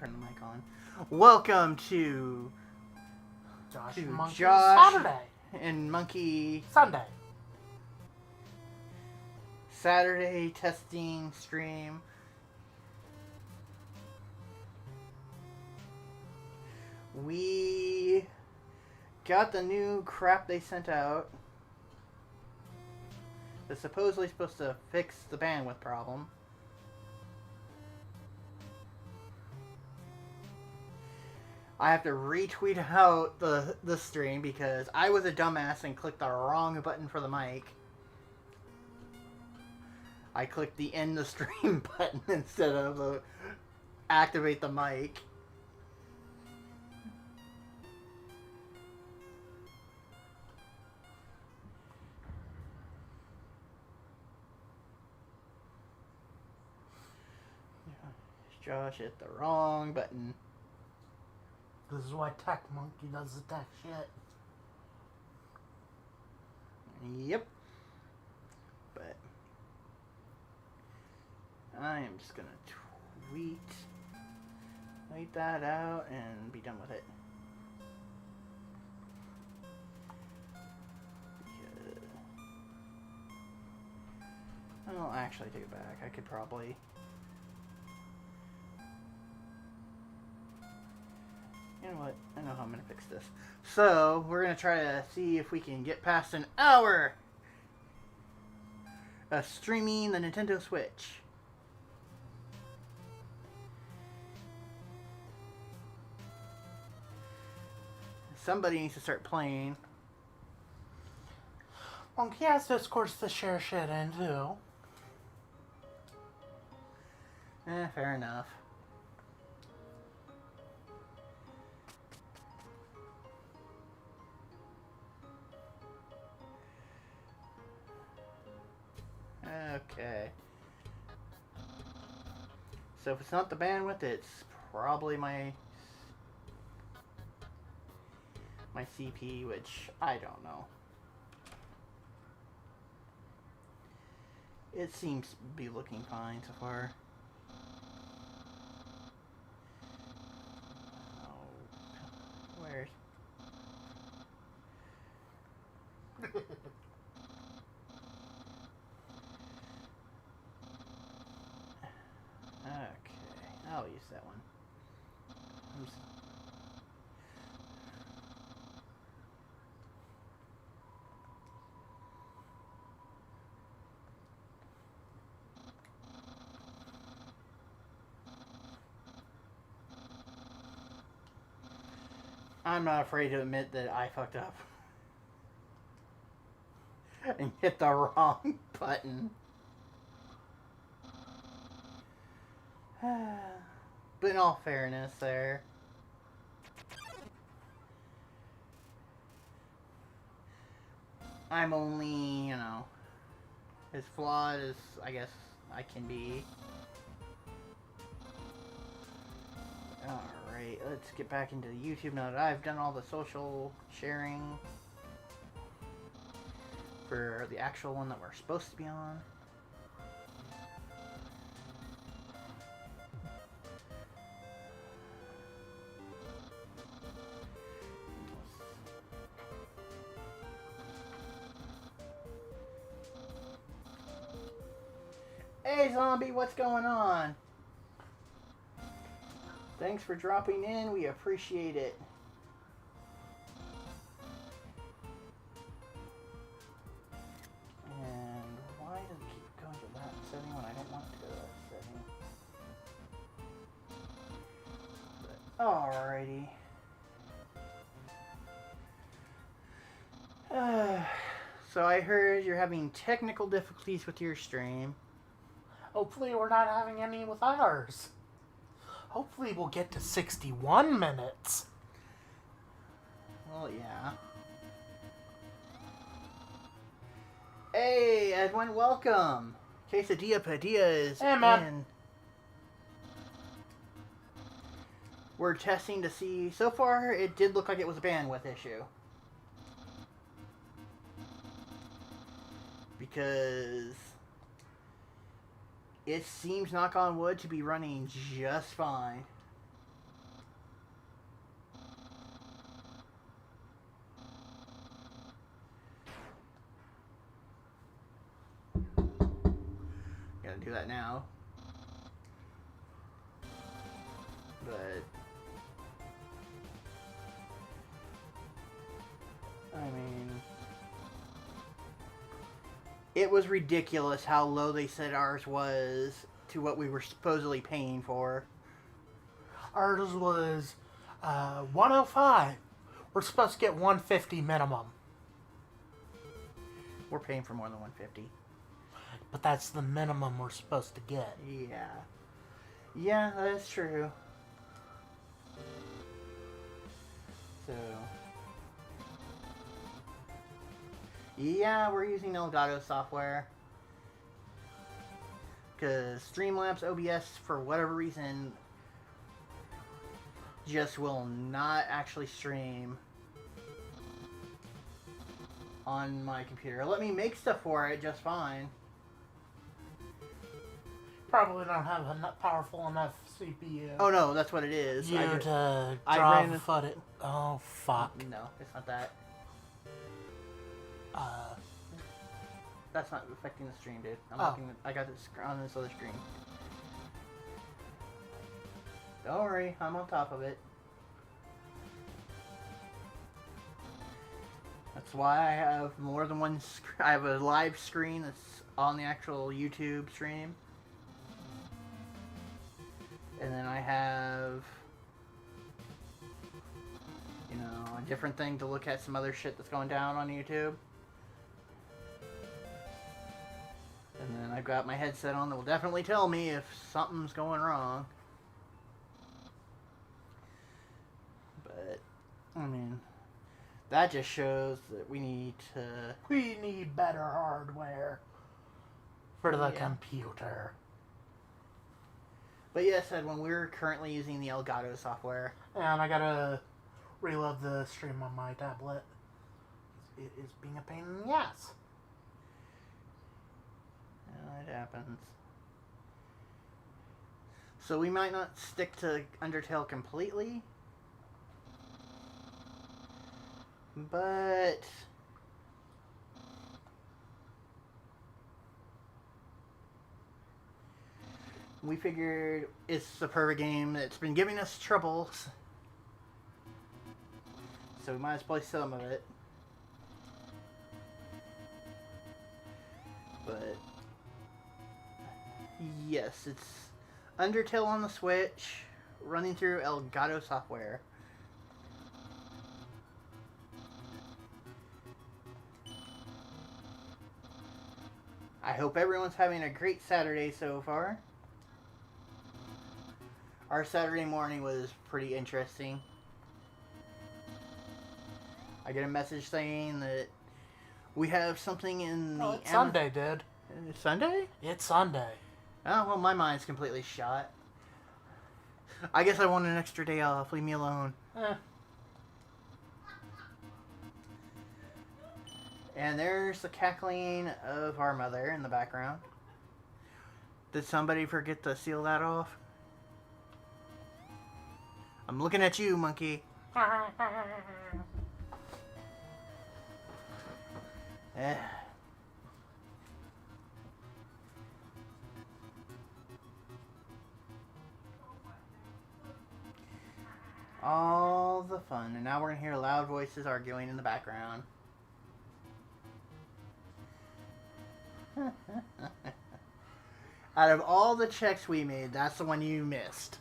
turn the mic on. Welcome to Josh to and Monkey Josh Saturday. and Monkey Sunday. Saturday testing stream. We got the new crap they sent out. That's supposedly supposed to fix the bandwidth problem. I have to retweet out the stream because I was a dumbass and clicked the wrong button for the mic. I clicked the end the stream button instead of the activate the mic. Josh hit the wrong button. This is why Tech Monkey does the tech shit. Yep. But I am just gonna tweet that out and be done with it. I'll actually take it back. I could probably. You know what? I know how I'm going to fix this. So, we're going to try to see if we can get past an hour of streaming the Nintendo Switch. Somebody needs to start playing. Monkey has Discords to share shit in, too. Fair enough. Okay. So if it's not the bandwidth, it's probably my CP, which I don't know. It seems to be looking fine so far. Oh, where's... Okay, I'll use that one. I'm not afraid to admit that I fucked up and hit the wrong button. But in all fairness there, I'm only, you know, as flawed as I guess I can be. Alright, let's get back into YouTube now that I've done all the social sharing for the actual one that we're supposed to be on. Hey Zombie, what's going on? Thanks for dropping in, we appreciate it. And why does it keep going to that setting when I don't want to go to that setting? But, alrighty. So I heard you're having technical difficulties with your stream. Hopefully we're not having any with ours. Hopefully we'll get to 61 minutes. Well, yeah. Hey, Edwin, welcome. Quesadilla Padilla is hey, man. in. We're testing to see. So far, it did look like it was a bandwidth issue. Because it seems, knock on wood, to be running just fine. But I mean, it was ridiculous how low they said ours was to what we were supposedly paying for. Ours was 105. We're supposed to get 150 minimum. We're paying for more than 150. But that's the minimum we're supposed to get. Yeah. Yeah, that's true. So, yeah, we're using Elgato software. Because Streamlabs OBS, for whatever reason, just will not actually stream on my computer. Let me make stuff for it just fine. Probably don't have a powerful enough CPU. Oh no, that's what it is. You to I draw ran- foot it. Oh fuck. No, it's not that. Uh, That's not affecting the stream, dude. I'm Oh. looking. I got this on this other screen. Don't worry, I'm on top of it. That's why I have more than one. I have a live screen that's on the actual YouTube stream, and then I have, you know, a different thing to look at some other shit that's going down on YouTube. And then I've got my headset on that will definitely tell me if something's going wrong. But, I mean, that just shows that we need better hardware for the Yeah. computer. But yes, Ed, when we're currently using the Elgato software. And I gotta reload the stream on my tablet. It is being a pain in the ass. It happens. So we might not stick to Undertale completely. But we figured it's the perfect game that's been giving us troubles. So we might as well play some of it. But yes, it's Undertale on the Switch, running through Elgato software. I hope everyone's having a great Saturday so far. Our Saturday morning was pretty interesting. I get a message saying that we have something in the... Oh, it's Sunday, dude. It's Sunday? It's Sunday. Oh, well, my mind's completely shot. I guess I want an extra day off. Leave me alone. And there's the cackling of our mother in the background. Did somebody forget to seal that off? I'm looking at you, monkey. Eh. All the fun. And now we're going to hear loud voices arguing in the background. Out of all the checks we made, that's the one you missed.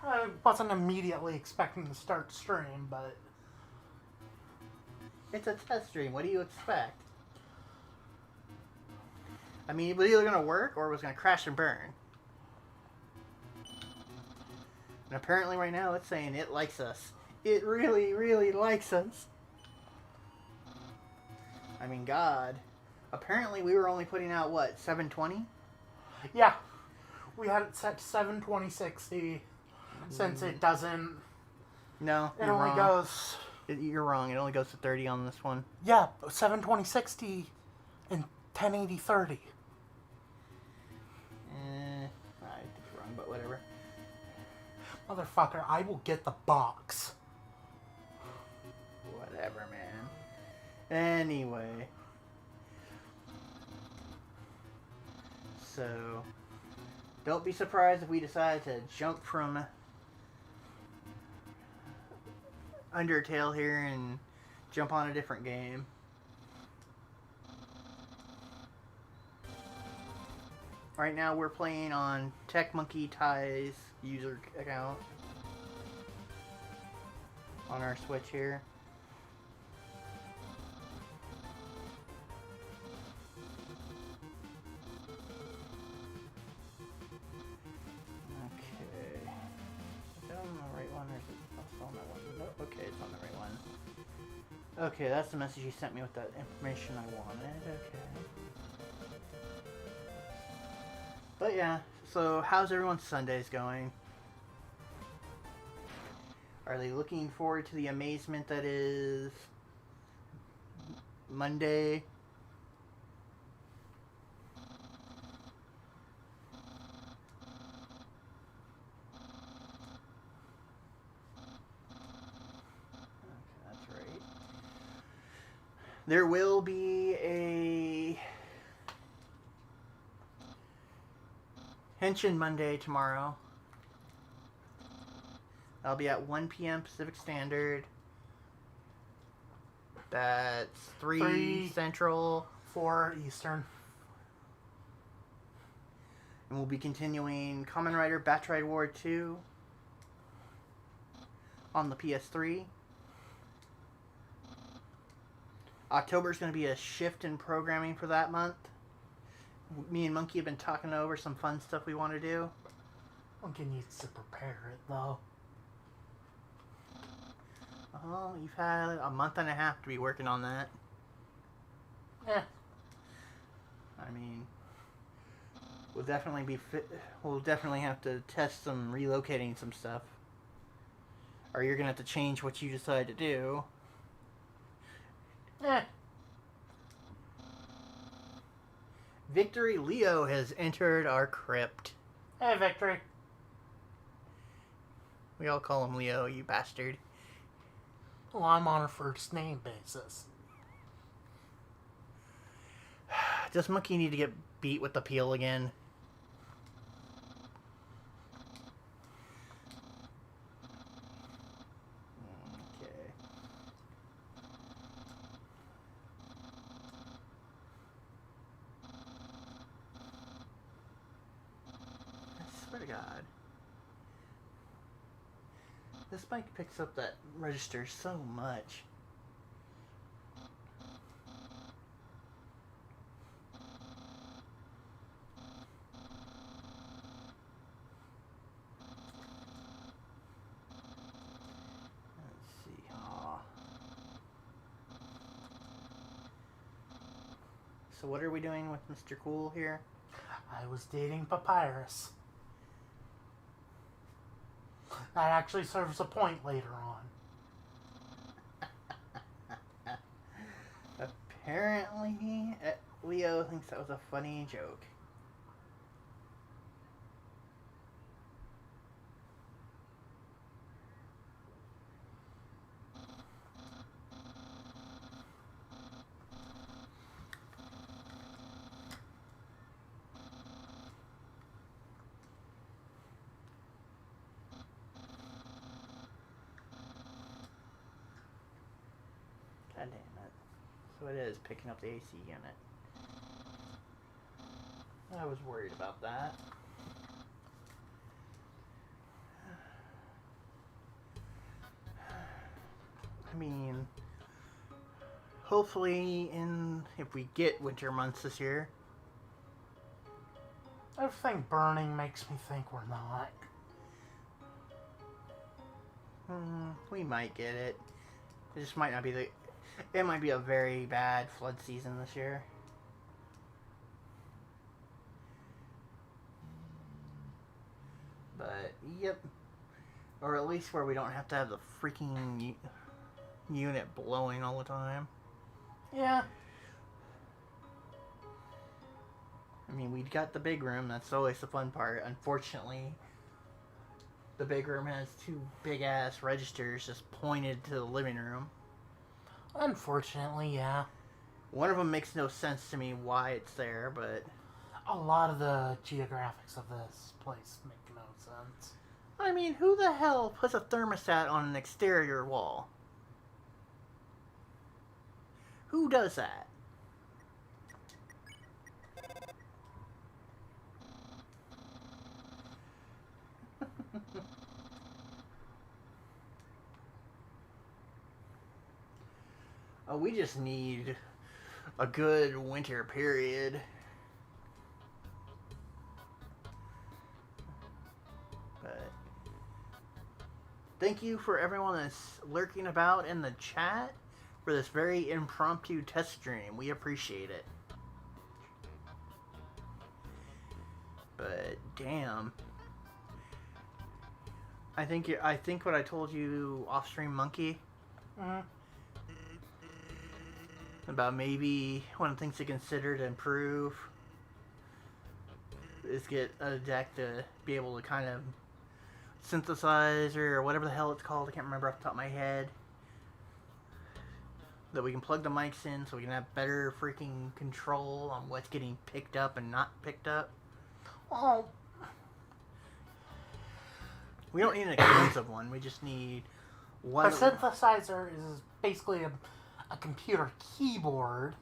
I wasn't immediately expecting to start stream, but... It's a test stream. What do you expect? I mean, it was either going to work or it was going to crash and burn. And apparently right now it's saying it likes us. It really, really likes us. I mean, God. Apparently we were only putting out, what, 720? Yeah. We had it set to 72060 since it doesn't... No, It you're only wrong. goes... You're wrong. It only goes to 30 on this one. Yeah, 72060 and 108030. I did it wrong, but whatever. Motherfucker, I will get the box. Whatever, man. Anyway. So, Don't be surprised if we decide to jump from Undertale here and jump on a different game. Right now we're playing on Tech Monkey Ty's user account on our Switch here. Okay. Is that on the right one or is it also on that one? No, okay, it's on the right one. Okay, that's the message you sent me with that information I wanted. Okay. But yeah, so how's everyone's Sundays going? Are they looking forward to the amazement that is Monday? Okay, that's right. There will be a Henshin Monday tomorrow. I'll be at 1 p.m. Pacific Standard. That's 3 Central. 4 Eastern. And we'll be continuing Kamen Rider Batch Ride War 2 on the PS3. October's going to be a shift in programming for that month. Me and Monkey have been talking over some fun stuff we want to do. Monkey needs to prepare it, though. Oh, you've had a month and a half to be working on that. Eh. I mean, we'll definitely be we'll definitely have to test some relocating some stuff. Or you're going to have to change what you decide to do. Eh. Victory Leo has entered our crypt. Hey, Victory. We all call him Leo, you bastard. Well, I'm on a first name basis. Does Monkey need to get beat with the peel again? Okay. I swear to God. This mic picks up that register so much. Let's see. Aw. So what are we doing with Mr. Cool here? I was dating Papyrus. That actually serves a point later on. Apparently, Leo thinks that was a funny joke. God damn it. So it is picking up the AC unit. I was worried about that. I mean, hopefully if we get winter months this year. Everything burning makes me think we're not. We might get it. It just might not be it might be a very bad flood season this year. But, yep. Or at least where we don't have to have the freaking unit blowing all the time. Yeah. I mean, we got the big room. That's always the fun part. Unfortunately, the big room has 2 big-ass registers just pointed to the living room. Unfortunately, yeah. One of them makes no sense to me why it's there, but... A lot of the geographics of this place make no sense. I mean, who the hell puts a thermostat on an exterior wall? Who does that? Oh, we just need a good winter period. But thank you for everyone that's lurking about in the chat for this very impromptu test stream. We appreciate it. But damn. I think what I told you off stream, Monkey, about maybe one of the things to consider to improve is get a deck to be able to kind of synthesize or whatever the hell it's called. I can't remember off the top of my head. That we can plug the mics in so we can have better freaking control on what's getting picked up and not picked up. Oh. We don't need an expensive one. We just need one. A synthesizer is basically a computer keyboard.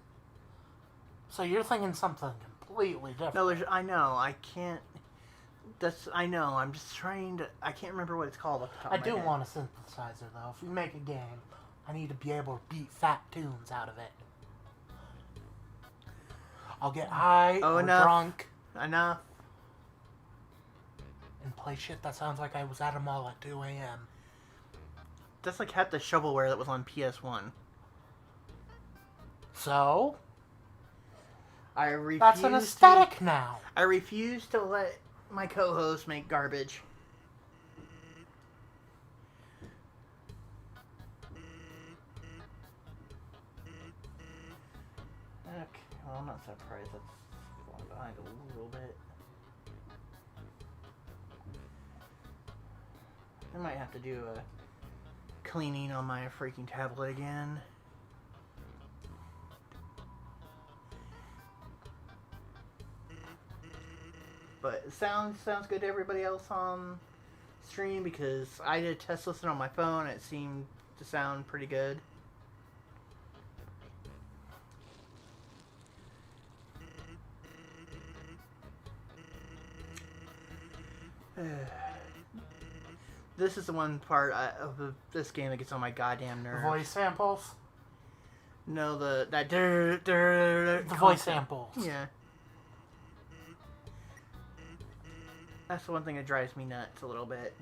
So you're thinking something completely different. No, I know. I can't. I know. I'm just trying to. I can't remember what it's called off the top of my head. I do want a synthesizer, though. If we make a game, I need to be able to beat fat tunes out of it. I'll get high or drunk. Enough. And play shit that sounds like I was at a mall at 2 a.m. That's like half the shovelware that was on PS1. So? I refuse. That's an aesthetic now. I refuse to let my co-host make garbage. Okay, well, I'm not surprised that's falling behind a little bit. I might have to do a cleaning on my freaking tablet again. But sounds good to everybody else on stream, because I did a test listen on my phone and it seemed to sound pretty good. This is the one part of this game that gets on my goddamn nerves. The voice samples? No, the voice samples. Yeah. That's the one thing that drives me nuts a little bit.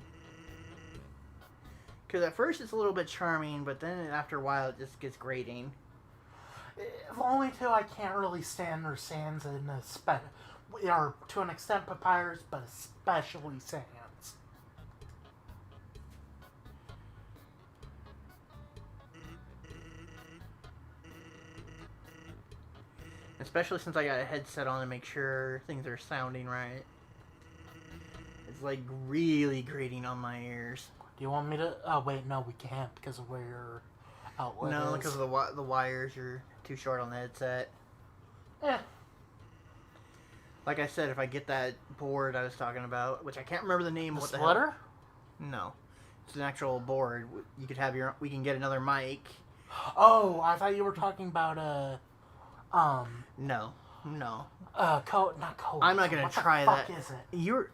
Because at first it's a little bit charming, but then after a while it just gets grating. Only till I can't really stand or Sans in or to an extent Papyrus, but especially Sans. Especially since I got a headset on to make sure things are sounding right. It's like really grating on my ears. Do you want me to? Oh wait, no, we can't because of where your outlet is. No, because of the wires are too short on the headset. Eh. Like I said, if I get that board I was talking about, which I can't remember the name. The what splitter? The hell? No, it's an actual board. You could have we can get another mic. Oh, I thought you were talking about No. not code. I'm not gonna try that. What the fuck is it? You're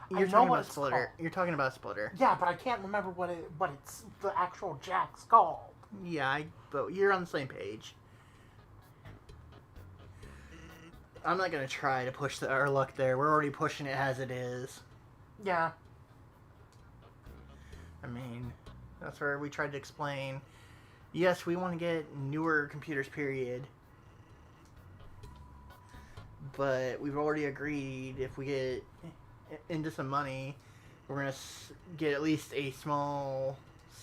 I know talking what about it's splitter. called. You're talking about splitter. Yeah, but I can't remember what it's the actual jack's called. Yeah, but you're on the same page. I'm not gonna try to push our luck there. We're already pushing it as it is. Yeah. I mean, that's where we tried to explain. Yes, we want to get newer computers, period. But we've already agreed if we get into some money, we're going to get at least a small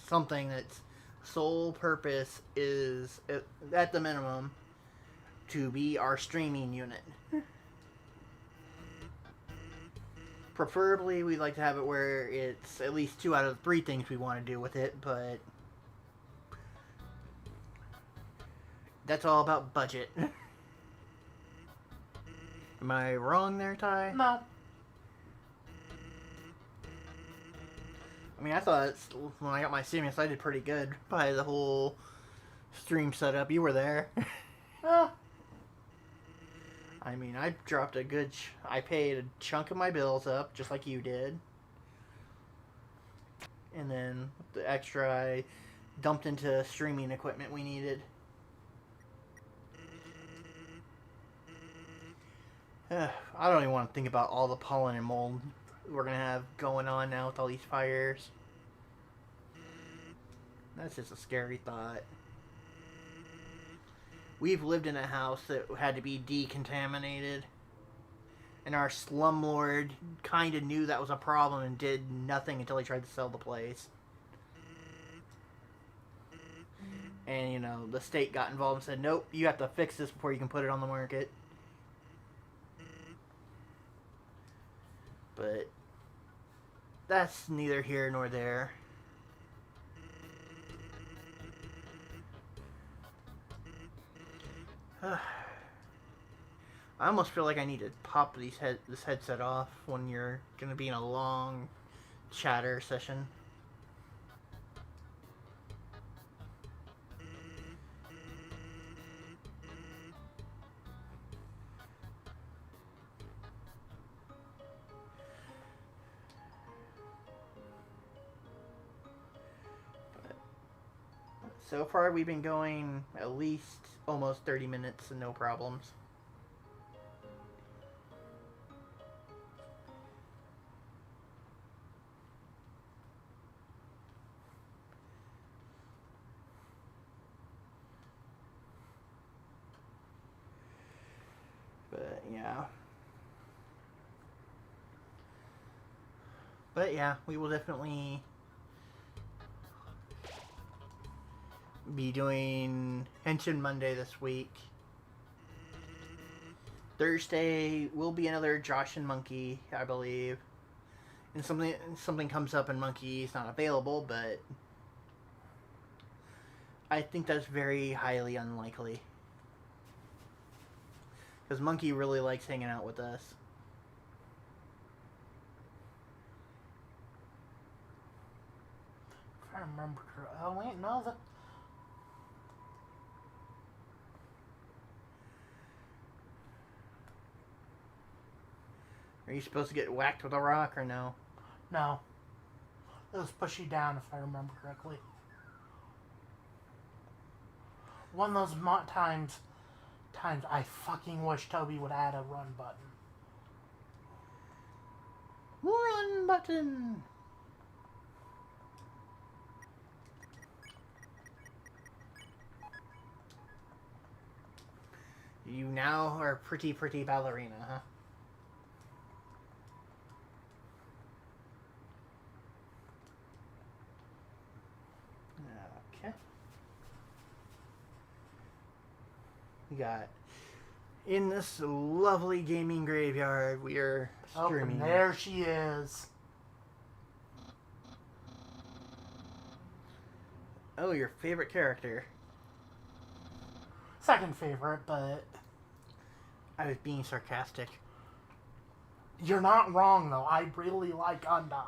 something that's sole purpose is, at the minimum, to be our streaming unit. Preferably, we'd like to have it where it's at least 2 out of 3 things we want to do with it, but that's all about budget. Am I wrong there, Ty? No. I mean, I thought when I got my Simus, I did pretty good by the whole stream setup. You were there. Eh, I mean, I dropped a good... I paid a chunk of my bills up, just like you did. And then the extra I dumped into streaming equipment we needed. I don't even want to think about all the pollen and mold we're going to have going on now with all these fires. That's just a scary thought. We've lived in a house that had to be decontaminated. And our slumlord kind of knew that was a problem and did nothing until he tried to sell the place. And, you know, the state got involved and said, nope, you have to fix this before you can put it on the market. But that's neither here nor there. I almost feel like I need to pop this headset off when you're going to be in a long chatter session. So far, we've been going at least almost 30 minutes and no problems. But yeah. But yeah, we will definitely be doing Henshin Monday this week. Thursday will be another Josh and Monkey, I believe. And something comes up and Monkey's not available, but I think that's very highly unlikely. Because Monkey really likes hanging out with us. if I remember correctly. Oh, wait, no, that... Are you supposed to get whacked with a rock or no? No. It was pushy down, if I remember correctly. One of those times I fucking wish Toby would add a run button. Run button! You now are pretty ballerina, huh? Okay. We got... In this lovely gaming graveyard, we are streaming. Oh, and there she is. Oh, your favorite character. Second favorite, but... I was being sarcastic. You're not wrong, though. I really like Undyne.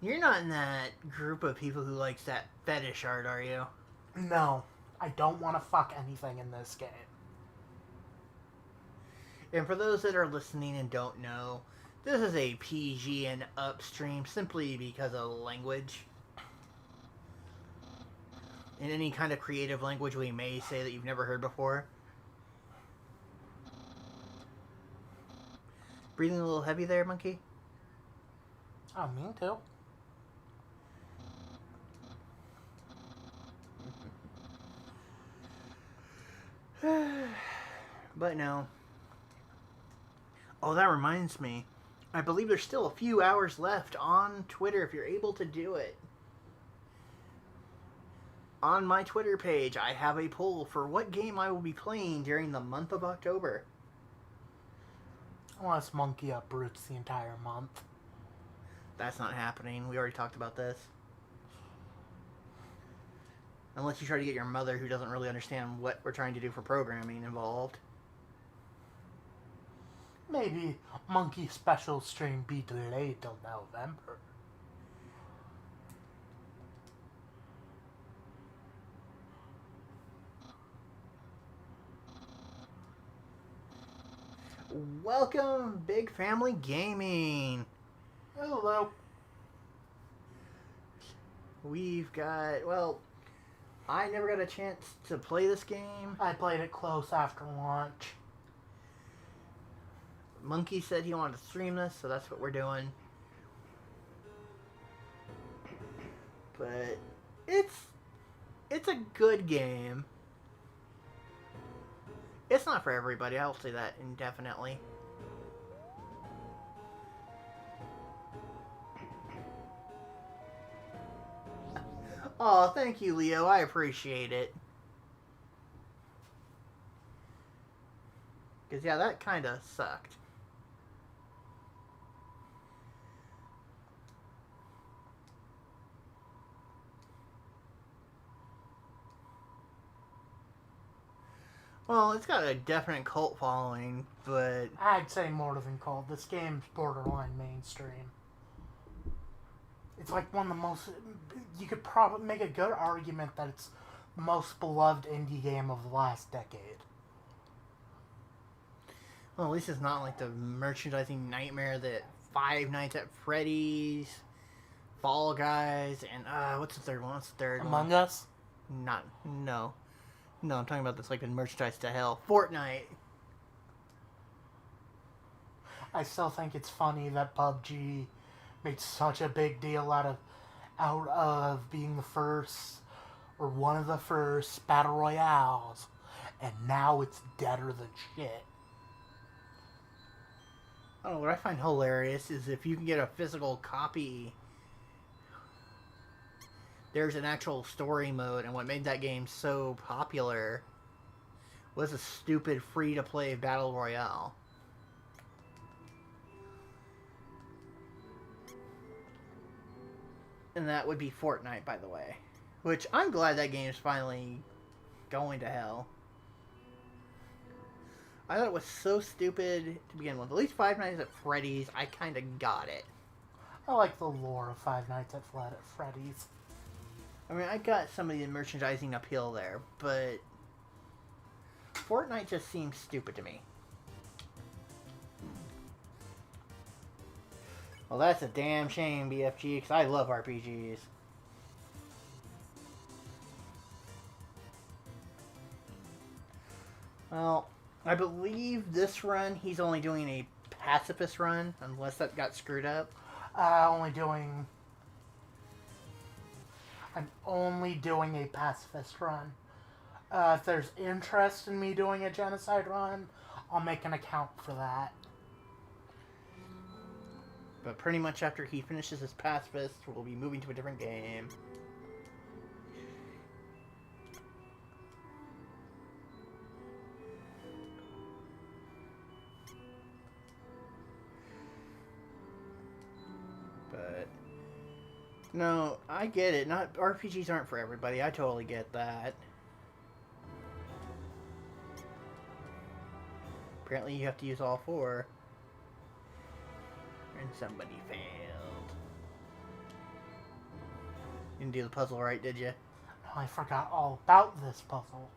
You're not in that group of people who likes that fetish art, are you? No. I don't want to fuck anything in this game. And for those that are listening and don't know, this is a PG and up stream simply because of language. In any kind of creative language we may say that you've never heard before. Breathing a little heavy there, Monkey? Oh, me too. But no. Oh, that reminds me. I believe there's still a few hours left on Twitter if you're able to do it. On my Twitter page, I have a poll for what game I will be playing during the month of October. Unless Monkey uproots the entire month. That's not happening. We already talked about this. Unless you try to get your mother, who doesn't really understand what we're trying to do for programming, involved. Maybe Monkey Special stream be delayed till November. Welcome, Big Family Gaming. Hello. We've got, well, I never got a chance to play this game. I played it close after launch. Monkey said he wanted to stream this, so that's what we're doing. But it's a good game. It's not for everybody, I'll say that indefinitely. Oh, thank you, Leo. I appreciate it. Because, yeah, that kind of sucked. Well, it's got a definite cult following, but... I'd say more than cult. This game's borderline mainstream. It's like one of the most... You could probably make a good argument that it's the most beloved indie game of the last decade. Well, at least it's not like the merchandising nightmare that Five Nights at Freddy's, Fall Guys, and, what's the third one? Among Us? No, I'm talking about this, like, the merchandise to hell. Fortnite. I still think it's funny that PUBG made such a big deal out of being the first, or one of the first, Battle Royales, and now it's deader than shit. Oh, what I find hilarious is if you can get a physical copy, there's an actual story mode, and what made that game so popular was a stupid free-to-play battle royale. And that would be Fortnite, by the way. Which, I'm glad that game is finally going to hell. I thought it was so stupid to begin with. At least Five Nights at Freddy's, I kind of got it. I like the lore of Five Nights at Freddy's. I mean, I got some of the merchandising appeal there, but Fortnite just seems stupid to me. Well, that's a damn shame, BFG, because I love RPGs. Well, I believe this run, he's only doing a pacifist run, unless that got screwed up. I'm only doing a pacifist run. If there's interest in me doing a genocide run, I'll make an account for that. But pretty much after he finishes his pacifist, we'll be moving to a different game. But no, I get it. Not RPGs aren't for everybody. I totally get that. Apparently you have to use all four. And somebody failed. You didn't do the puzzle right, did you? No, I forgot all about this puzzle.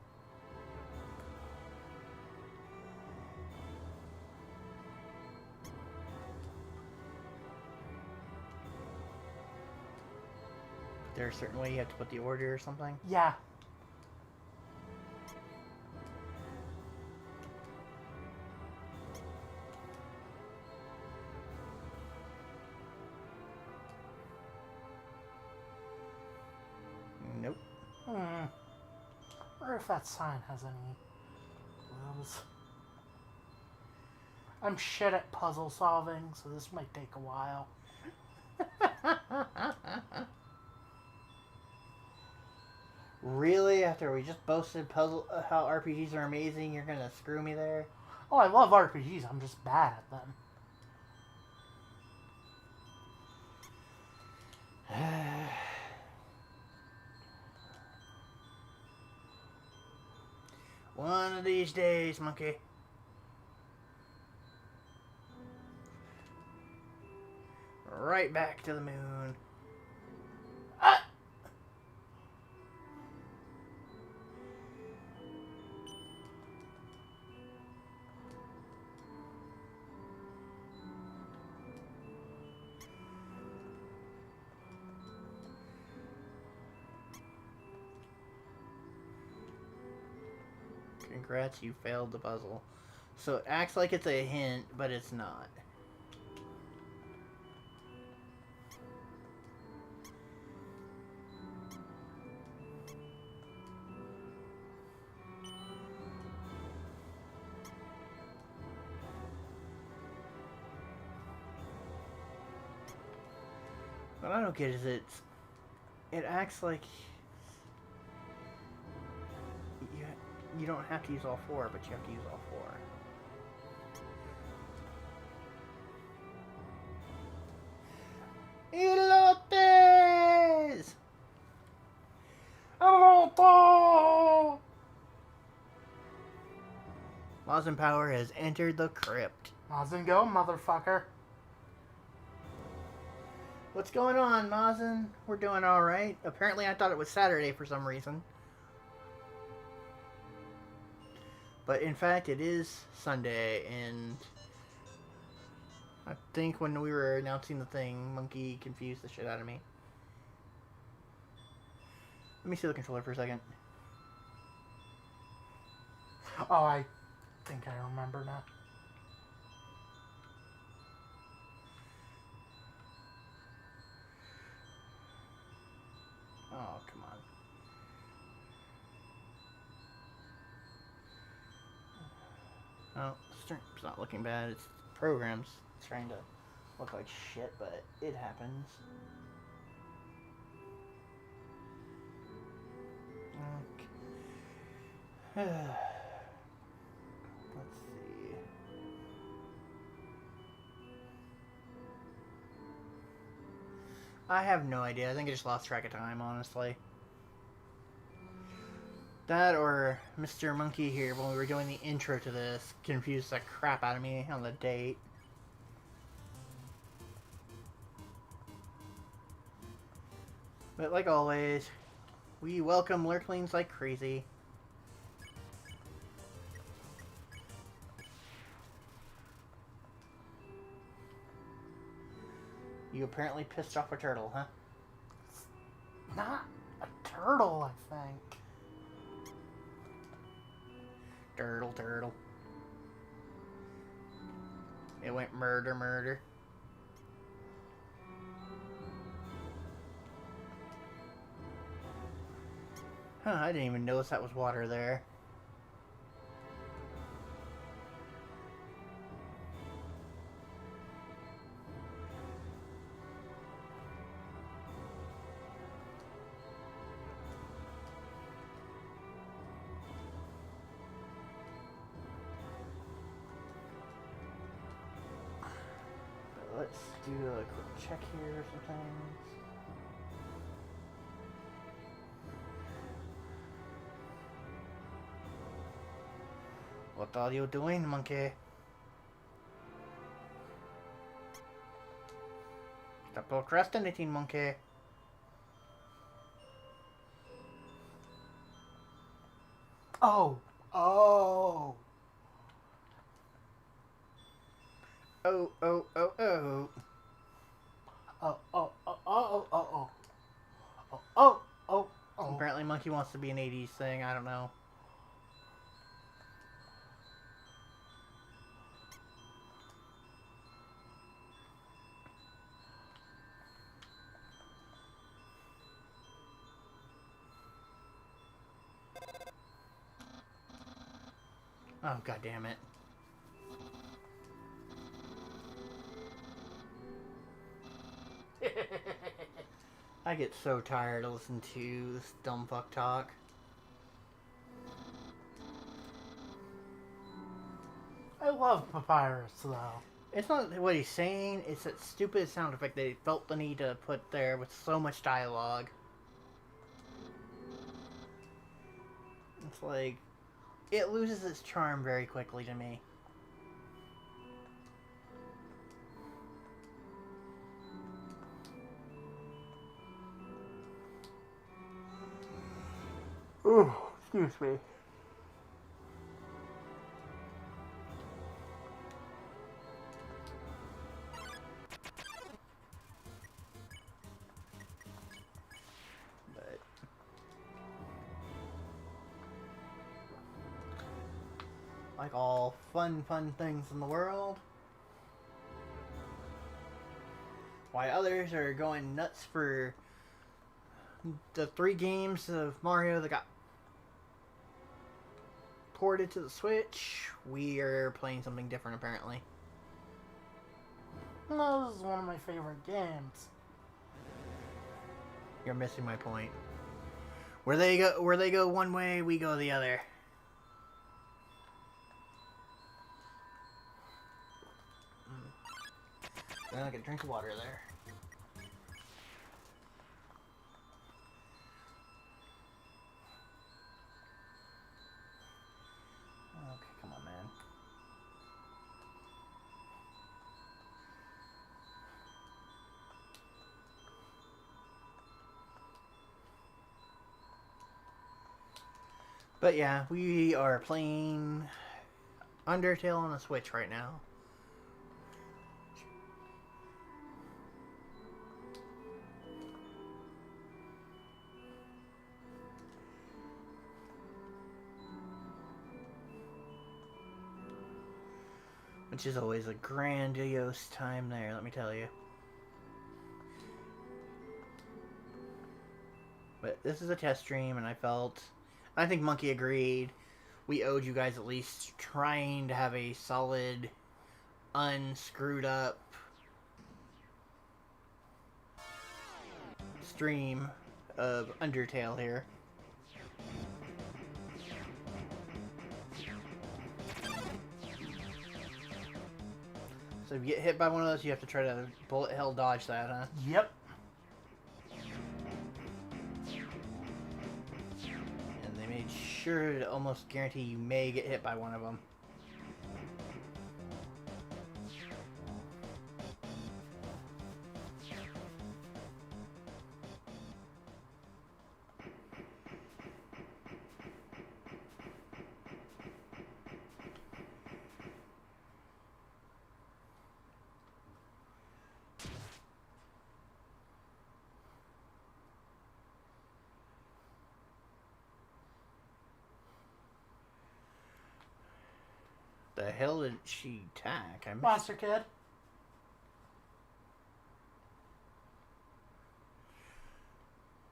There's a certain way you have to put the order or something? Yeah. Nope. Wonder if that sign has any clues. I'm shit at puzzle solving, so this might take a while. Really? After we just boasted how RPGs are amazing, you're gonna screw me there? Oh, I love RPGs, I'm just bad at them. One of these days, monkey. right back to the moon. Ah! Congrats, you failed the puzzle. So it acts like it's a hint, but it's not. What I don't get is it acts like you don't have to use all four, but you have to use all four. Elotes! Elote! Mazin Power has entered the crypt. Mazin, go, motherfucker. What's going on, Mazin? We're doing alright. Apparently I thought it was Saturday for some reason. But in fact, it is Sunday, and I think when we were announcing the thing, Monkey confused the shit out of me. Let me see the controller for a second. Oh, I think I remember now. Oh, come on. Oh, stream's not looking bad. It's programs trying to look like shit, but it happens. Okay. Let's see. I have no idea. I think I just lost track of time, honestly. That or Mr. Monkey here, when we were doing the intro to this, confused the crap out of me on the date. But like always, we welcome lurklings like crazy. You apparently pissed off a turtle, huh? Not a turtle, I think. Turtle. It went murder. Huh, I didn't even notice that was water there. Let's do a quick check here or something. What are you doing, monkey? Stop procrastinating, monkey. Oh. Oh, oh. Oh, oh, oh, oh, oh. Oh. Apparently Monkey wants to be an 80s thing, I don't know. Oh, god damn it. I get so tired of listening to this dumb fuck talk. I love Papyrus, though. It's not what he's saying, it's that stupid sound effect they felt the need to put there with so much dialogue. It's like, it loses its charm very quickly to me. Ooh, excuse me. But like all fun things in the world, while others are going nuts for the 3 games of Mario that got ported to the Switch, we are playing something different apparently. No, this is one of my favorite games. You're missing my point. Where they go one way, we go the other. Then I get a drink of water there. Okay, come on, man. But yeah, we are playing Undertale on the Switch right now. Which is always a grandiose time there, let me tell you. But this is a test stream, and I think Monkey agreed, we owed you guys at least trying to have a solid, unscrewed up stream of Undertale here. So if you get hit by one of those, you have to try to bullet hell dodge that, huh? Yep. And they made sure to almost guarantee you may get hit by one of them. The hell did she attack? I missed. Monster Kid.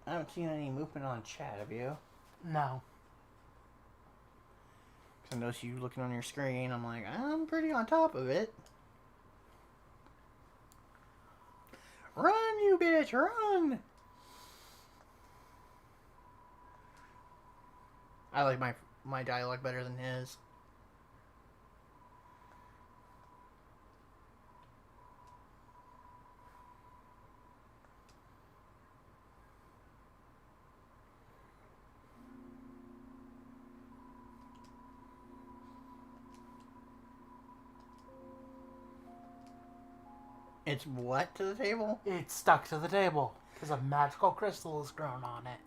I haven't seen any movement on chat, have you? No. I noticed you looking on your screen. I'm like, I'm pretty on top of it. Run, you bitch, run! I like my dialogue better than his. It's what to the table? It's stuck to the table because a magical crystal has grown on it.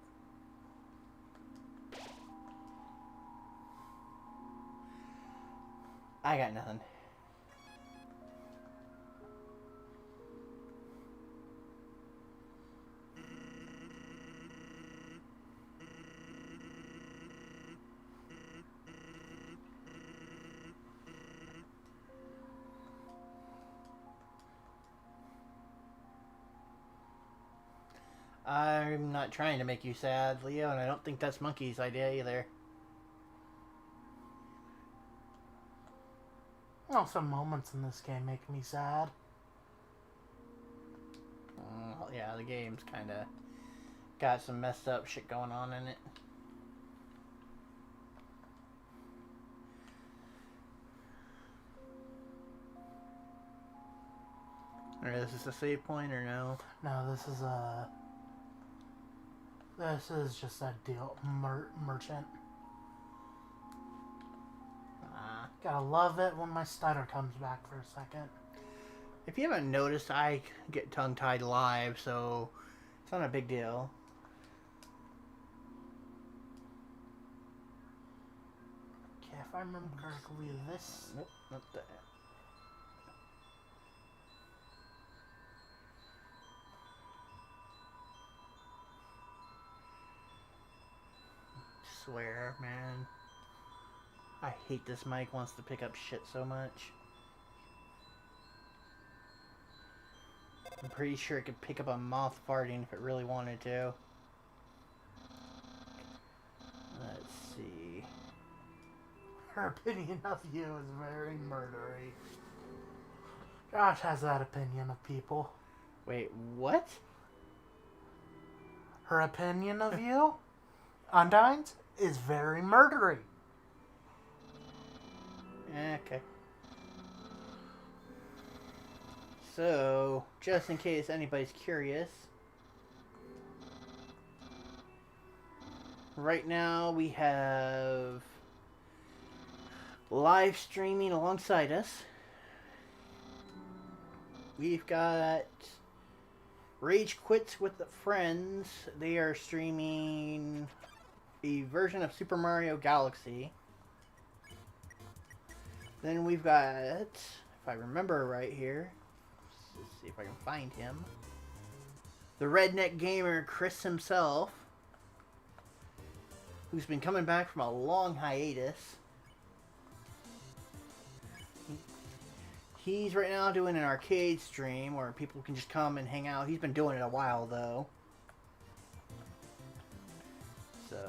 I got nothing. I'm not trying to make you sad, Leo, and I don't think that's Monkey's idea either. Well, some moments in this game make me sad. Yeah, the game's kind of got some messed up shit going on in it. Alright, is this a save point or no? No, this is a... This is just a deal merchant. Gotta love it when my stutter comes back for a second. If you haven't noticed, I get tongue-tied live, so it's not a big deal. remember correctly, this... Nope, not that. Swear, man. I hate this mic wants to pick up shit so much. I'm pretty sure it could pick up a moth farting if it really wanted to. Let's see. Her opinion of you is very murdery. Josh has that opinion of people. Wait, what? Her opinion of you, Undynes, is very murdery. Okay. So, just in case anybody's curious, right now we have live streaming alongside us. We've got Rage Quits with the Friends. They are streaming a version of Super Mario Galaxy. Then we've got, if I remember right here, let's see if I can find him, the Redneck Gamer Chris himself, who's been coming back from a long hiatus. He's right now doing an arcade stream where people can just come and hang out. He's been doing it a while though. So,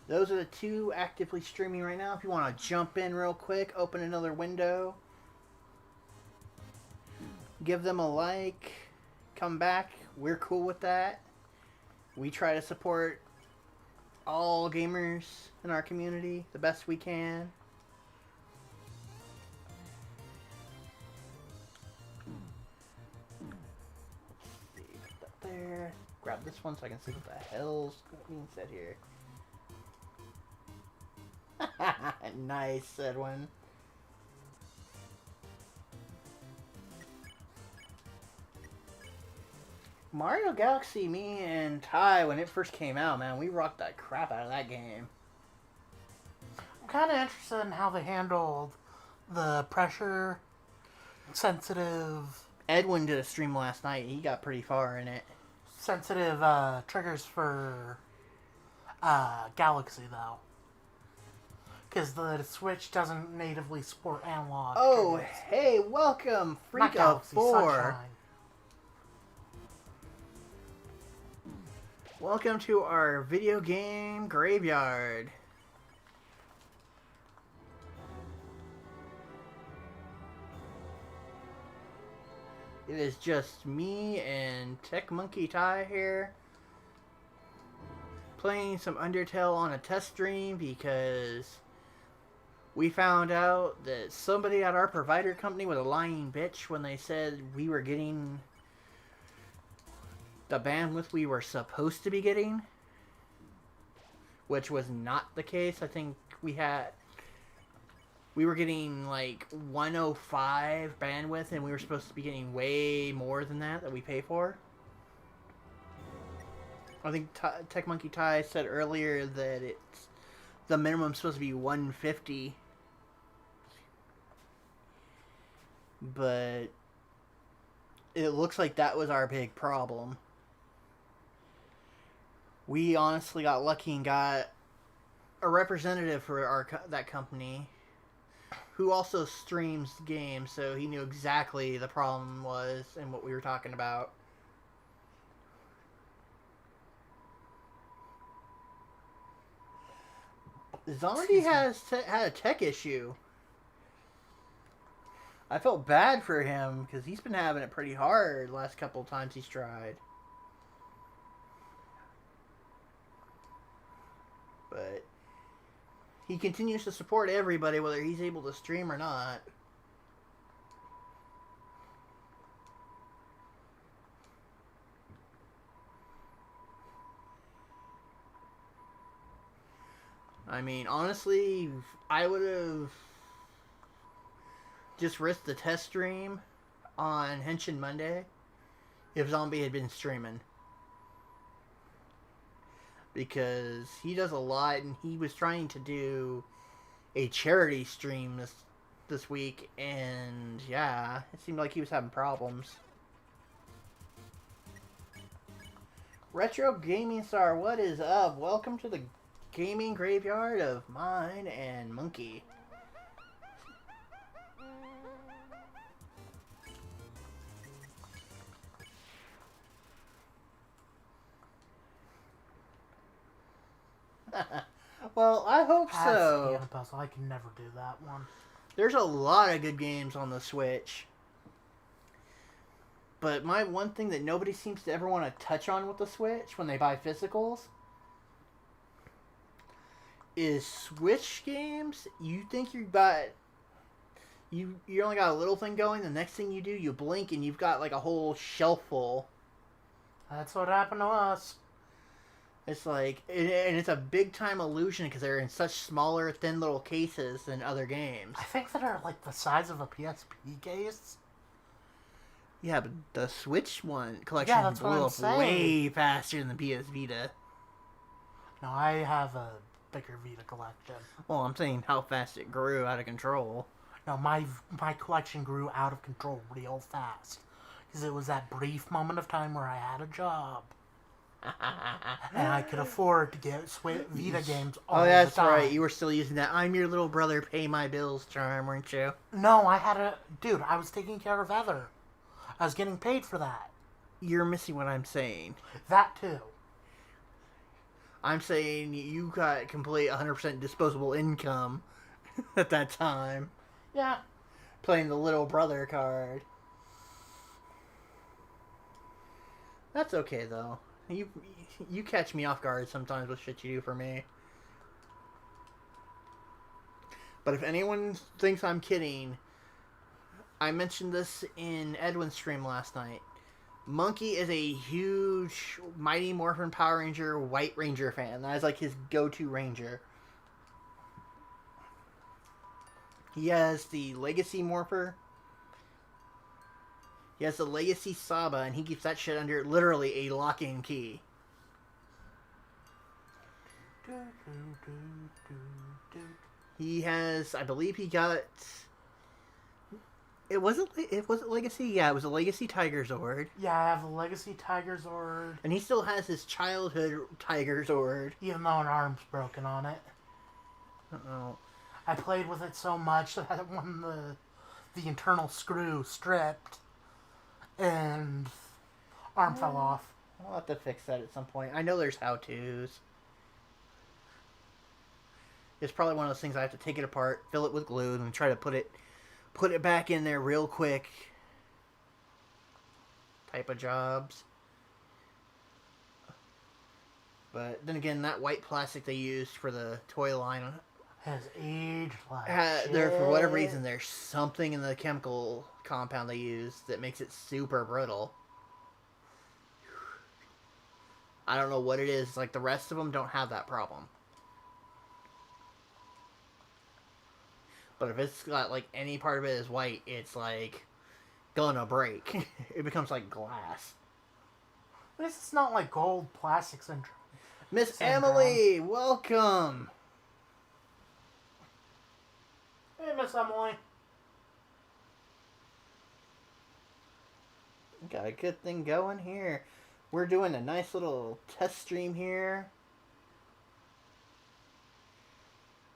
those are the two actively streaming right now. If you want to jump in real quick, open another window, give them a like, come back. We're cool with that. We try to support all gamers in our community the best we can. Let's see, put that there. Grab this one so I can see what the hell's being said here. Nice, Edwin. Mario Galaxy, me and Ty, when it first came out, man, we rocked that crap out of that game. I'm kind of interested in how they handled the pressure sensitive Edwin did a stream last night. He got pretty far in it. sensitive triggers for Galaxy though, because the Switch doesn't natively support analog. Oh, triggers. hey, welcome, Not Freak of Galaxy, 4. Sunshine. Welcome to our video game graveyard. It is just me and Tech Monkey Ty here, playing some Undertale on a test stream because we found out that somebody at our provider company was a lying bitch when they said we were getting the bandwidth we were supposed to be getting, which was not the case. I think we were getting like 105 bandwidth and we were supposed to be getting way more than that we pay for. I think Tech Monkey Ty said earlier that the minimum's supposed to be 150, but it looks like that was our big problem. We honestly got lucky and got a representative for that company who also streams games, so he knew exactly the problem was and what we were talking about. Zombie had a tech issue. I felt bad for him because he's been having it pretty hard the last couple of times he's tried. But he continues to support everybody, whether he's able to stream or not. I mean, honestly, I would have just risked the test stream on Henshin Monday if Zombie had been streaming. Because he does a lot, and he was trying to do a charity stream this week, and yeah, it seemed like he was having problems. Retro Gaming Star, what is up? Welcome to the gaming graveyard of mine and Monkey. Well, I hope so. Puzzle. I can never do that one. There's a lot of good games on the Switch. But my one thing that nobody seems to ever want to touch on with the Switch when they buy physicals is Switch games. You think you only got a little thing going, the next thing you do, you blink and you've got like a whole shelf full. That's what happened to us. It's like, and it's a big time illusion because they're in such smaller, thin little cases than other games. I think that are like the size of a PSP case. Yeah, but the Switch one collection blew up way faster than the PS Vita. No, I have a bigger Vita collection. Well, I'm saying how fast it grew out of control. No, my collection grew out of control real fast. Because it was that brief moment of time where I had a job. And I could afford to get Vita games all the time. Oh, that's right. You were still using that I'm your little brother, pay my bills charm, weren't you? No, Dude, I was taking care of Heather. I was getting paid for that. You're missing what I'm saying. That too. I'm saying you got complete 100% disposable income at that time. Yeah. Playing the little brother card. That's okay, though. You catch me off guard sometimes with shit you do for me. But if anyone thinks I'm kidding, I mentioned this in Edwin's stream last night. Monkey is a huge Mighty Morphin Power Ranger White Ranger fan. That is like his go-to Ranger. He has the Legacy Morpher. He has the Legacy Saba, and he keeps that shit under literally a lock-in key. He has, I believe he got... It wasn't Legacy? Yeah, it was a Legacy Tiger Zord. Yeah, I have a Legacy Tiger Zord. And he still has his childhood Tiger Zord. Even though an arm's broken on it. Uh-oh. I played with it so much that when the internal screw stripped and arm fell off. I'll have to fix that at some point. I know there's how-tos. It's probably one of those things I have to take it apart, fill it with glue, and try to put it back in there real quick type of jobs. But then again, that white plastic they used for the toy line has aged like shit. For whatever reason, there's something in the chemical compound they use that makes it super brittle. I don't know what it is. Like, the rest of them don't have that problem. But if it's got, like, any part of it is white, it's, like, gonna break. It becomes like glass. At least it's not like gold plastic syndrome. Miss Emily, welcome! Hey, Miss Emily. Got a good thing going here. We're doing a nice little test stream here.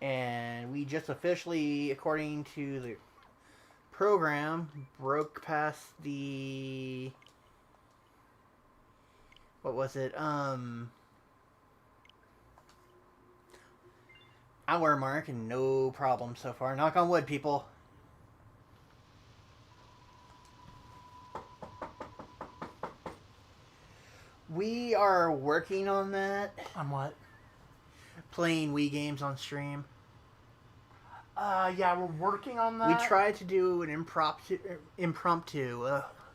And we just officially, according to the program, broke past the... What was it? Hour mark, and no problem so far. Knock on wood, people. We are working on that. On what? Playing Wii games on stream. Yeah, we're working on that. We tried to do an impromptu.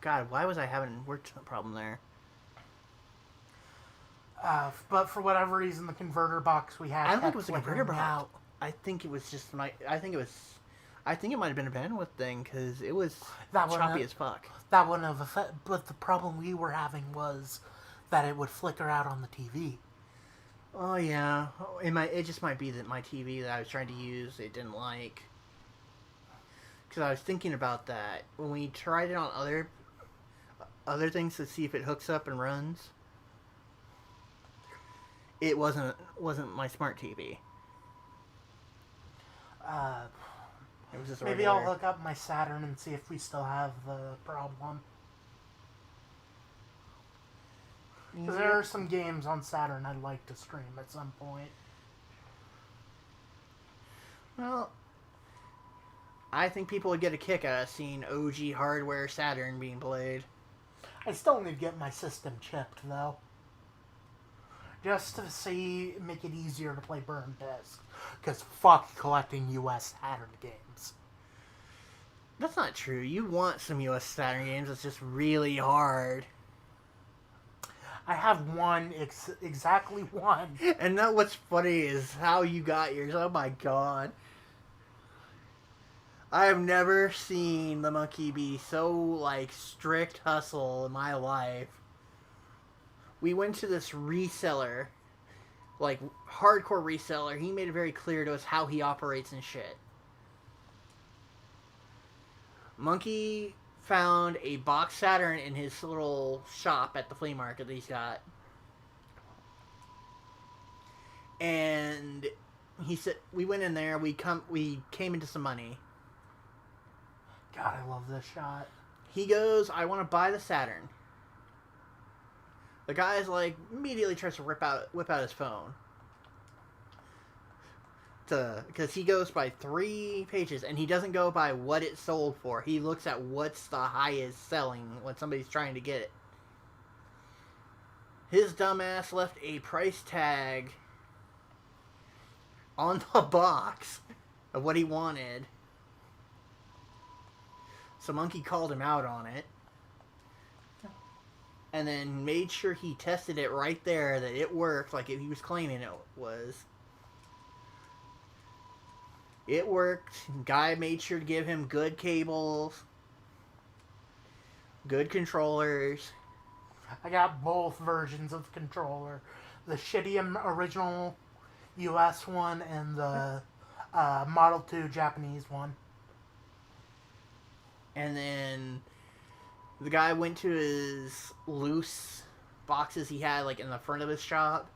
God, why was I having a word problem there? But for whatever reason, the converter box we had. I don't think it was a converter box. I think it was just I think it might have been a bandwidth thing because it was choppy as fuck. That wouldn't have affected. But the problem we were having was that it would flicker out on the TV. Oh yeah, it just might be that my TV that I was trying to use it didn't like. Because I was thinking about that when we tried it on other things to see if it hooks up and runs. It wasn't my smart TV. Uh, It was just a Maybe regular. I'll hook up my Saturn and see if we still have the problem. Because there are some games on Saturn I'd like to stream at some point. Well, I think people would get a kick out of seeing OG hardware Saturn being played. I still need to get my system chipped, though. Just to make it easier to play burn discs. Because fuck collecting US Saturn games. That's not true. You want some US Saturn games, it's just really hard. I have one, exactly one. And that what's funny is how you got yours. Oh my god. I have never seen the monkey be so, like, strict hustle in my life. We went to this reseller, like, hardcore reseller. He made it very clear to us how he operates and shit. Monkey found a box Saturn in his little shop at the flea market that he's got. And he said, we went in there, we came into some money. God, I love this shot. He goes, I want to buy the Saturn. The guy's like, immediately tries to whip out his phone. Because he goes by 3 pages, and he doesn't go by what it sold for. He looks at what's the highest selling when somebody's trying to get it. His dumbass left a price tag on the box of what he wanted. So Monkey called him out on it. And then made sure he tested it right there that it worked like he was claiming it was. It worked. Guy made sure to give him good cables, good controllers. I got both versions of the controller. The shitty original US one and the Model 2 Japanese one. And then the guy went to his loose boxes he had like in the front of his shop,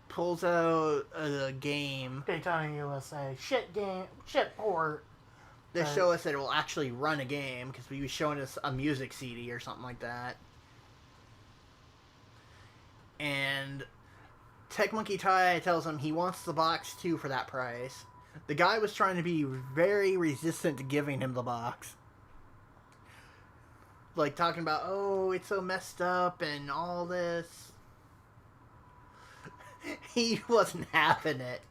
pulls out a game. Daytona USA. Shit game. Shit port. They show us that it will actually run a game because he was showing us a music CD or something like that. And Tech Monkey Tai tells him he wants the box too for that price. The guy was trying to be very resistant to giving him the box. Like talking about, oh, it's so messed up and all this. He wasn't having it.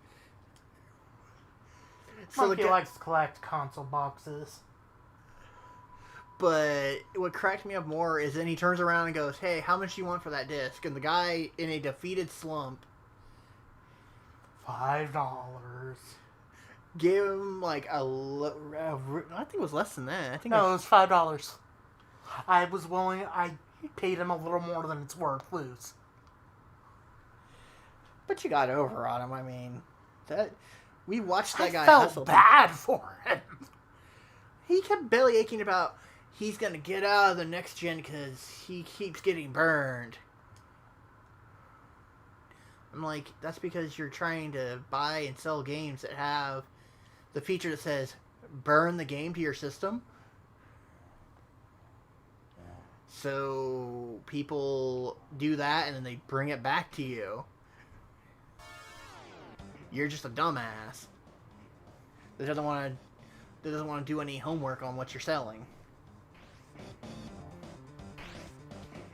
So Monkey likes to collect console boxes. But what cracked me up more is then he turns around and goes, hey, how much do you want for that disc? And the guy, in a defeated slump, $5. gave him like I think it was less than that. I think it was $5. I paid him a little more than it's worth loose. But you got over on him. I mean, we watched that guy hustle. I felt bad for him. He kept belly aching about he's going to get out of the next gen because he keeps getting burned. I'm like, that's because you're trying to buy and sell games that have the feature that says burn the game to your system. So people do that and then they bring it back to you. You're just a dumbass that doesn't want to do any homework on what you're selling.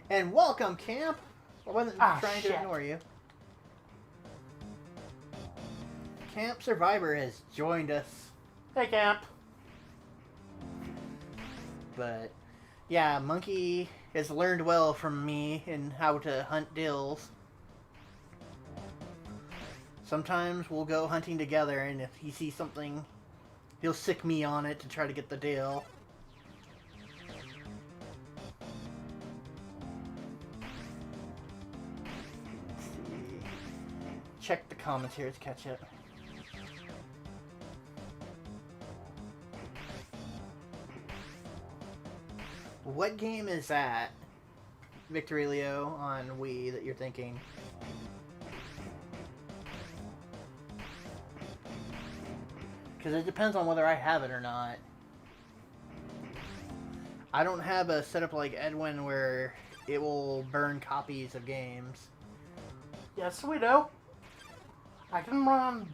And welcome, Camp. I wasn't trying to ignore you. Camp Survivor has joined us. Hey, Camp. But yeah, Monkey has learned well from me in how to hunt dills. Sometimes we'll go hunting together, and if he sees something, he'll sick me on it to try to get the deal. Let's see. comments here to catch it. What game is that, Victory Leo, on Wii that you're thinking? Because it depends on whether I have it or not. I don't have a setup like Edwin where it will burn copies of games. Yes, we do. I can run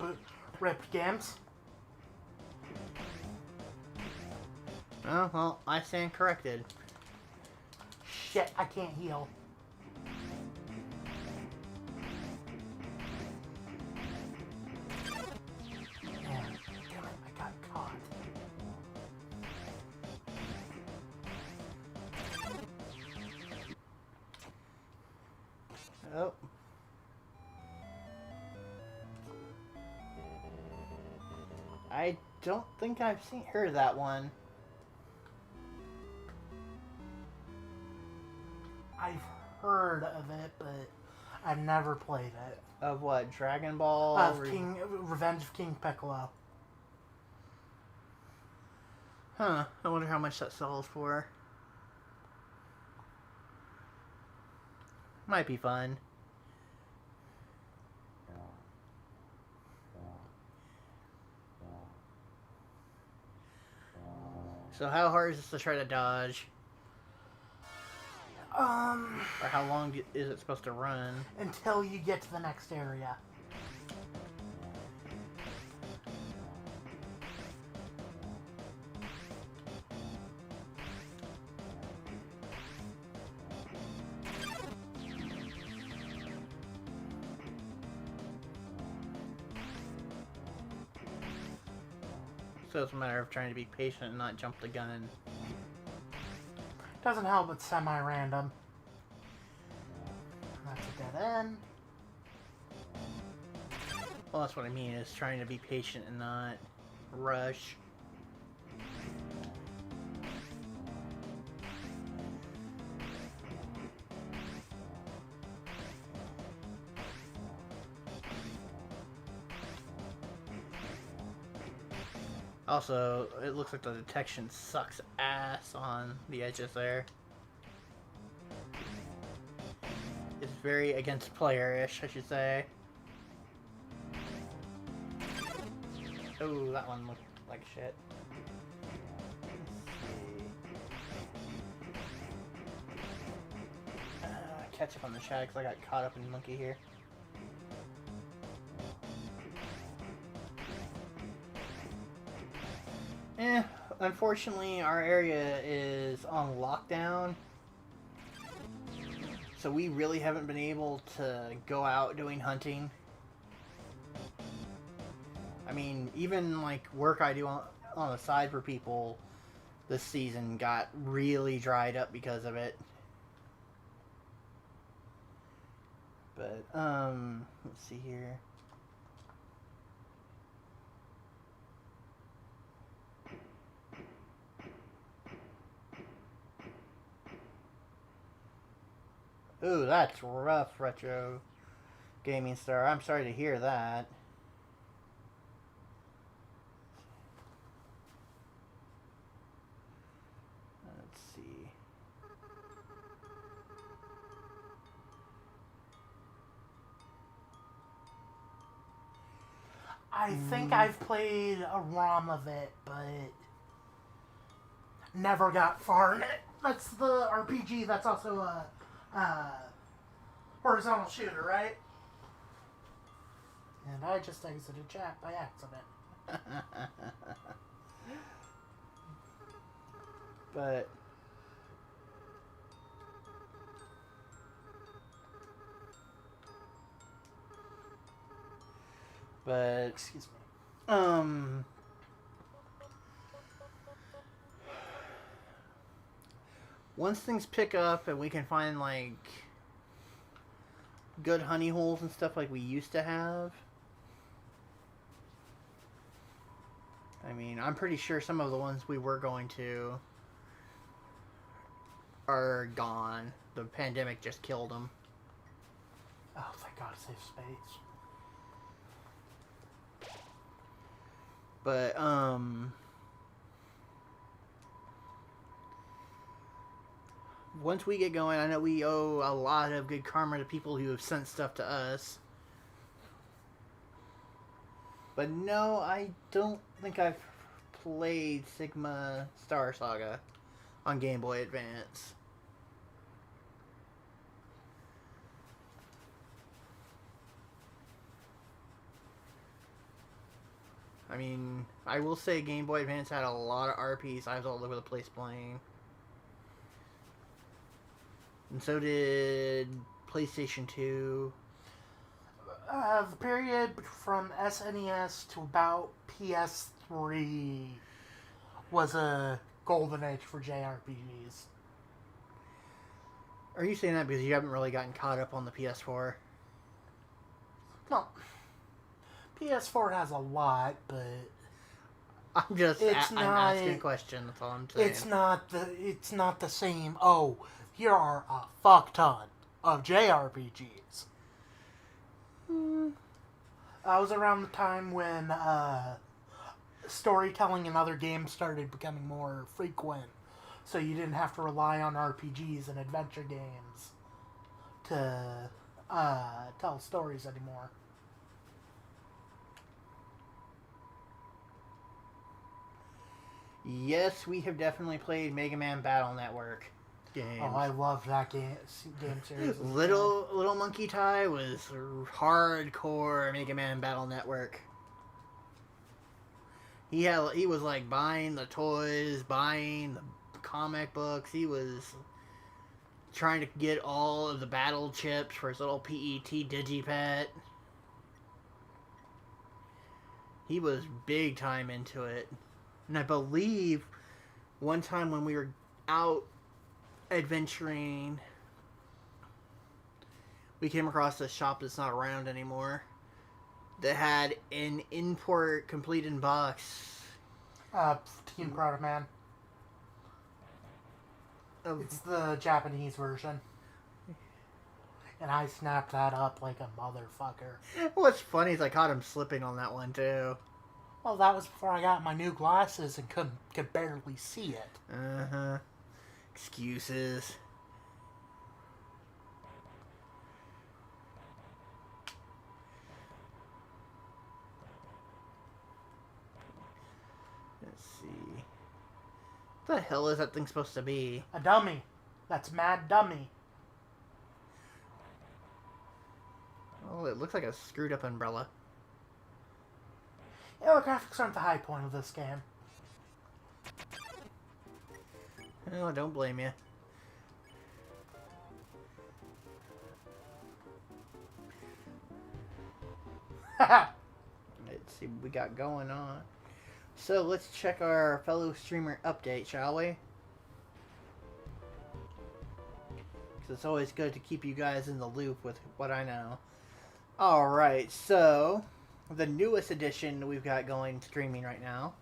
ripped games. Oh, well, I stand corrected. Shit, I can't heal. Damn it, I got caught. Oh. I don't think I've heard that one. I've heard of it, but I've never played it. Of what? Dragon Ball? Revenge of King Piccolo. Huh. I wonder how much that sells for. Might be fun. So how hard is this to try to dodge? Or how long is it supposed to run? Until you get to the next area. So it's a matter of trying to be patient and not jump the gun. Doesn't help, it's semi-random. That's a dead end. Well, that's what I mean, is trying to be patient and not rush. Also, it looks like the detection sucks ass on the edges there. It's very against player-ish, I should say. Oh, that one looked like shit. Let's see. Catch up on the chat because I got caught up in monkey here. Unfortunately, our area is on lockdown, so we really haven't been able to go out doing hunting. I mean, even like work I do on the side for people this season got really dried up because of it. But, let's see here. Ooh, that's rough, Retro Gaming Star. I'm sorry to hear that. Let's see. I think I've played a ROM of it, but never got far in it. That's the RPG that's also a horizontal shooter, right? And I just exited chat by accident. But Excuse me. Once things pick up and we can find like good honey holes and stuff like we used to have, I mean, I'm pretty sure some of the ones we were going to are gone. The pandemic just killed them. Oh, thank God, safe space. But, once we get going, I know we owe a lot of good karma to people who have sent stuff to us. But no, I don't think I've played Sigma Star Saga on Game Boy Advance. I mean, I will say Game Boy Advance had a lot of RPs I was all over the place playing. And so did PlayStation 2. The period from SNES to about PS3 was a golden age for JRPGs. Are you saying that because you haven't really gotten caught up on the PS4? No. PS4 has a lot, but I'm just I'm asking a question. That's all I'm saying. It's not the same. Oh, here are a fuck ton of JRPGs. I was around the time when storytelling in other games started becoming more frequent, so you didn't have to rely on RPGs and adventure games to tell stories anymore. Yes, we have definitely played Mega Man Battle Network games. Oh, I love that game series. Little Monkey Tie was hardcore Mega Man Battle Network. He was like buying the toys, buying the comic books. He was trying to get all of the battle chips for his little PET Digipet. He was big time into it. And I believe one time when we were out adventuring, we came across a shop that's not around anymore that had an import complete in box. Team Proto Man. It's the Japanese version. And I snapped that up like a motherfucker. What's funny is I caught him slipping on that one too. Well, that was before I got my new glasses and could barely see it. Uh-huh. Excuses. Let's see. What the hell is that thing supposed to be? A dummy. That's Mad Dummy. Oh, it looks like a screwed up umbrella. Yeah, the graphics aren't the high point of this game. Oh, don't blame you. Let's see what we got going on. So let's check our fellow streamer update, shall we? Because it's always good to keep you guys in the loop with what I know. Alright, so the newest edition we've got going streaming right now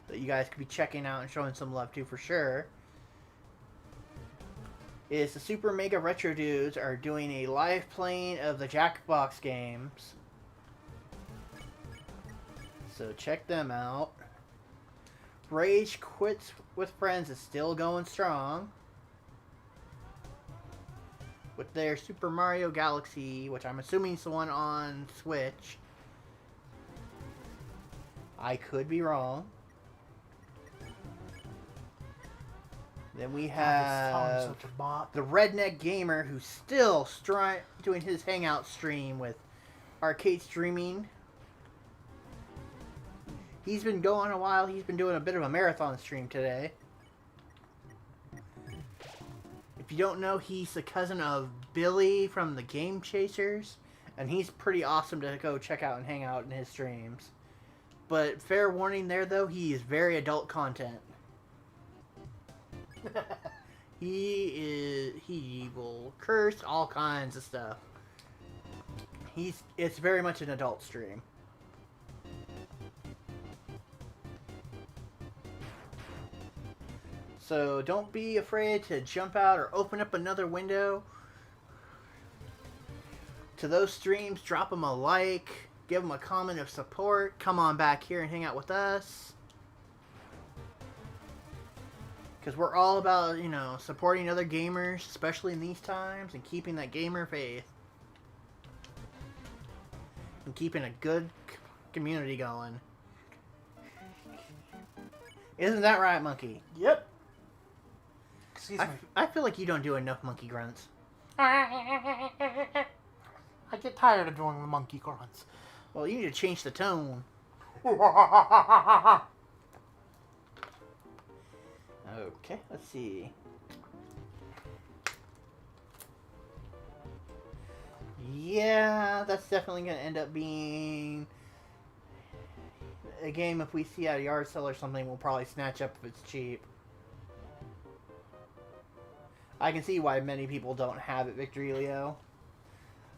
that you guys could be checking out and showing some love to for sure is the Super Mega Retro Dudes are doing a live playing of the Jackbox games. So check them out. Rage Quits with Friends is still going strong with their Super Mario Galaxy, which I'm assuming is the one on Switch. I could be wrong. Then we have the Redneck Gamer, who's still doing his hangout stream with Arcade Streaming. He's been going a while. He's been doing a bit of a marathon stream today. If you don't know, he's the cousin of Billy from the Game Chasers, and he's pretty awesome to go check out and hang out in his streams. But fair warning there, though, he is very adult content. He will curse all kinds of stuff. It's very much an adult stream. So don't be afraid to jump out or open up another window. To those streams, drop them a like, give them a comment of support. Come on back here and hang out with us. Because we're all about, supporting other gamers, especially in these times, and keeping that gamer faith. And keeping a good community going. Isn't that right, Monkey? Yep. Excuse me. I feel like you don't do enough monkey grunts. I get tired of doing the monkey grunts. Well, you need to change the tone. Okay, let's see. Yeah, that's definitely going to end up being a game. If we see at a yard sale or something, we'll probably snatch up if it's cheap. I can see why many people don't have it, Victorilio.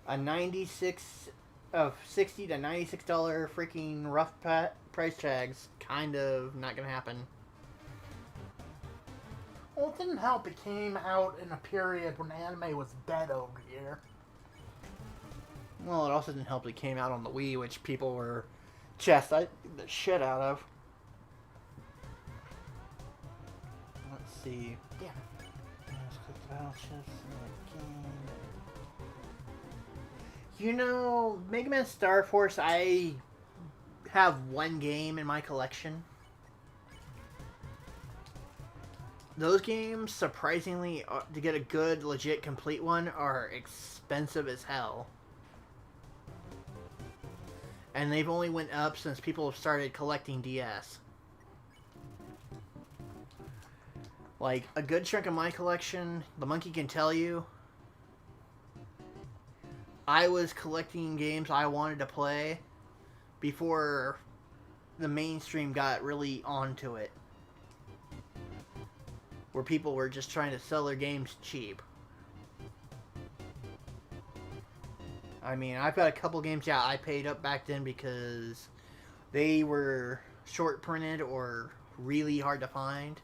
A $60 to $96 freaking rough price tag's kind of not going to happen. Well, it didn't help. It came out in a period when anime was dead over here. Well, it also didn't help it came out on the Wii, which people were chastising the shit out of. Let's see. Yeah. Mega Man Star Force, I have one game in my collection. Those games, surprisingly, to get a good, legit, complete one, are expensive as hell. And they've only went up since people have started collecting DS. Like, a good chunk of my collection, the Monkey can tell you, I was collecting games I wanted to play before the mainstream got really onto it. Where people were just trying to sell their games cheap. I mean, I've got a couple games, I paid up back then because they were short printed or really hard to find.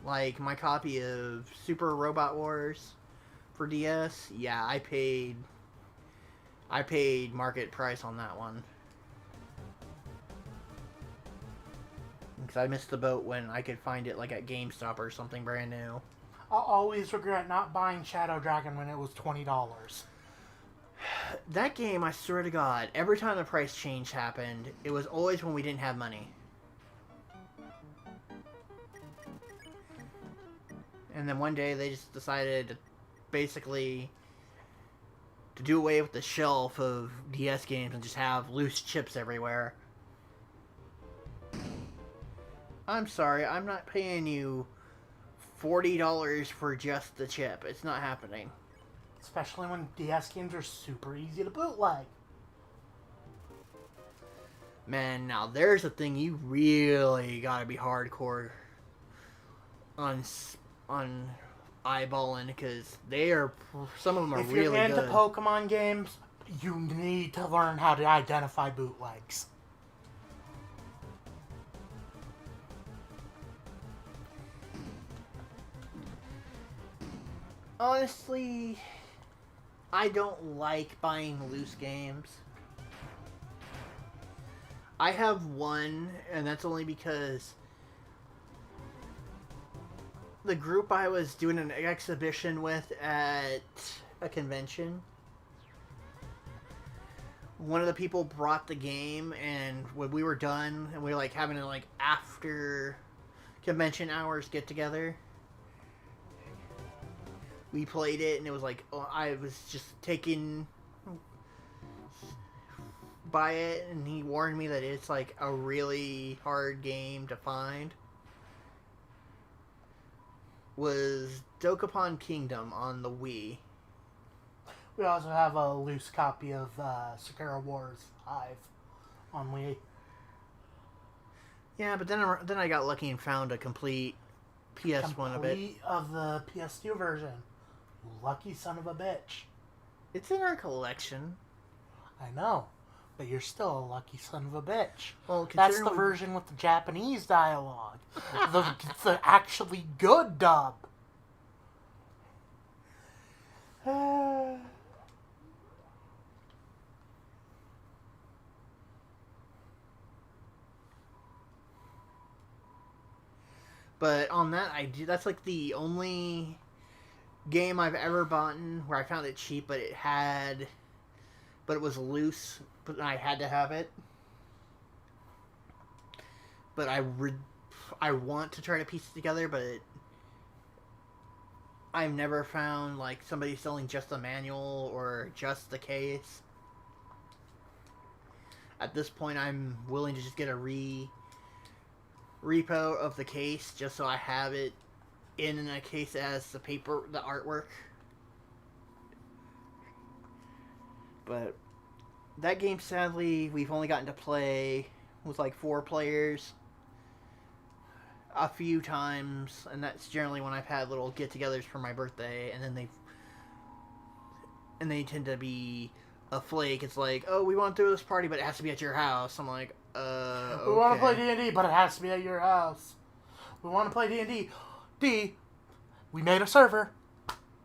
Like my copy of Super Robot Wars for DS, I paid market price on that one. Because I missed the boat when I could find it like at GameStop or something brand new. I'll always regret not buying Shadow Dragon when it was $20. That game, I swear to God, every time the price change happened, it was always when we didn't have money. And then one day they just decided to basically to do away with the shelf of DS games and just have loose chips everywhere. I'm sorry, I'm not paying you $40 for just the chip. It's not happening. Especially when DS games are super easy to bootleg. Man, now there's a thing you really gotta be hardcore on eyeballing, because some of them are really good. If you're into Pokemon games, you need to learn how to identify bootlegs. Honestly, I don't like buying loose games. I have one, and that's only because the group I was doing an exhibition with at a convention, one of the people brought the game, and when we were done, and we were like having a after convention hours get together, we played it, and it was I was just taken by it, and he warned me that it's a really hard game to find. Was Dokapon Kingdom on the Wii. We also have a loose copy of Sakura Wars Hive on Wii. Yeah, but then I got lucky and found a complete PS1 of it. Complete of the PS2 version. Lucky son of a bitch. It's in our collection. I know, but you're still a lucky son of a bitch. Well, that's the version with the Japanese dialogue. the actually good dub. But on that, that's like the only game I've ever bought where I found it cheap, but it was loose, but I had to have it. But I want to try to piece it together, but I've never found like somebody selling just the manual or just the case. At this point, I'm willing to just get a repo of the case just so I have it in a case as the artwork. But that game, sadly, we've only gotten to play with like 4 players a few times, and that's generally when I've had little get-togethers for my birthday, and then they tend to be a flake. It's like, oh, we want to throw this party, but it has to be at your house. I'm like, okay. We want to play D&D, but it has to be at your house. We want to play D&D. We made a server,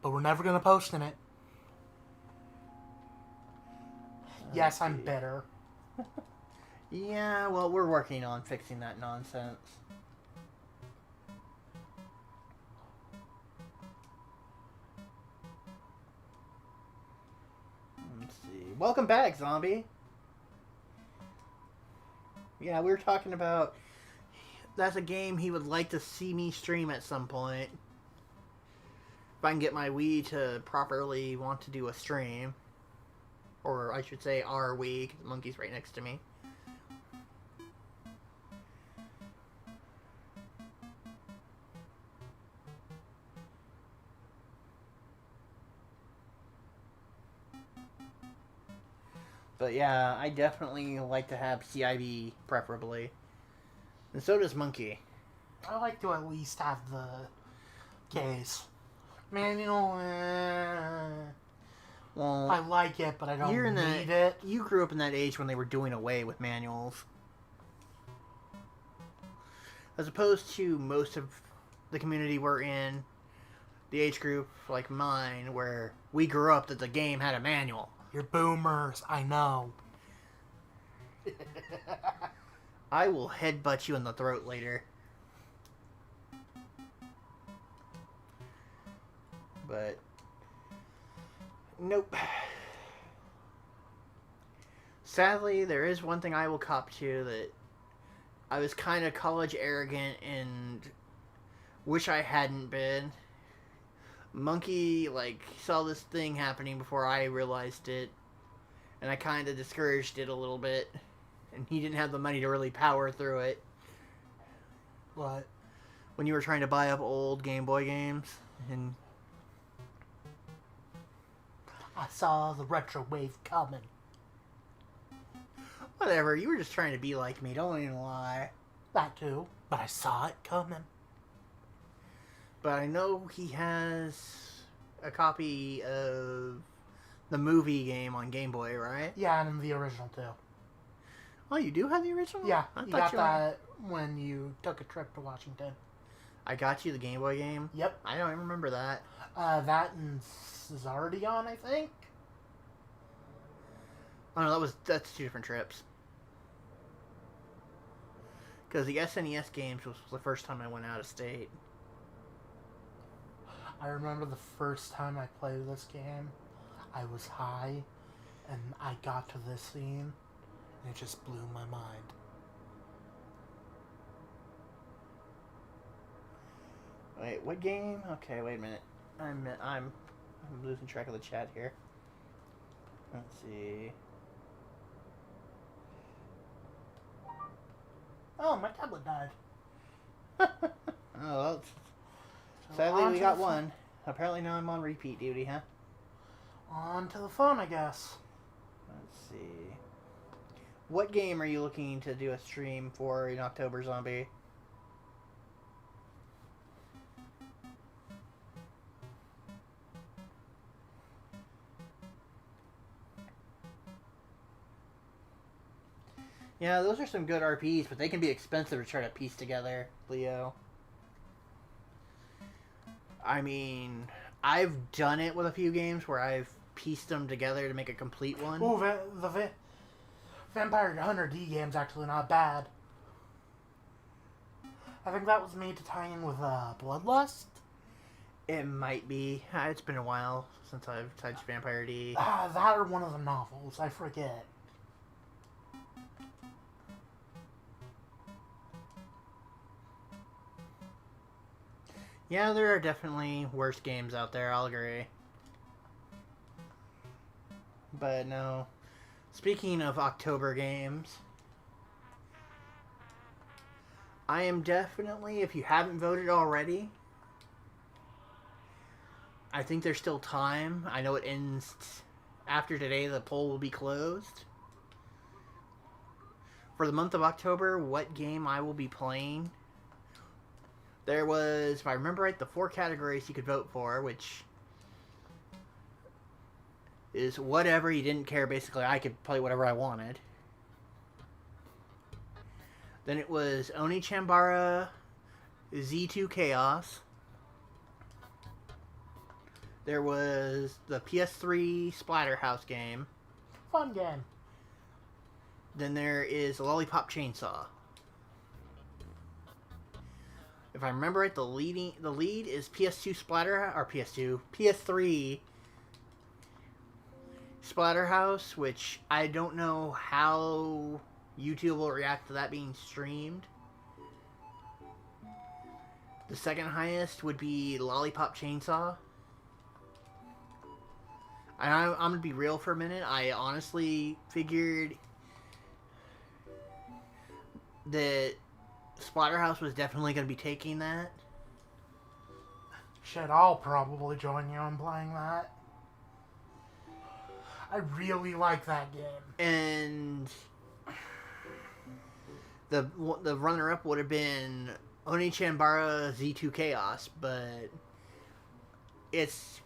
but we're never going to post in it. Yes, I'm bitter. Yeah, well, we're working on fixing that nonsense. Let's see. Welcome back, Zombie. Yeah, we were talking about that's a game he would like to see me stream at some point. If I can get my Wii to properly want to do a stream. Or I should say our Wii, because the monkey's right next to me. But yeah, I definitely like to have CIV, preferably. And so does Monkey. I like to at least have the case. Manual, well, I like it, but I don't need it. You grew up in that age when they were doing away with manuals. As opposed to most of the community we're in, the age group like mine, where we grew up that the game had a manual. You're boomers, I know. I will headbutt you in the throat later. But nope. Sadly, there is one thing I will cop to, that I was kind of college arrogant and wish I hadn't been. Monkey, saw this thing happening before I realized it, and I kind of discouraged it a little bit, and he didn't have the money to really power through it. What? When you were trying to buy up old Game Boy games, and I saw the retro wave coming. Whatever, you were just trying to be like me, don't even lie. That too, but I saw it coming. But I know he has a copy of the movie game on Game Boy, right? Yeah, and the original too. Oh, you do have the original? Yeah, you got that when you took a trip to Washington. I got you the Game Boy game? Yep. I don't even remember that. That and Zardion, I think? Oh no, that's 2 different trips. Because the SNES games was the first time I went out of state. I remember the first time I played this game, I was high, and I got to this scene, and it just blew my mind. Wait, what game? Okay, wait a minute. I'm losing track of the chat here. Let's see. Oh, my tablet died. Oh, well, sadly we got one. Apparently now I'm on repeat duty, huh? On to the phone, I guess. Let's see. What game are you looking to do a stream for in October, Zombie? Yeah, those are some good RPs, but they can be expensive to try to piece together, Leo. I mean, I've done it with a few games where I've pieced them together to make a complete one. Ooh, the Vampire Hunter D game's actually not bad. I think that was made to tie in with Bloodlust. It might be. It's been a while since I've touched Vampire D. That or one of the novels. I forget. Yeah, there are definitely worse games out there, I'll agree. But no. Speaking of October games, I am definitely, if you haven't voted already, I think there's still time. I know it ends after today, the poll will be closed. For the month of October, what game I will be playing. There was, if I remember right, the 4 categories you could vote for, which is whatever. You didn't care, basically. I could play whatever I wanted. Then it was Oni Chambara Z2 Chaos. There was the PS3 Splatterhouse game. Fun game. Then there is Lollipop Chainsaw. If I remember right, the lead is PS2 PS3 Splatterhouse, which I don't know how YouTube will react to that being streamed. The second highest would be Lollipop Chainsaw. And I'm going to be real for a minute. I honestly figured that Splatterhouse was definitely going to be taking that. Shit, I'll probably join you in playing that. I really like that game. And the runner-up would have been Oni Chambara Z2 Chaos, but it's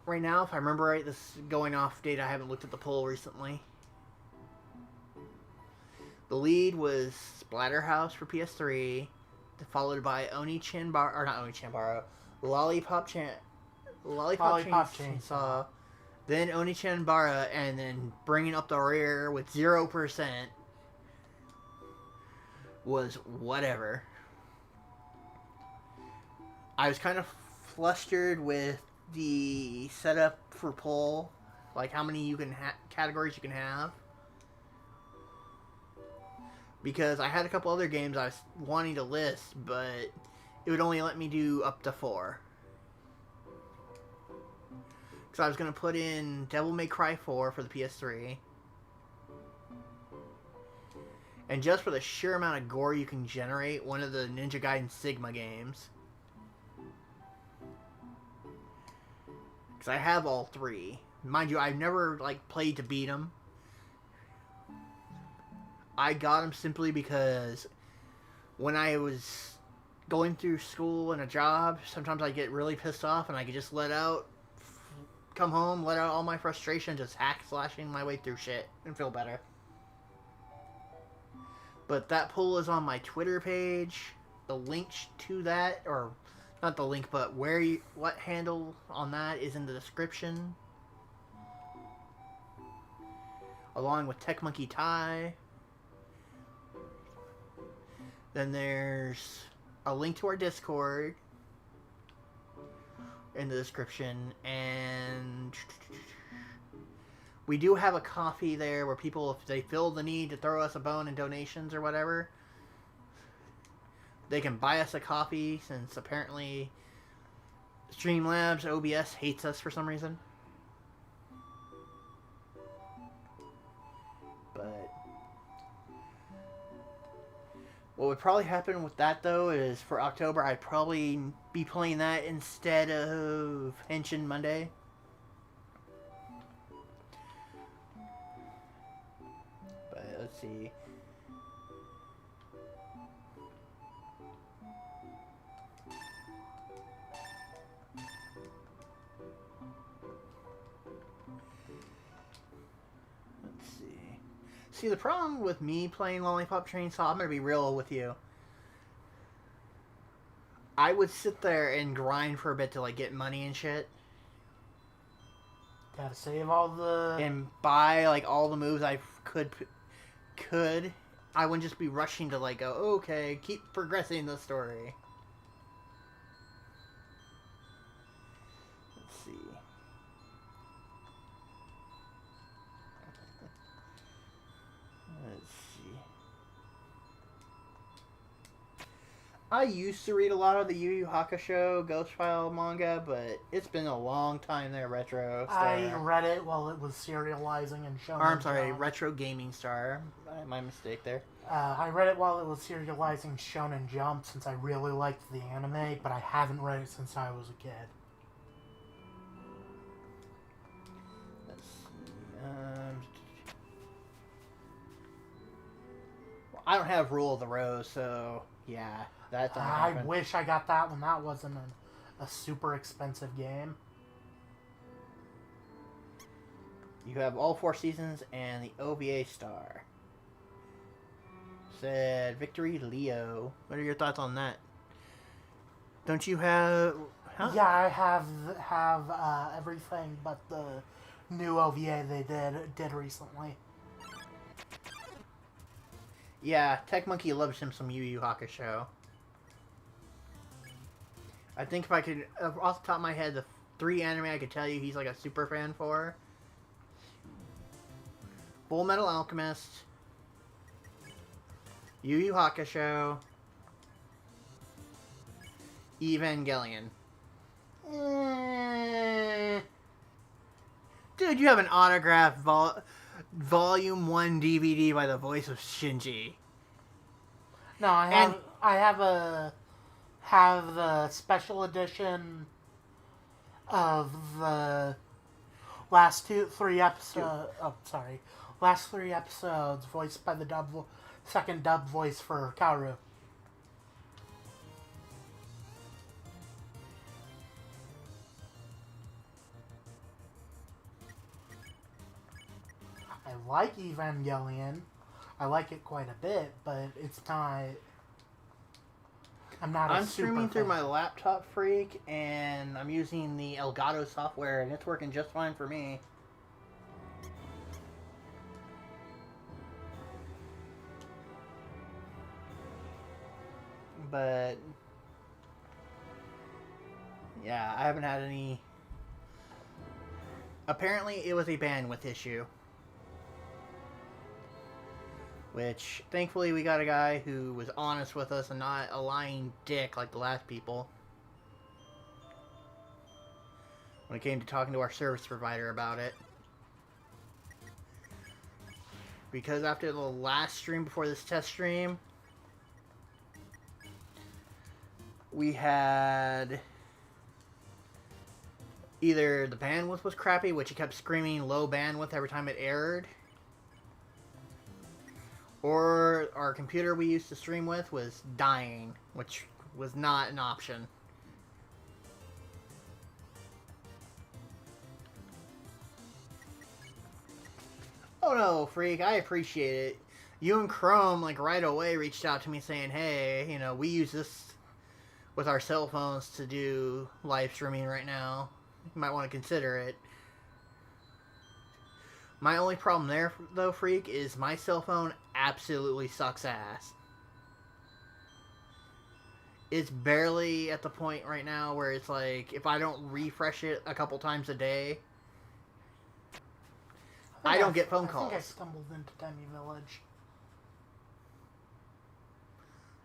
right now, if I remember right, this is going off date. I haven't looked at the poll recently. The lead was Splatterhouse for PS3, followed by Oni Chambara, or not Oni Chambara, Lollipop Chainsaw, then Oni Chambara, and then bringing up the rear with 0% was whatever. I was kind of flustered with the setup for poll, like how many categories you can have. Because I had a couple other games I was wanting to list, but it would only let me do up to 4. Because I was going to put in Devil May Cry 4 for the PS3. And just for the sheer amount of gore you can generate, one of the Ninja Gaiden Sigma games. Because I have all 3. Mind you, I've never played to beat them. I got them simply because when I was going through school and a job, sometimes I get really pissed off and I could just come home, let out all my frustration, just slashing my way through shit and feel better. But that poll is on my Twitter page. The link to that, or not the link, but what handle on that is in the description. Along with Tech Monkey Ty. Then there's a link to our Discord in the description, and we do have a coffee there where people, if they feel the need to throw us a bone in donations or whatever, they can buy us a coffee, since apparently Streamlabs OBS hates us for some reason. But what would probably happen with that, though, is for October, I'd probably be playing that instead of Henshin Monday. But let's see. See, the problem with me playing Lollipop Chainsaw, I'm going to be real with you. I would sit there and grind for a bit to get money and shit. Gotta save all the... And buy all the moves I could. I wouldn't just be rushing to like go, okay, keep progressing the story. Let's see. Let's see. I used to read a lot of the Yu Yu Hakusho Ghost File manga, but it's been a long time there, Retro Star. I read it while it was serializing and showing. Or, I'm sorry, Retro Gaming Star. My mistake there. I read it while it was serializing Shonen Jump since I really liked the anime, but I haven't read it since I was a kid. Let's see. Well, I don't have Rule of the Rose, so yeah, that's not I happen. wish I got that when that wasn't a super expensive game. You have all 4 seasons and the OVA star. Said Victory Leo. What are your thoughts on that? Don't you have? Huh? Yeah, I have everything but the new OVA they did recently. Yeah, Tech Monkey loves him some Yu Yu Hakusho. I think if I could, off the top of my head, the 3 anime I could tell you he's like a super fan for: Full Metal Alchemist, Yu Yu Hakusho, Evangelion. Dude, you have an autographed Volume 1 DVD by the voice of Shinji. No, I have the special edition of the last 3 episodes. Oh, sorry, last 3 episodes voiced by the second dub voice for Kaoru. I like Evangelion. I like it quite a bit, but it's not. I'm streaming through fan. my laptop, Freak, and I'm using the Elgato software, and it's working just fine for me. But yeah, I haven't had any. Apparently, it was a bandwidth issue. Which, thankfully, we got a guy who was honest with us and not a lying dick like the last people. When it came to talking to our service provider about it. Because after the last stream before this test stream, we had either the bandwidth was crappy, which it kept screaming low bandwidth every time it aired, or our computer we used to stream with was dying, which was not an option. Oh no, Freak, I appreciate it. You and Chrome, like, right away reached out to me saying, hey, you know, we use this with our cell phones to do live streaming right now. You might want to consider it. My only problem there, though, Freak, is my cell phone absolutely sucks ass. It's barely at the point right now where it's like, if I don't refresh it a couple times a day, I don't get phone calls. I think I stumbled into Demi Village.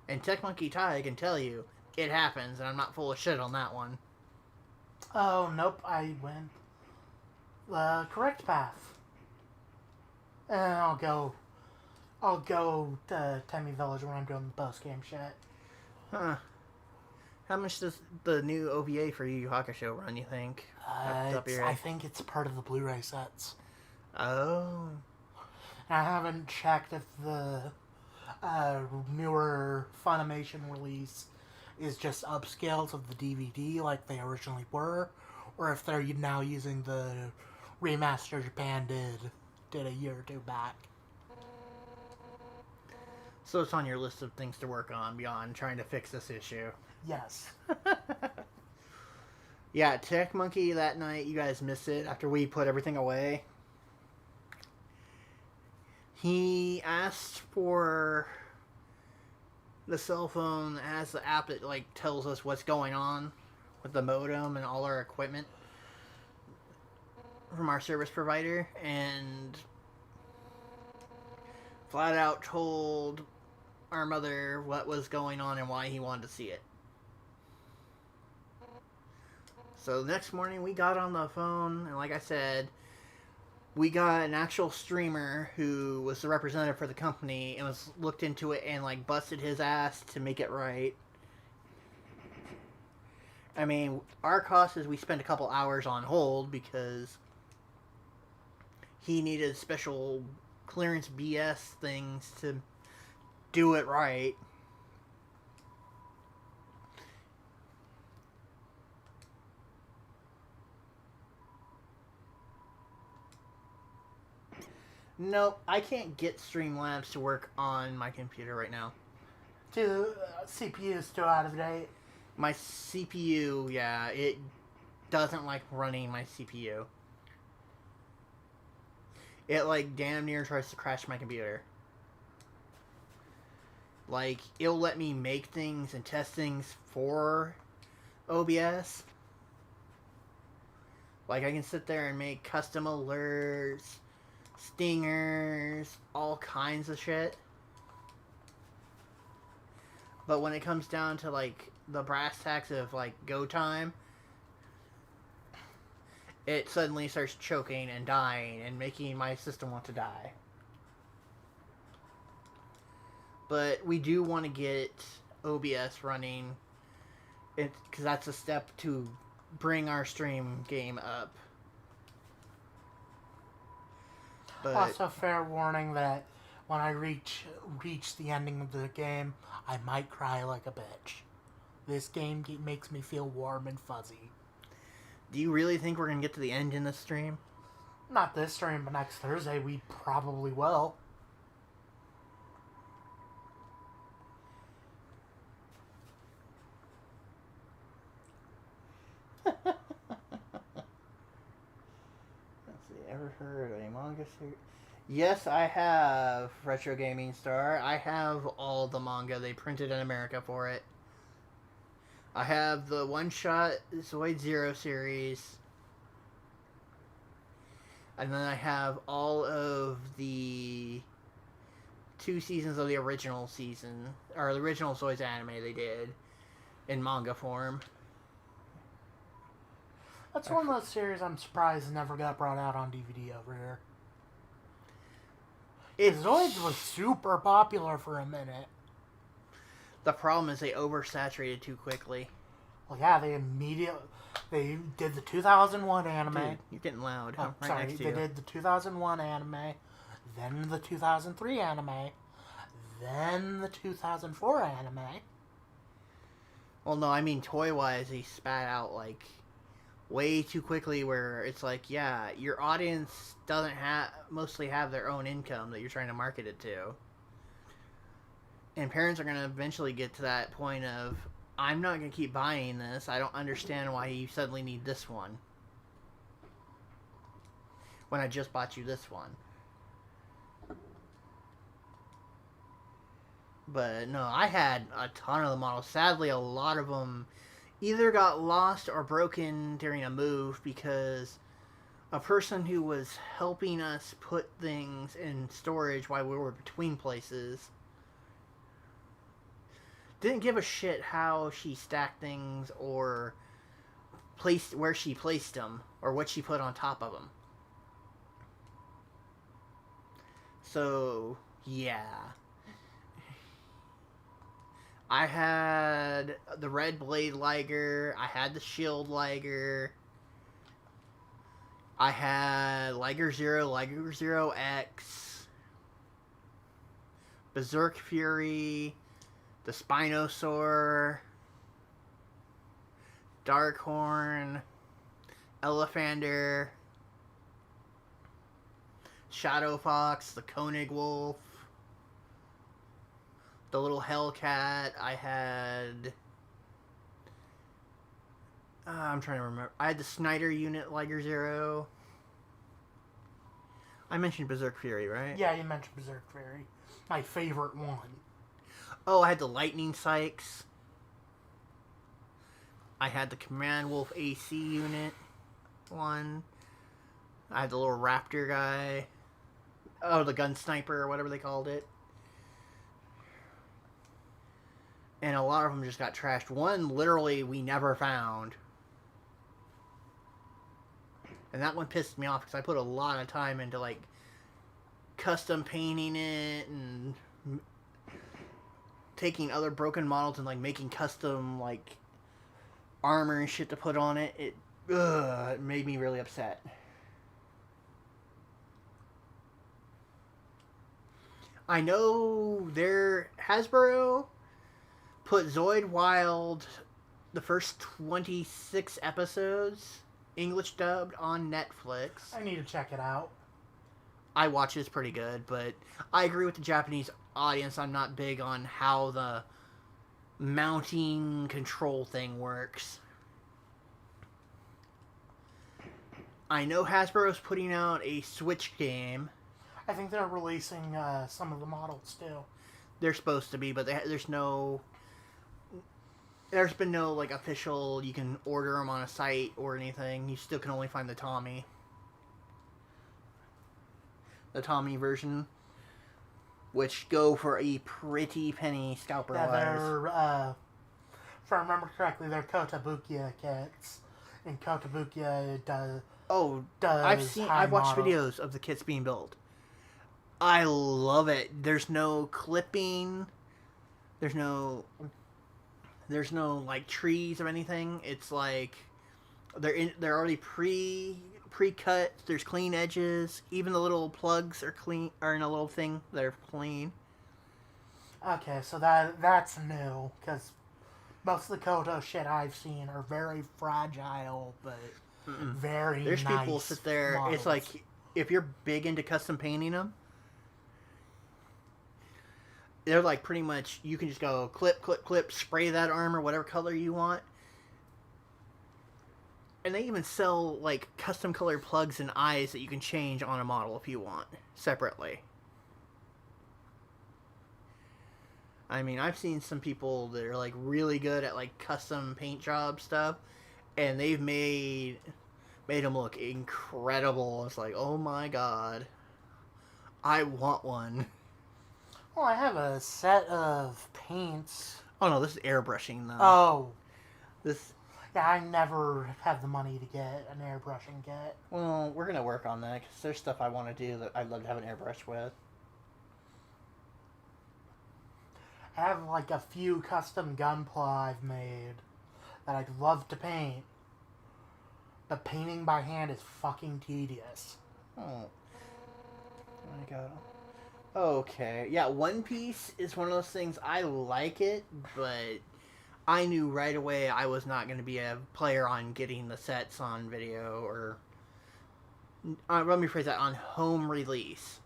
And Tech Monkey Ty can tell you, it happens, and I'm not full of shit on that one. Oh, nope, I went the correct path. And I'll go to Demi Village when I'm doing the post-game shit. Huh. How much does the new OVA for Yu Yu Hakusho run, you think? I think it's part of the Blu-ray sets. Oh. I haven't checked if the newer Funimation release is just upscales of the DVD like they originally were, or if they're now using the remaster Japan did a year or 2 back. So it's on your list of things to work on beyond trying to fix this issue. Yes. Yeah, Tech Monkey that night, you guys missed it after we put everything away. He asked for the cell phone that has the app that like tells us what's going on with the modem and all our equipment from our service provider, and flat out told our mother what was going on and why he wanted to see it. So the next morning we got on the phone, and like I said, we got an actual streamer who was the representative for the company and was looked into it and like busted his ass to make it right. I mean, our cost is we spent a couple hours on hold because he needed special clearance BS things to do it right. Nope, I can't get Streamlabs to work on my computer right now. CPU is still out of date. My CPU, yeah, it doesn't like running my CPU. It like damn near tries to crash my computer. Like, it'll let me make things and test things for OBS. Like, I can sit there and make custom alerts, stingers, all kinds of shit. But when it comes down to, like, the brass tacks of, like, go time, it suddenly starts choking and dying and making my system want to die. But we do want to get OBS running, because that's a step to bring our stream game up. But also, fair warning that when I reach the ending of the game, I might cry like a bitch. This game makes me feel warm and fuzzy. do you really think we're going to get to the end in this stream? Not this stream, but next Thursday we probably will. Let's see, ever heard of a manga series? Yes, I have Retro Gaming Star. I have all the manga they printed in America for it. I have the one-shot JoshxZeroify series. And then I have all of the 2 seasons of the original season, or the original Zoids anime they did in manga form. That's one of those series I'm surprised never got brought out on DVD over here. Zoids was super popular for a minute. The problem is they oversaturated too quickly. Well, yeah, they did the 2001 anime. Dude, you're getting loud. Oh, Right sorry, next to they you. did the 2001 anime, then the 2003 anime, then the 2004 anime. Well, no, I mean toy-wise, they spat out like way too quickly. Where it's like, yeah, your audience doesn't mostly have their own income that you're trying to market it to, and parents are gonna eventually get to that point of, I'm not gonna keep buying this. I don't understand why you suddenly need this one when I just bought you this one. But no, I had a ton of the models. Sadly, a lot of them either got lost or broken during a move because a person who was helping us put things in storage while we were between places didn't give a shit how she stacked things or placed where she placed them or what she put on top of them. So, yeah. I had the Red Blade Liger. I had the Shield Liger. I had Liger Zero X, Berserk Fury, the Spinosaur, Darkhorn, Elephander, Shadow Fox, the Koenig Wolf, the little Hellcat. I had... I'm trying to remember. I had the Snyder unit Liger Zero. I mentioned Berserk Fury, right? Yeah, you mentioned Berserk Fury. My favorite one. Oh, I had the Lightning Sykes. I had the Command Wolf AC unit one. I had the little raptor guy. Oh, the gun sniper or whatever they called it. And a lot of them just got trashed. One, literally, we never found. And that one pissed me off because I put a lot of time into, like, custom painting it and taking other broken models and, like, making custom, like, armor and shit to put on it. It made me really upset. I know Hasbro put Zoid Wild, the first 26 episodes, English dubbed, on Netflix. I need to check it out. I watch it, it's pretty good, but I agree with the Japanese audience. I'm not big on how the mounting control thing works. I know Hasbro's putting out a Switch game. I think they're releasing some of the models too. They're supposed to be, but there's been no like official. You can order them on a site or anything. You still can only find the Tommy version, which go for a pretty penny scalper wise. They're if I remember correctly, they're Kotobukiya kits, and Kotobukiya does. I've watched videos of the kits being built. I love it. There's no clipping. There's no like trees or anything. It's like they're already pre-cut. There's clean edges. Even the little plugs are in a little thing. They're clean. Okay, so that's new because most of the Koto shit I've seen are very fragile, but very. There's nice people sit there. models. It's like if you're big into custom painting them. They're like pretty much, you can just go clip, clip, clip, spray that armor, whatever color you want. And they even sell like custom colored plugs and eyes that you can change on a model if you want, separately. I mean, I've seen some people that are like really good at like custom paint job stuff, and they've made them look incredible. It's like, oh my god, I want one. Well, I have a set of paints. Oh no, this is airbrushing though. Oh. This. Yeah, I never have the money to get an airbrushing kit. Well, we're gonna work on that because there's stuff I want to do that I'd love to have an airbrush with. I have like a few custom gunpla I've made that I'd love to paint. But painting by hand is fucking tedious. Oh. I go. Okay. Yeah, One Piece is one of those things, I like it, but I knew right away I was not going to be a player on getting the sets on video or... let me phrase that, on home release.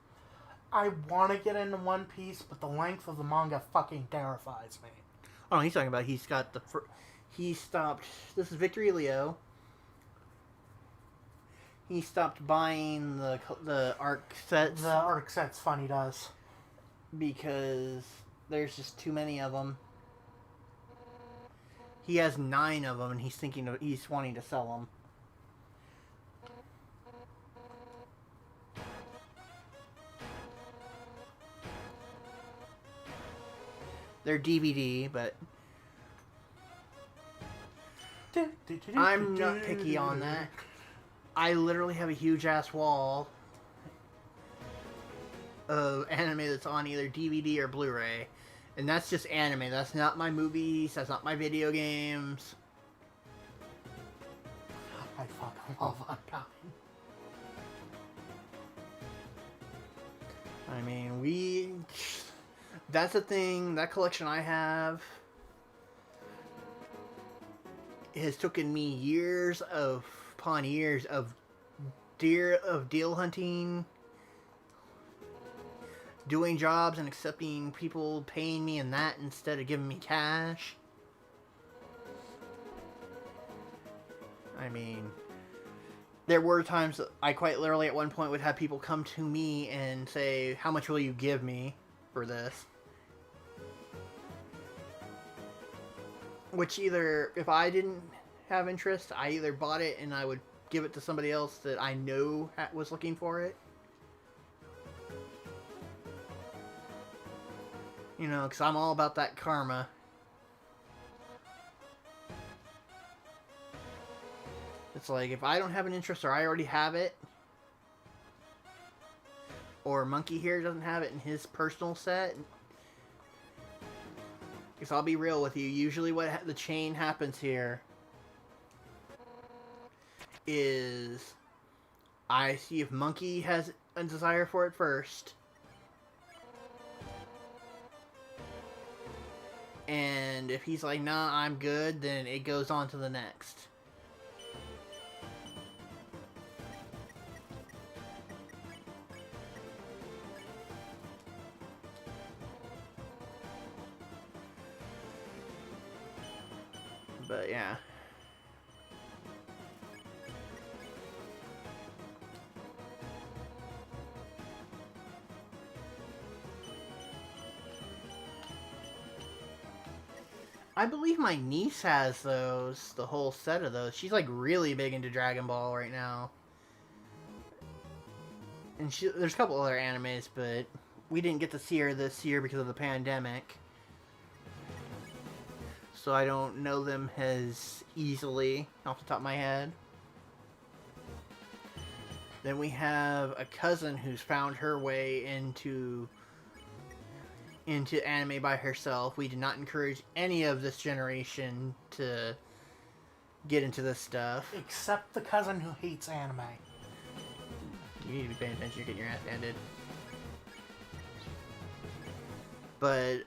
I want to get into One Piece, but the length of the manga fucking terrifies me. Oh, he's talking about he's got the... he stopped... This is Victory Leo. He stopped buying the ARC sets. The ARC sets funny does. Because there's just too many of them. He has 9 of them, and he's wanting to sell them. They're DVD, but I'm not picky on that. I literally have a huge ass wall of anime that's on either DVD or Blu-ray. And that's just anime. That's not my movies. That's not my video games. I fucking love Unkind. I mean, that's the thing. That collection I have has taken me years upon years of deal hunting, doing jobs and accepting people paying me in that instead of giving me cash. I mean, there were times that I quite literally at one point would have people come to me and say, "How much will you give me for this?" Which either, if I didn't have interest, I either bought it and I would give it to somebody else that I know was looking for it. You know, because I'm all about that karma. It's like, if I don't have an interest or I already have it, or Monkey here doesn't have it in his personal set, because I'll be real with you, usually what the chain happens here is I see if Monkey has a desire for it first, and if he's like, nah, I'm good, then it goes on to the next. But yeah. I believe my niece has those, the whole set of those. She's like really big into Dragon Ball right now. And there's a couple other animes, but we didn't get to see her this year because of the pandemic. So I don't know them as easily off the top of my head. Then we have a cousin who's found her way into anime by herself. We did not encourage any of this generation to get into this stuff. Except the cousin who hates anime. You need to be paying attention, you're getting your ass handed. But,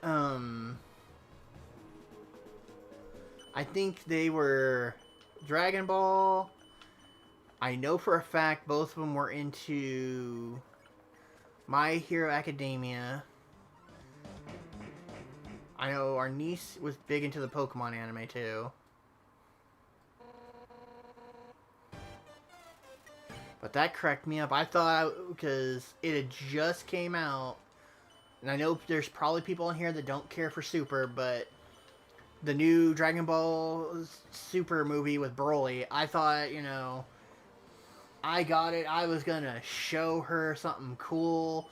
I think they were Dragon Ball. I know for a fact both of them were into My Hero Academia. I know our niece was big into the Pokemon anime too. But that cracked me up. I thought, because it had just came out, and I know there's probably people in here that don't care for Super, but the new Dragon Ball Super movie with Broly, I thought, you know, I got it. I was gonna show her something cool.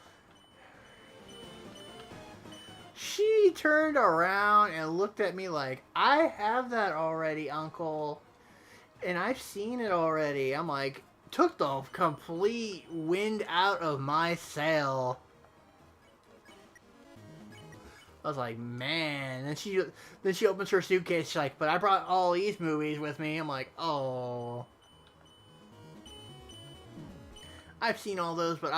She turned around and looked at me like, I have that already, Uncle. And I've seen it already. I'm like, took the complete wind out of my sail. I was like, man. And then she opens her suitcase. She's like, but I brought all these movies with me. I'm like, oh. I've seen all those, but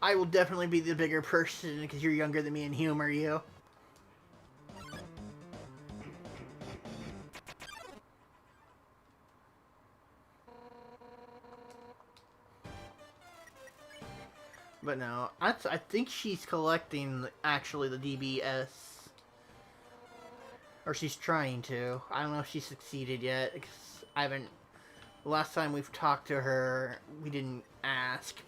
I will definitely be the bigger person because you're younger than me and humor you. But no, I think she's collecting actually the DBS. Or she's trying to. I don't know if she succeeded yet, because I haven't. The last time we've talked to her, we didn't ask.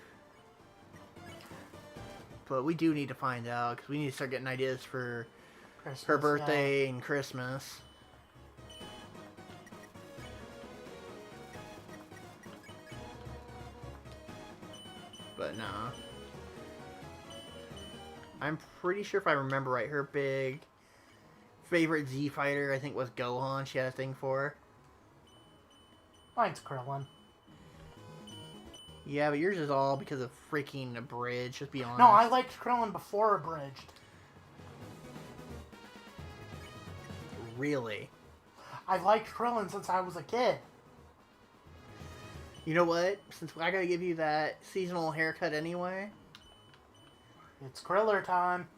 But we do need to find out, because we need to start getting ideas for Christmas, her birthday and Christmas. But nah. I'm pretty sure if I remember right, her big favorite Z fighter, I think, was Gohan. She had a thing for. Mine's Krillin. Yeah, but yours is all because of freaking Abridged, just be honest. No, I liked Krillin before Abridged. Really? I liked Krillin since I was a kid. You know what? Since I gotta give you that seasonal haircut anyway, It's Kriller time.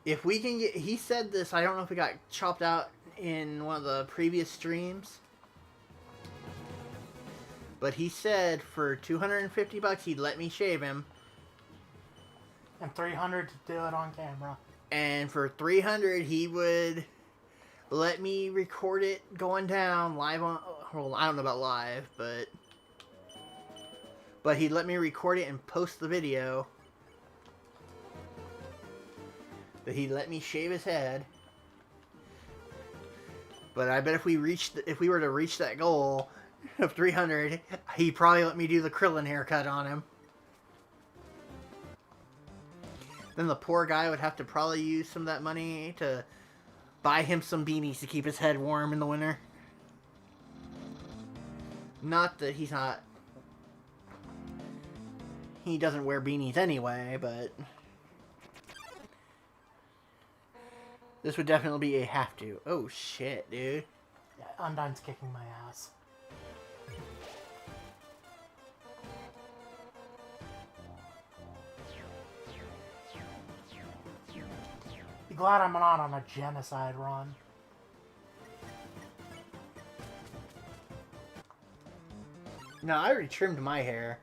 if we can get... He said this, I don't know if it got chopped out in one of the previous streams, but he said for $250 he'd let me shave him. And $300 to do it on camera. And for $300 he would let me record it going down live on... Well, I don't know about live, but... But he'd let me record it and post the video. That he'd let me shave his head. But I bet if we were to reach that goal of 300, he'd probably let me do the Krillin haircut on him. Then the poor guy would have to probably use some of that money to buy him some beanies to keep his head warm in the winter. Not that he doesn't wear beanies anyway, but this would definitely be a have to. Oh shit, dude. Yeah, Undyne's kicking my ass. Be glad I'm not on a genocide run. No, I already trimmed my hair.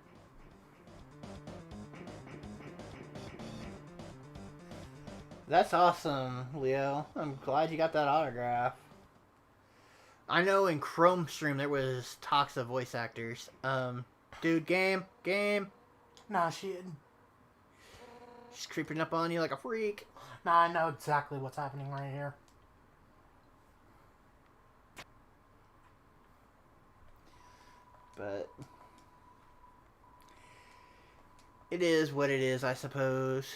That's awesome, Leo. I'm glad you got that autograph. I know in Chrome Stream there was talks of voice actors. Dude, game. Nah, She's creeping up on you like a freak. Nah, I know exactly what's happening right here. But it is what it is, I suppose.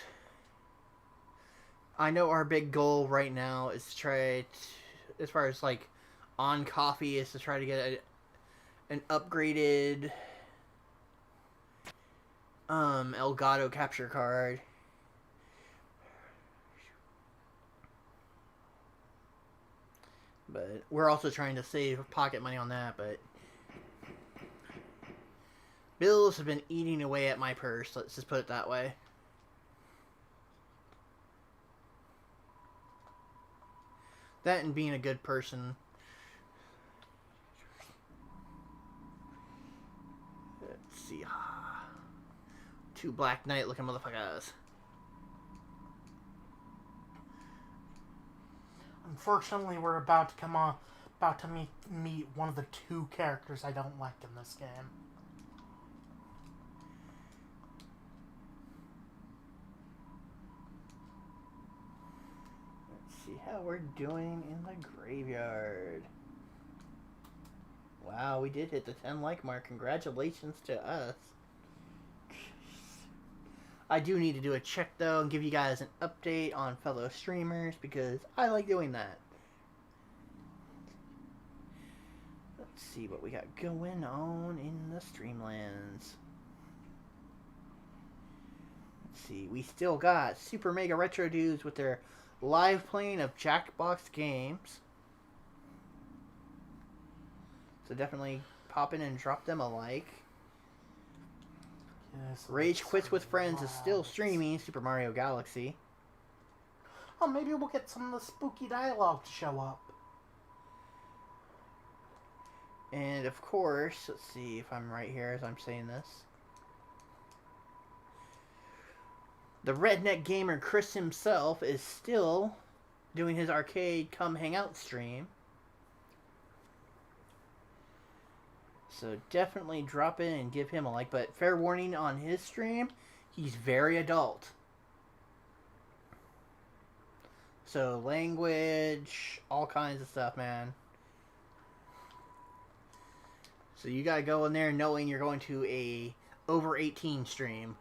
I know our big goal right now is to try to, as far as like on coffee, is to try to get an upgraded Elgato capture card. But we're also trying to save pocket money on that, but bills have been eating away at my purse, let's just put it that way. That and being a good person. Let's see. Two Black Knight looking motherfuckers. Unfortunately, we're about to meet one of the two characters I don't like in this game. See how we're doing in the graveyard. Wow, we did hit the 10 like mark. Congratulations to us. I do need to do a check though and give you guys an update on fellow streamers because I like doing that. Let's see what we got going on in the Streamlands. Let's see, we still got Super Mega Retro Dudes with their live playing of Jackbox games. So definitely pop in and drop them a like. Yes, Rage Quits with Friends is still streaming Super Mario Galaxy. Oh, maybe we'll get some of the spooky dialogue to show up. And of course, let's see if I'm right here as I'm saying this. The Redneck Gamer Chris himself is still doing his arcade come hangout stream. So definitely drop in and give him a like. But fair warning on his stream, he's very adult. So language, all kinds of stuff, man. So you gotta go in there knowing you're going to a over 18 stream.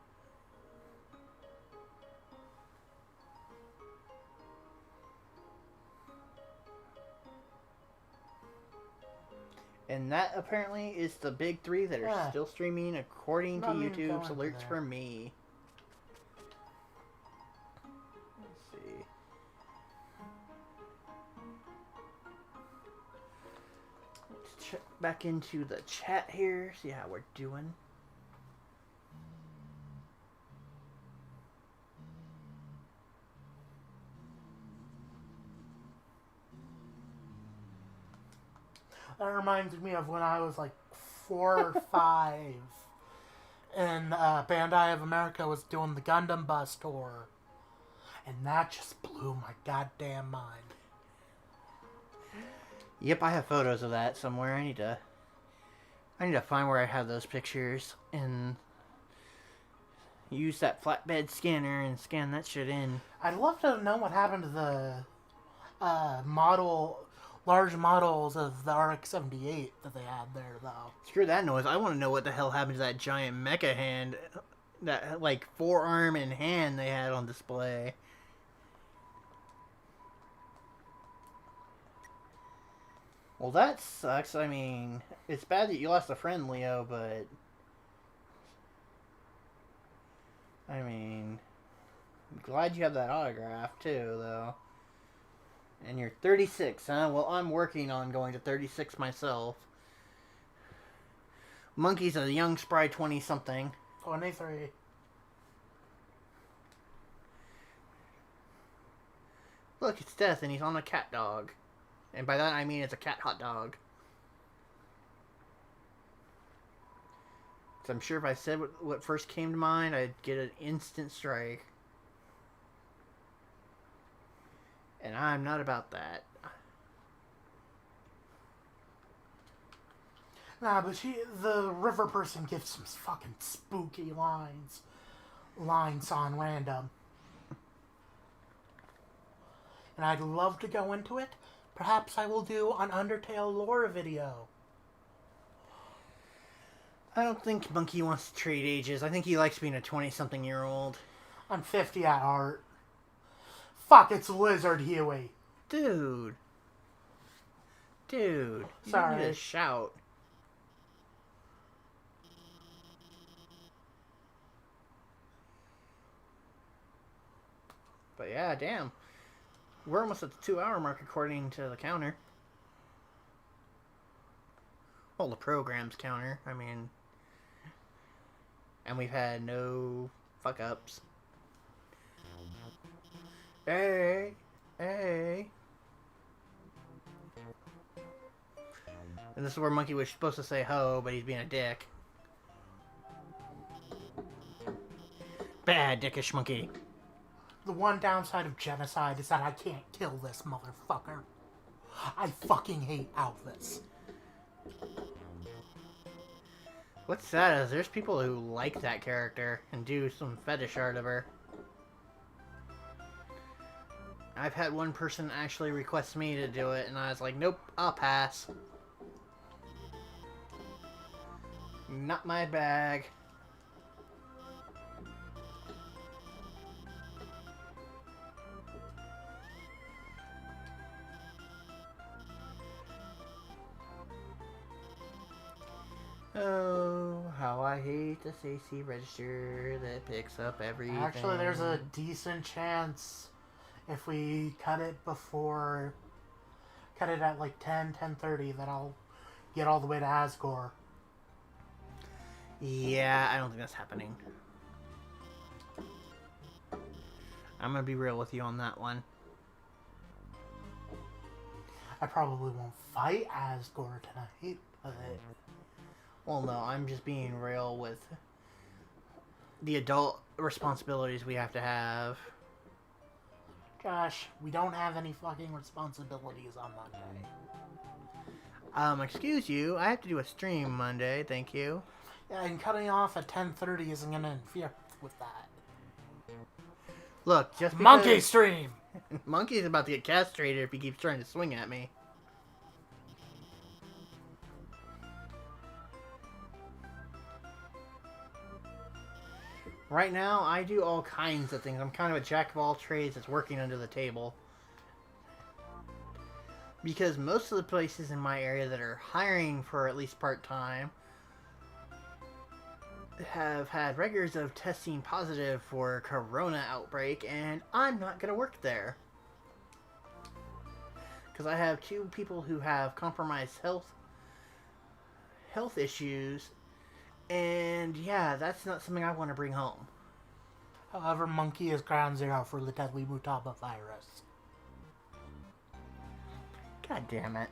And that apparently is the big three that are still streaming according to YouTube's alerts for me. Let's see. Let's check back into the chat here, see how we're doing. That reminds me of when I was like 4 or 5. And Bandai of America was doing the Gundam Bus tour. And that just blew my goddamn mind. Yep, I have photos of that somewhere. I need to find where I have those pictures and use that flatbed scanner and scan that shit in. I'd love to know what happened to the large models of the RX-78 that they had there, though. Screw that noise. I want to know what the hell happened to that giant mecha hand, that like forearm and hand they had on display. Well, that sucks. I mean, it's bad that you lost a friend, Leo, but I mean, I'm glad you have that autograph too, though. And you're 36, huh? Well, I'm working on going to 36 myself. Monkey's a young, spry 20-something. 23. Look, it's Death, and he's on a cat dog. And by that, I mean it's a cat hot dog. So I'm sure if I said what first came to mind, I'd get an instant strike. And I'm not about that. Nah, but the river person gives some fucking spooky lines on random. And I'd love to go into it. Perhaps I will do an Undertale lore video. I don't think Monkey wants to trade ages. I think he likes being a 20-something-year-old. I'm 50 at heart. Fuck, it's Lizard Huey. Dude. You Sorry. need to shout. But yeah, damn. We're almost at the 2-hour mark according to the counter. Well, the program's counter. I mean... And we've had no fuck-ups. Hey! And this is where Monkey was supposed to say ho, but he's being a dick. Bad dickish Monkey. The one downside of genocide is that I can't kill this motherfucker. I fucking hate Alphys. What's sad is there's people who like that character and do some fetish art of her. I've had one person actually request me to do it, and I was like, nope, I'll pass. Not my bag. Oh, how I hate the safety register that picks up everything. Actually, there's a decent chance if we cut it at like 10:30 that I'll get all the way to Asgore. Yeah, I don't think that's happening. I'm gonna be real with you on that one. I probably won't fight Asgore tonight, but... Well, no, I'm just being real with the adult responsibilities we have to have. Josh, we don't have any fucking responsibilities on Monday. Excuse you, I have to do a stream Monday, thank you. Yeah, and cutting off at 10:30 isn't gonna interfere with that. Look, just because... Monkey stream! Monkey's about to get castrated if he keeps trying to swing at me. Right now, I do all kinds of things. I'm kind of a jack of all trades that's working under the table. Because most of the places in my area that are hiring for at least part-time have had records of testing positive for corona outbreak, and I'm not going to work there. Because I have 2 people who have compromised health issues. And yeah, that's not something I want to bring home. However, Monkey is ground zero for the deadly Mutaba virus. God damn it.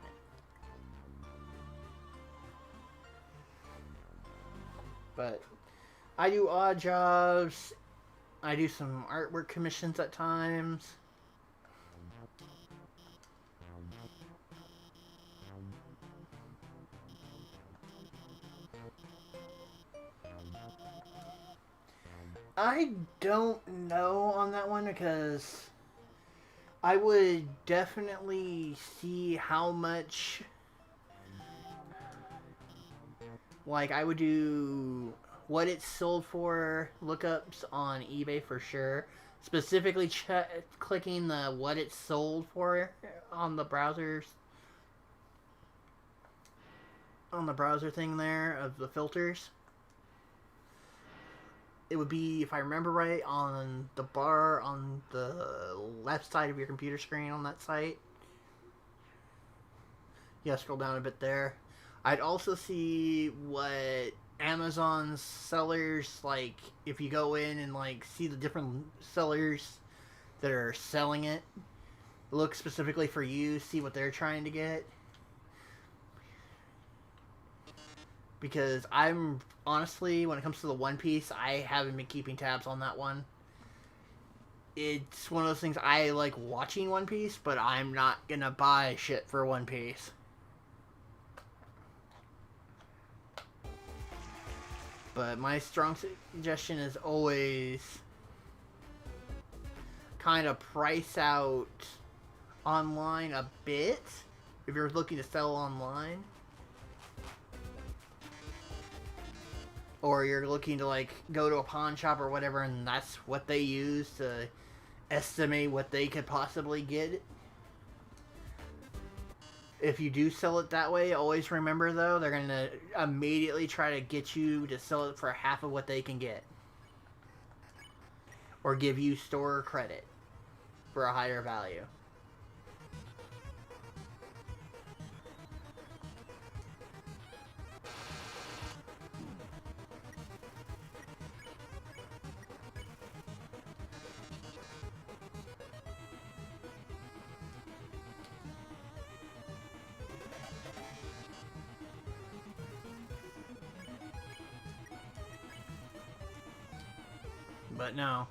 But I do odd jobs. I do some artwork commissions at times. I don't know on that one because I would definitely see how much. Like, I would do what it's sold for lookups on eBay for sure. Specifically, clicking the what it's sold for on the browsers. On the browser thing there of the filters. It would be, if I remember right, on the bar on the left side of your computer screen on that site. Yeah, scroll down a bit there. I'd also see what Amazon's sellers, like, if you go in and, like, see the different sellers that are selling it, look specifically for you, see what they're trying to get. Because I'm, honestly, when it comes to the One Piece, I haven't been keeping tabs on that one. It's one of those things, I like watching One Piece, but I'm not gonna buy shit for One Piece. But my strong suggestion is always kind of price out online a bit if you're looking to sell online. Or you're looking to, like, go to a pawn shop or whatever, and that's what they use to estimate what they could possibly get. If you do sell it that way, always remember, though, they're going to immediately try to get you to sell it for half of what they can get. Or give you store credit for a higher value. But no.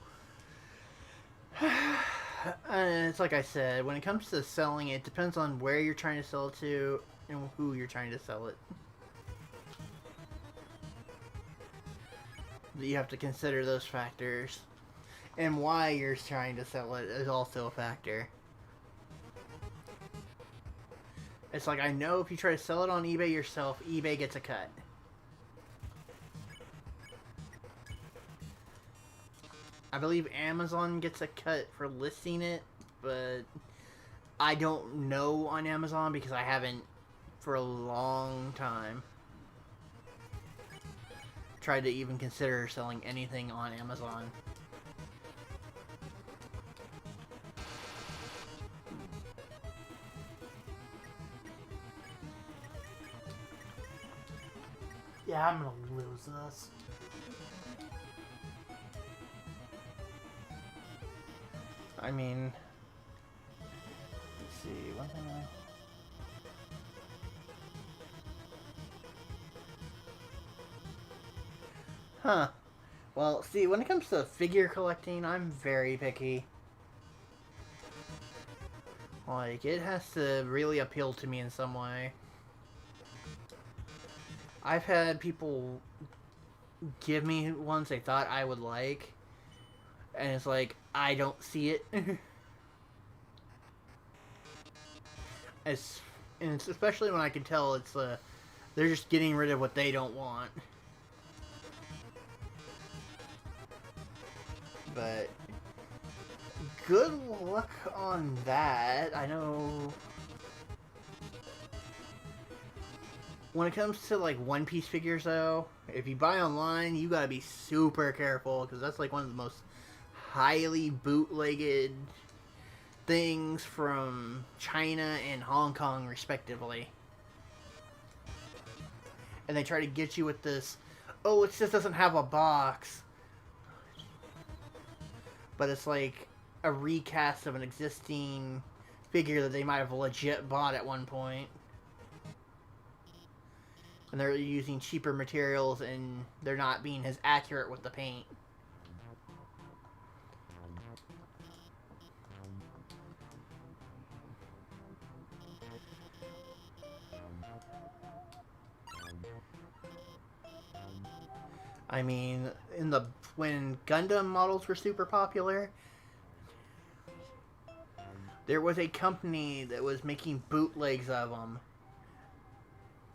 It's like I said, when it comes to selling, it depends on where you're trying to sell it to and who you're trying to sell it. You have to consider those factors. And why you're trying to sell it is also a factor. It's like, I know if you try to sell it on eBay yourself, eBay gets a cut. I believe Amazon gets a cut for listing it, but I don't know on Amazon because I haven't for a long time tried to even consider selling anything on Amazon. Yeah, I'm gonna lose this. I mean, let's see, one thing Huh. Well, see, when it comes to figure collecting, I'm very picky. Like, it has to really appeal to me in some way. I've had people give me ones they thought I would like, and it's like, I don't see it. And it's especially when I can tell it's they're just getting rid of what they don't want. But good luck on that. I know when it comes to, like, One Piece figures, though, if you buy online, you gotta be super careful, because that's, like, one of the most highly bootlegged things from China and Hong Kong, respectively. And they try to get you with this, oh, it just doesn't have a box. But it's like a recast of an existing figure that they might have legit bought at one point. And they're using cheaper materials and they're not being as accurate with the paint. I mean, in the when Gundam models were super popular, there was a company that was making bootlegs of them.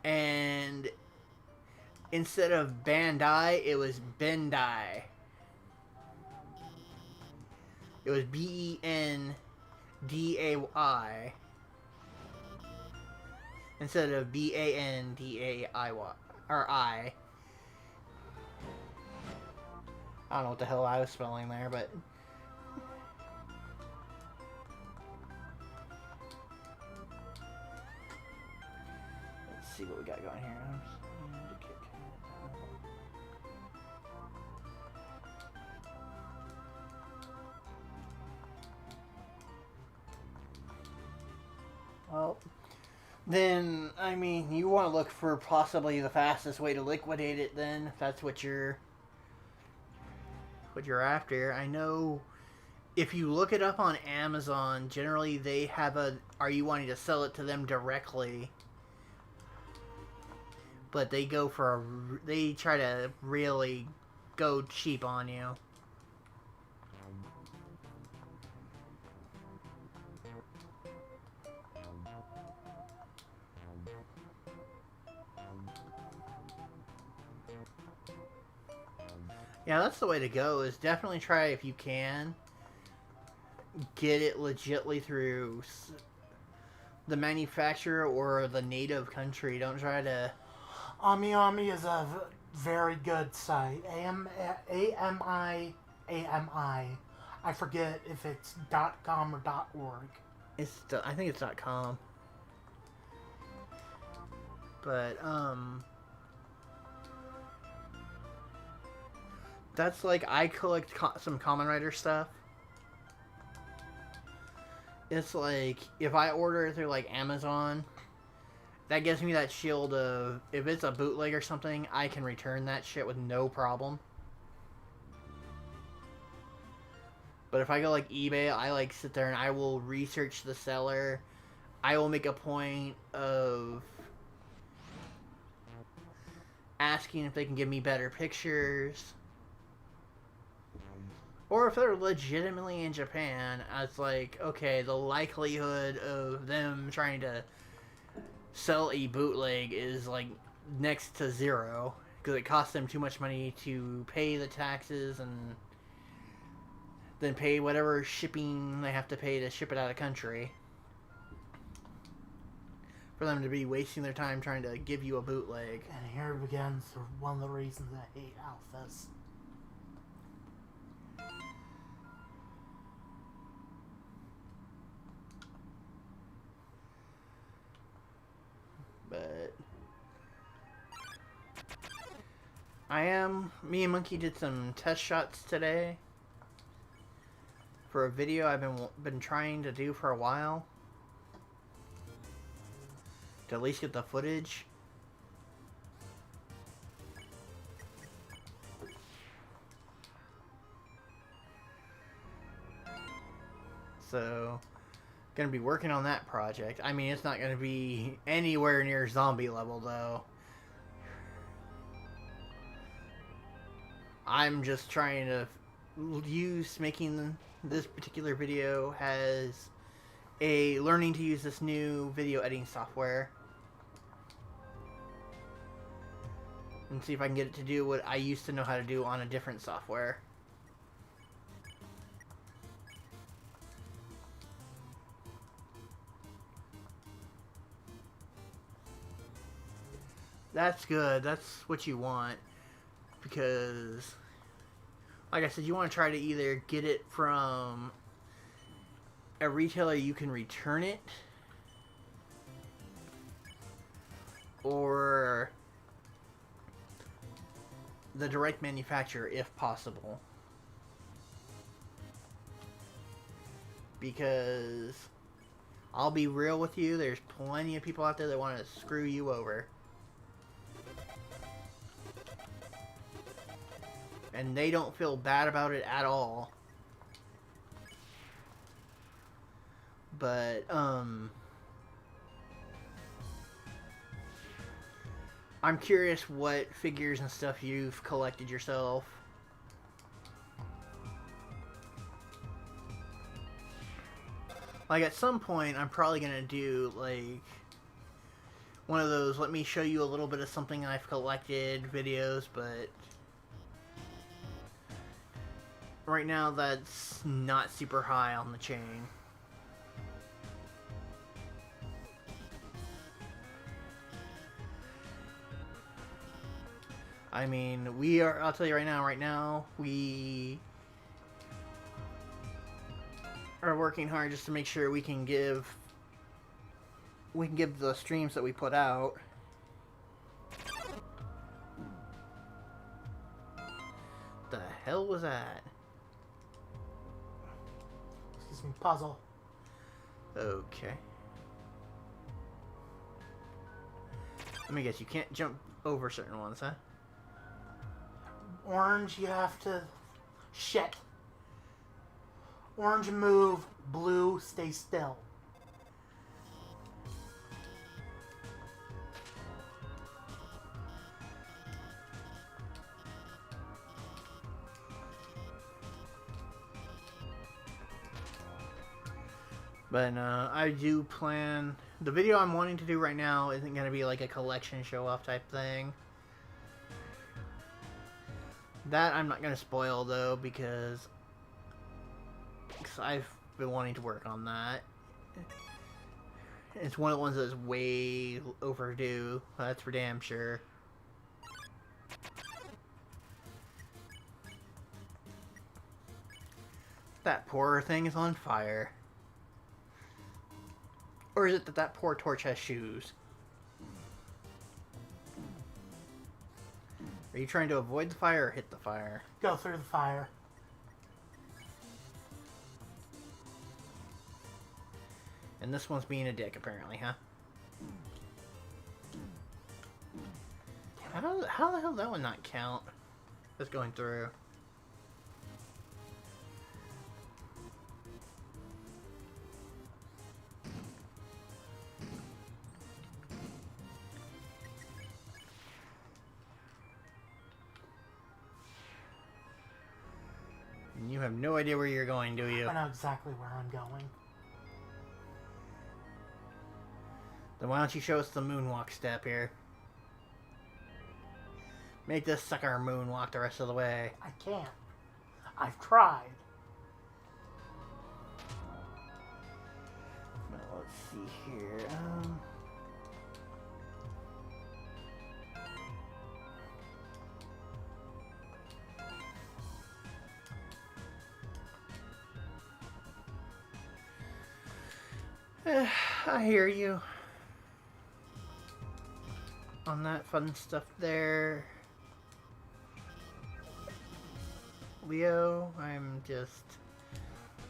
And instead of Bandai, it was Bendai. It was Bendai instead of Bandai or I. I don't know what the hell I was spelling there, but let's see what we got going here. Well, then, I mean, you want to look for possibly the fastest way to liquidate it then, if that's what you're after. I know if you look it up on Amazon, generally they have are you wanting to sell it to them directly? But they they try to really go cheap on you. Yeah, that's the way to go, is definitely try, if you can, get it legitly through the manufacturer or the native country. Don't try to... AmiAmi is a very good site. AMI. I forget if it's .com or .org. I think it's .com. But, that's like, I collect some Kamen Rider stuff. It's like, if I order it through like Amazon, that gives me that shield of, if it's a bootleg or something, I can return that shit with no problem. But if I go like eBay, I like sit there and I will research the seller. I will make a point of asking if they can give me better pictures. Or if they're legitimately in Japan, it's like, okay, the likelihood of them trying to sell a bootleg is like next to zero, because it costs them too much money to pay the taxes and then pay whatever shipping they have to pay to ship it out of country, for them to be wasting their time trying to give you a bootleg. And here begins one of the reasons I hate alphas. But me and Monkey did some test shots today for a video I've been trying to do for a while, to at least get the footage. So, gonna be working on that project. I mean, it's not gonna be anywhere near zombie level though. I'm just trying to making this particular video as a learning to use this new video editing software, and see if I can get it to do what I used to know how to do on a different software. That's good. That's what you want. Because, like I said, you want to try to either get it from a retailer you can return it, or the direct manufacturer if possible. Because, I'll be real with you, there's plenty of people out there that want to screw you over. And they don't feel bad about it at all. But, I'm curious what figures and stuff you've collected yourself. Like, at some point, I'm probably gonna do, like, one of those, let me show you a little bit of something I've collected videos, but right now that's not super high on the chain. I mean, I'll tell you right now, we are working hard just to make sure we can give the streams that we put out the hell was that? Excuse me, puzzle. Okay. Let me guess, you can't jump over certain ones, huh? Orange, you have to... Shit. Orange, move. Blue, stay still. But I do plan... The video I'm wanting to do right now isn't going to be like a collection show-off type thing. That I'm not going to spoil, though, because I've been wanting to work on that. It's one of the ones that's way overdue. That's for damn sure. That poor thing is on fire. Or is it that that poor torch has shoes? Are you trying to avoid the fire or hit the fire? Go through the fire. And this one's being a dick, apparently, huh? How the hell did that one not count? Just going through. You have no idea where you're going, do you? I know exactly where I'm going. Then why don't you show us the moonwalk step here? Make this sucker moonwalk the rest of the way. I can't. I've tried. Well, let's see here. I hear you on that fun stuff there, Leo. I'm just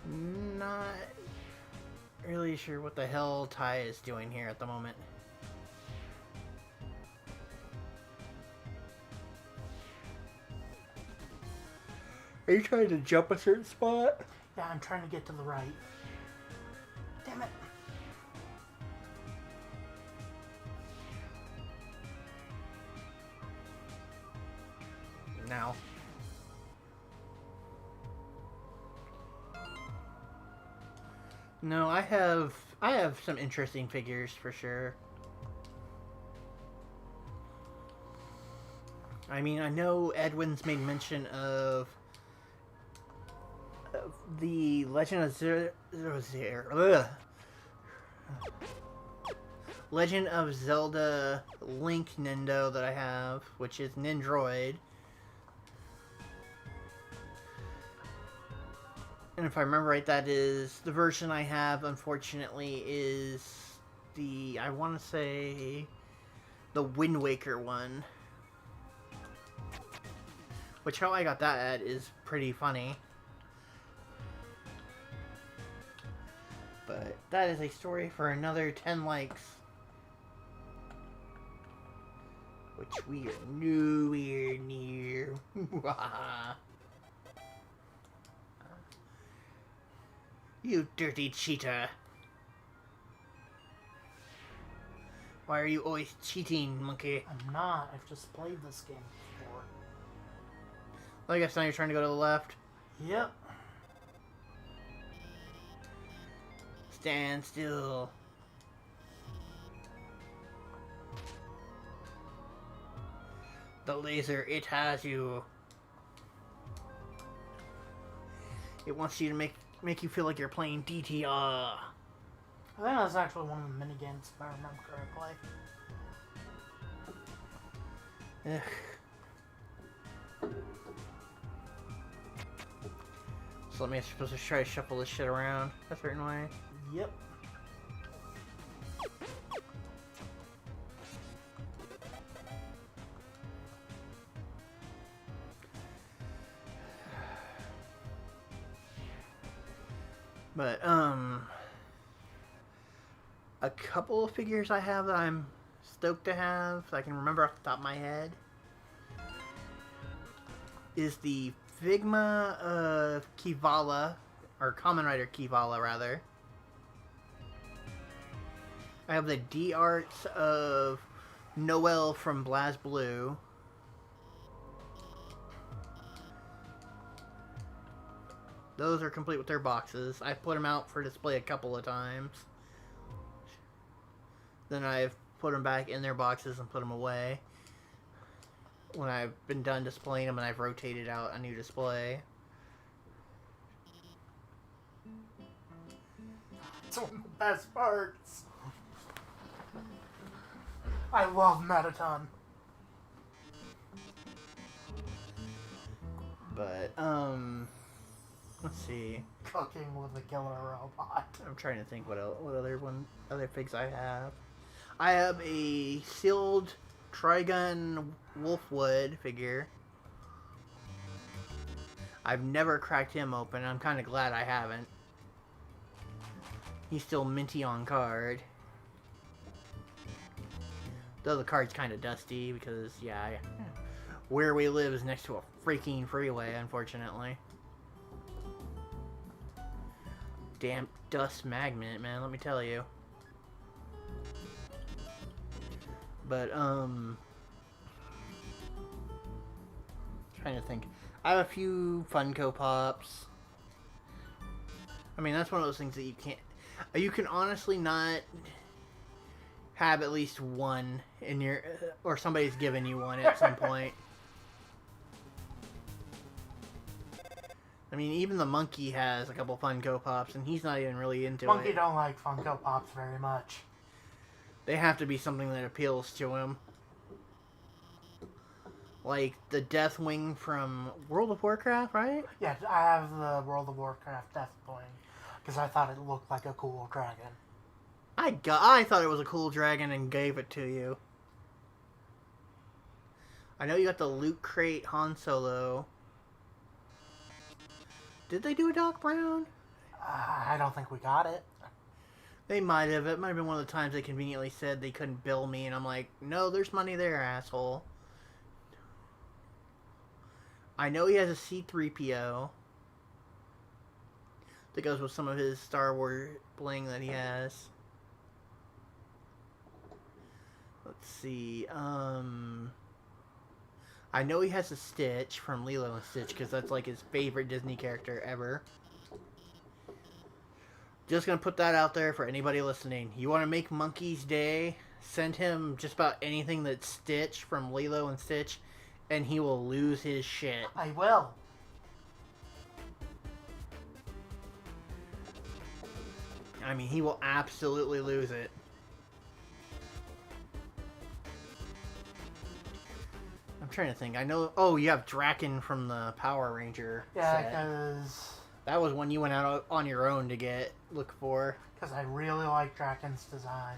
not really sure what the hell Ty is doing here at the moment. Are you trying to jump a certain spot? Yeah, I'm trying to get to the right. Damn it. Now. No, I have some interesting figures for sure. I mean, I know Edwin's made mention of the Legend of Legend of Zelda Link Nindo that I have, which is Nindroid. And if I remember right, that is the version I have, unfortunately, is the, I want to say, the Wind Waker one. Which, how I got that at is pretty funny. But that is a story for another 10 likes. Which we are nowhere near. You dirty cheater. Why are you always cheating, monkey? I'm not. I've just played this game before. Well, I guess now you're trying to go to the left. Yep. Stand still. The laser, it has you. It wants you to make you feel like you're playing DTR. I think that's actually one of the minigames, if I remember correctly. Ugh. So let me supposed to try to shuffle this shit around a certain way. Yep. But, a couple of figures I have that I'm stoked to have, that I can remember off the top of my head, is the Figma of Kivala, or Kamen Rider Kivala, rather. I have the D-Arts of Noel from BlazBlue. Those are complete with their boxes. I've put them out for display a couple of times. Then I've put them back in their boxes and put them away. When I've been done displaying them and I've rotated out a new display. It's one of the best parts. I love Metaton. But, let's see. Cooking with a killer robot. I'm trying to think what other figs I have. I have a sealed Trigun Wolfwood figure. I've never cracked him open. I'm kind of glad I haven't. He's still minty on card. Though the card's kind of dusty because, yeah, where we live is next to a freaking freeway, unfortunately. Damn dust magnet, man, let me tell you. But, trying to think. I have a few Funko Pops. I mean, that's one of those things that you can honestly not have at least one in your, or somebody's given you one at some point. I mean, even the monkey has a couple Funko Pops, and he's not even really into it. Monkey don't like Funko Pops very much. They have to be something that appeals to him. Like the Deathwing from World of Warcraft, right? Yeah, I have the World of Warcraft Deathwing because I thought it looked like a cool dragon. I thought it was a cool dragon and gave it to you. I know you got the Loot Crate Han Solo. Did they do a Doc Brown? I don't think we got it. They might have. It might have been one of the times they conveniently said they couldn't bill me, and I'm like, no, there's money there, asshole. I know he has a C-3PO that goes with some of his Star Wars bling that he has. Let's see. I know he has a Stitch from Lilo and Stitch because that's like his favorite Disney character ever. Just gonna put that out there for anybody listening. You want to make Monkey's day? Send him just about anything that's Stitch from Lilo and Stitch, and he will lose his shit. I will. I mean, he will absolutely lose it. I'm trying to think. I know. Oh, you have Draken from the Power Ranger Yeah, set. because That was one you went out on your own to look for. I really like Draken's design.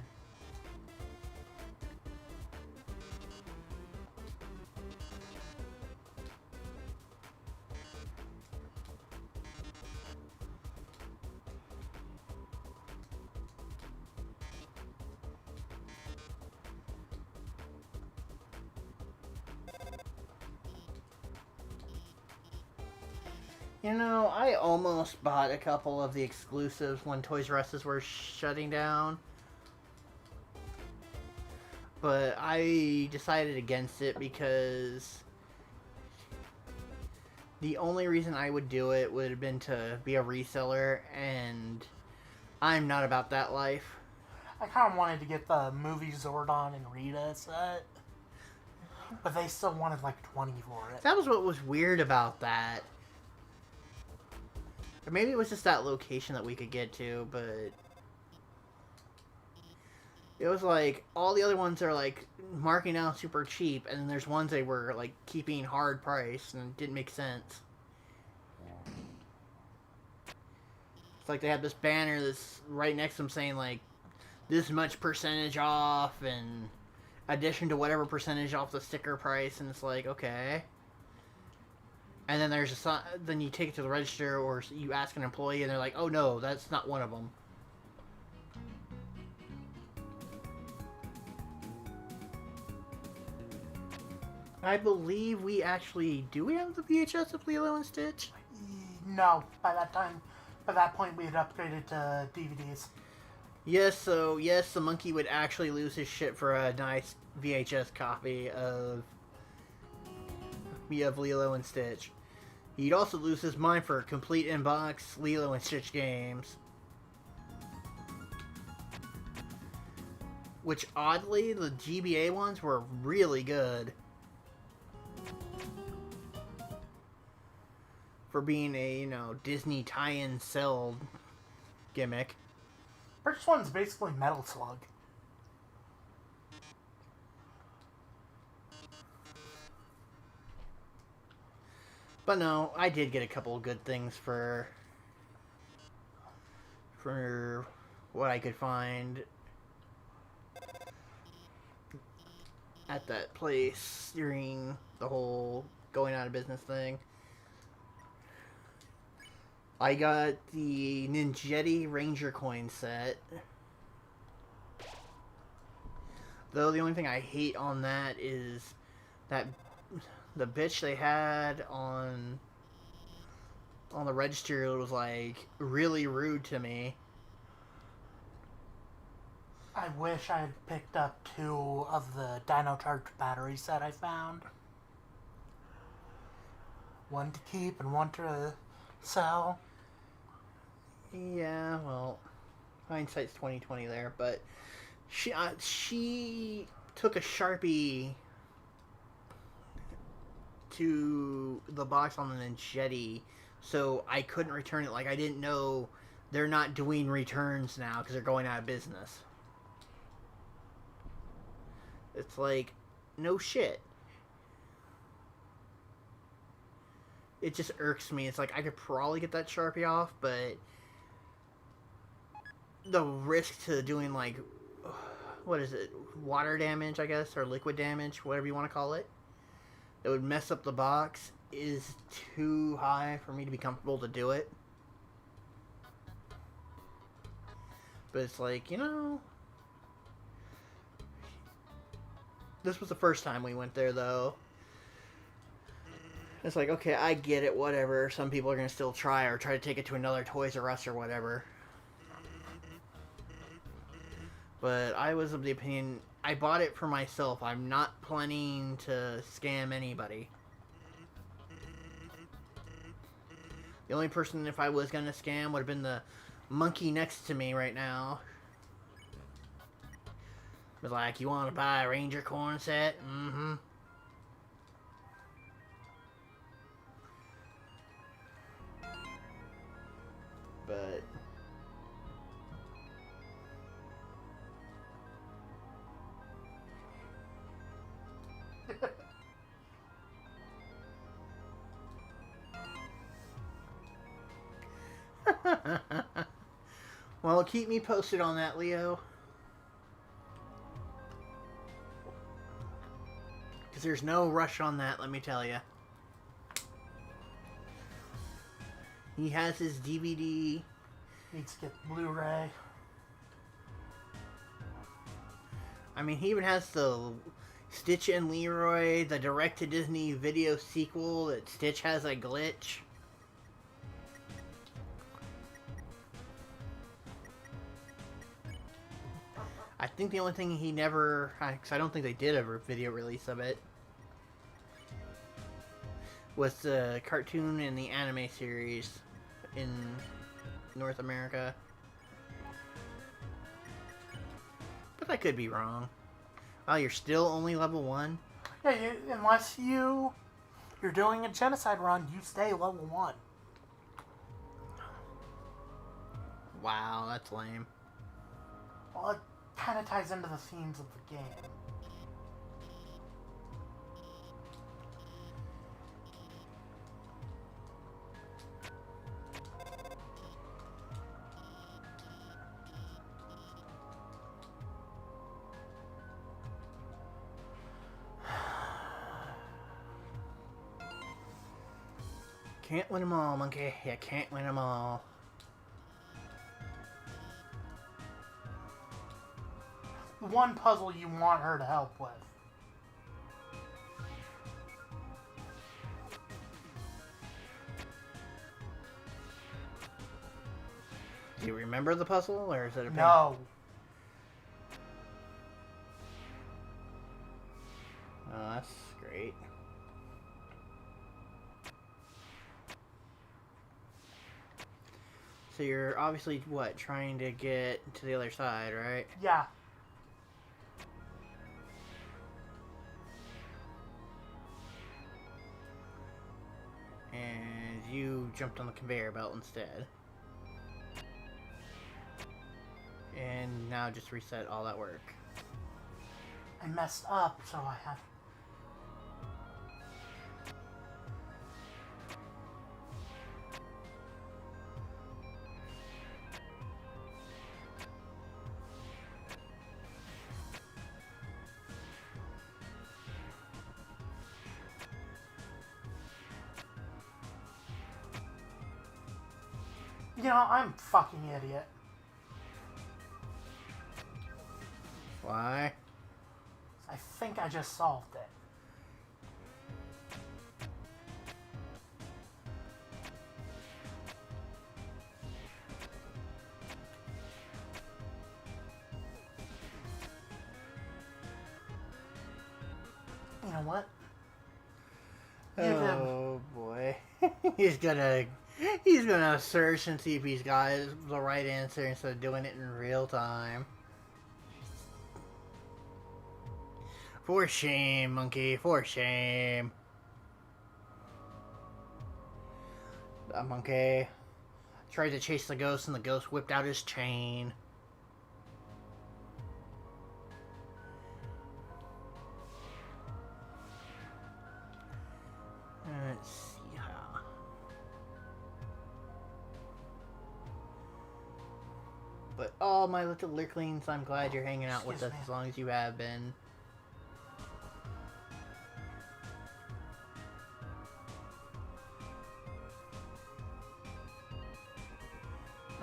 You know, I almost bought a couple of the exclusives when Toys R Us were shutting down. But I decided against it because the only reason I would do it would have been to be a reseller, and I'm not about that life. I kind of wanted to get the movie Zordon and Rita set, but they still wanted like 20 for it. That was what was weird about that. Or maybe it was just that location that we could get to, but it was like all the other ones are like marking out super cheap, and then there's ones they were like keeping hard price, and it didn't make sense. It's like they had this banner that's right next to them saying like this much percentage off, and addition to whatever percentage off the sticker price, and it's like, okay. And then there's then you take it to the register, or you ask an employee, and they're like, oh no, that's not one of them. I believe we actually... Do we have the VHS of Lilo and Stitch? No, by that point we had upgraded to DVDs. Yes, so yes, the monkey would actually lose his shit for a nice VHS copy of Lilo and Stitch. He'd also lose his mind for complete inbox Lilo and Stitch games. Which, oddly, the GBA ones were really good. For being a, Disney tie-in cell gimmick. First one's basically Metal Slug. But no, I did get a couple of good things for what I could find at that place during the whole going out of business thing. I got the Ninjetti Ranger coin set. Though the only thing I hate on that is that the bitch they had on the register was like really rude to me. I wish I had picked up 2 of the Dino Charge battery set I found. One to keep and one to sell. Yeah, well, hindsight's 20/20 there, but she took a Sharpie to the box on the Ninjetti, so I couldn't return it. Like, I didn't know they're not doing returns now because they're going out of business. It's like, no shit. It just irks me. It's like, I could probably get that Sharpie off, but the risk to doing, like, what is it, water damage, I guess, or liquid damage, whatever you want to call it, that would mess up the box is too high for me to be comfortable to do it. But it's like, this was the first time we went there, though. It's like, okay, I get it, whatever. Some people are going to still try to take it to another Toys R Us or whatever. But I was of the opinion, I bought it for myself. I'm not planning to scam anybody. The only person, if I was going to scam, would have been the monkey next to me right now. Was like, you want to buy a Ranger corn set? Mm-hmm. But well, keep me posted on that, Leo. Because there's no rush on that, let me tell you. He has his DVD. Needs to get Blu-ray. I mean, he even has the Stitch and Leroy, the direct-to-Disney video sequel that Stitch has a glitch. I think the only thing he never... Because I don't think they did a video release of it. Was the cartoon and the anime series in North America. I could be wrong. Oh, you're still only level 1? Yeah, unless you're doing a genocide run, you stay level 1. Wow, that's lame. Well, it kind of ties into the themes of the game. Can't win them all, monkey. You can't win them all. One puzzle you want her to help with. Do you remember the puzzle, or is it a pain? No. Oh, that's great. So you're obviously, what, trying to get to the other side, right? Yeah. And you jumped on the conveyor belt instead. And now just reset all that work. I messed up, so I have... You know, I'm a fucking idiot. Why? I think I just solved it. You know what? Oh boy. he's gonna search and see if he's got the right answer instead of doing it in real time. For shame, monkey, for shame. That monkey tried to chase the ghost and the ghost whipped out his chain. Let's see how. But oh, my little lurklings, I'm glad you're hanging out with us Excuse me. as long as you have been.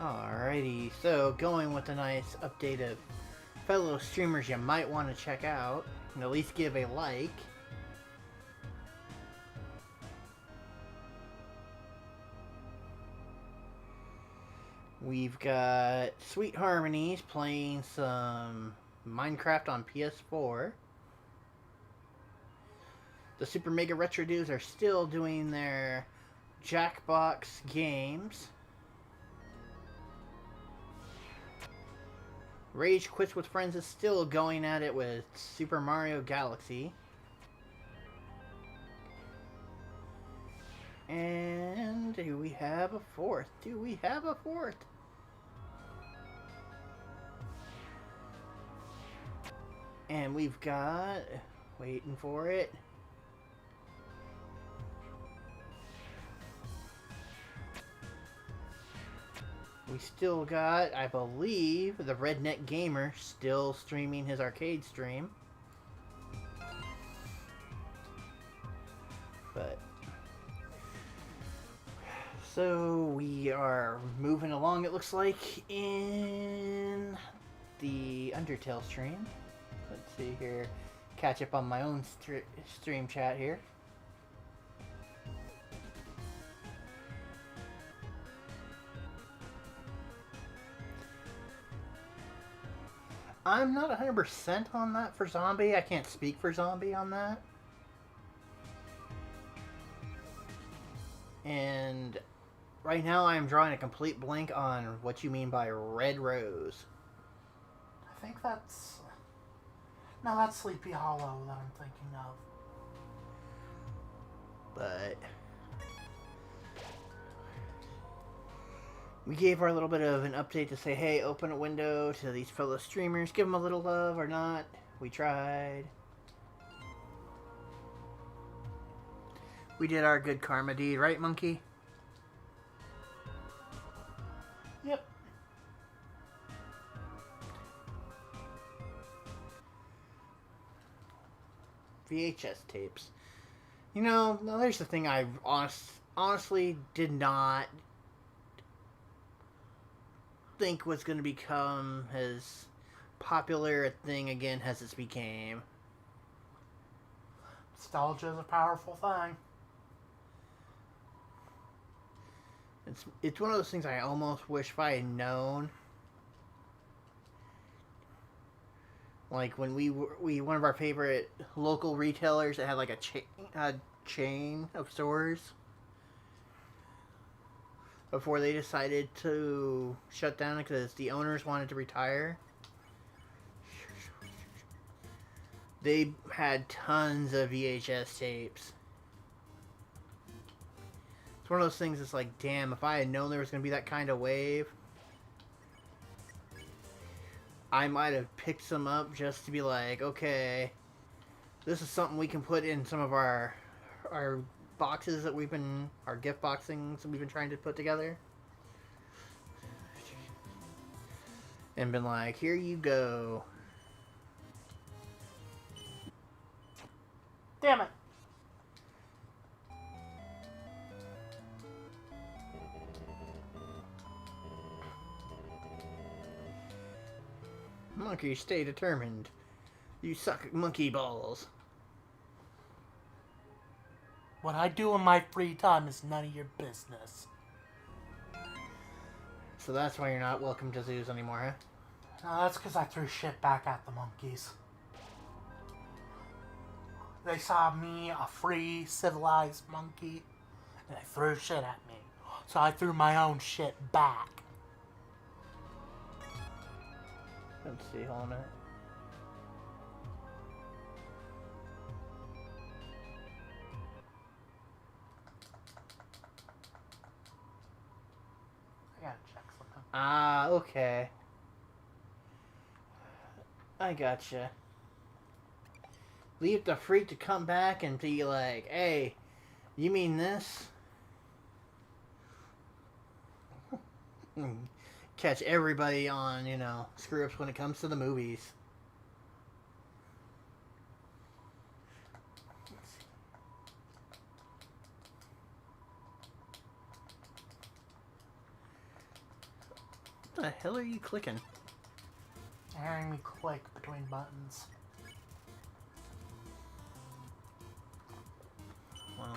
Alrighty, so going with a nice update of fellow streamers you might want to check out, and at least give a like. We've got Sweet Harmonies playing some Minecraft on PS4. The Super Mega Retro Dudes are still doing their Jackbox games. Rage Quits with Friends is still going at it with Super Mario Galaxy. And do we have a fourth? Do we have a fourth? And we've got... waiting for it. We still got, I believe, the Redneck Gamer still streaming his arcade stream. But... so we are moving along, it looks like, in the Undertale stream. Let's see here. Catch up on my own stream chat here. I'm not 100% on that for Zombie. I can't speak for Zombie on that. And right now I'm drawing a complete blank on what you mean by Red Rose. I think that's... No, that's Sleepy Hollow that I'm thinking of. But we gave our little bit of an update to say, hey, open a window to these fellow streamers, give them a little love or not. We tried. We did our good karma deed, right, Monkey? Yep. VHS tapes. You know, now there's the thing I honestly did not think was going to become as popular a thing again as it became. Nostalgia is a powerful thing. It's one of those things I almost wish if I had known. Like when we one of our favorite local retailers that had like a chain of stores before they decided to shut down because the owners wanted to retire. They had tons of VHS tapes. It's one of those things that's like, damn, if I had known there was going to be that kind of wave, I might have picked some up just to be like, okay, this is something we can put in some of our boxes that our gift boxings that we've been trying to put together. And been like, here you go. Damn it. Monkey, stay determined. You suck at monkey balls. What I do in my free time is none of your business. So that's why you're not welcome to zoos anymore, huh? No, that's because I threw shit back at the monkeys. They saw me, a free, civilized monkey, and they threw shit at me. So I threw my own shit back. Let's see, hold on a minute. I gotta check something. Ah, okay. I gotcha. Leave the freak to come back and be like, hey, you mean this? Catch everybody on, screw-ups when it comes to the movies. What the hell are you clicking? Hearing me click between buttons. Wow.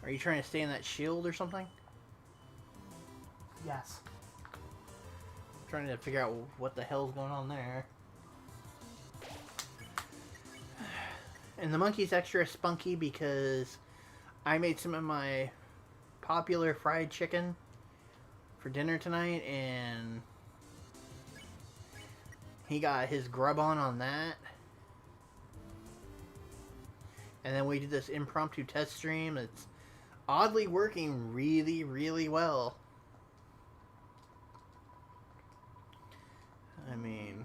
Are you trying to stay in that shield or something? Yes. I'm trying to figure out what the hell's going on there. And the monkey's extra spunky because I made some of my popular fried chicken for dinner tonight, and he got his grub on that. And then we did this impromptu test stream that's oddly working really, really well. I mean,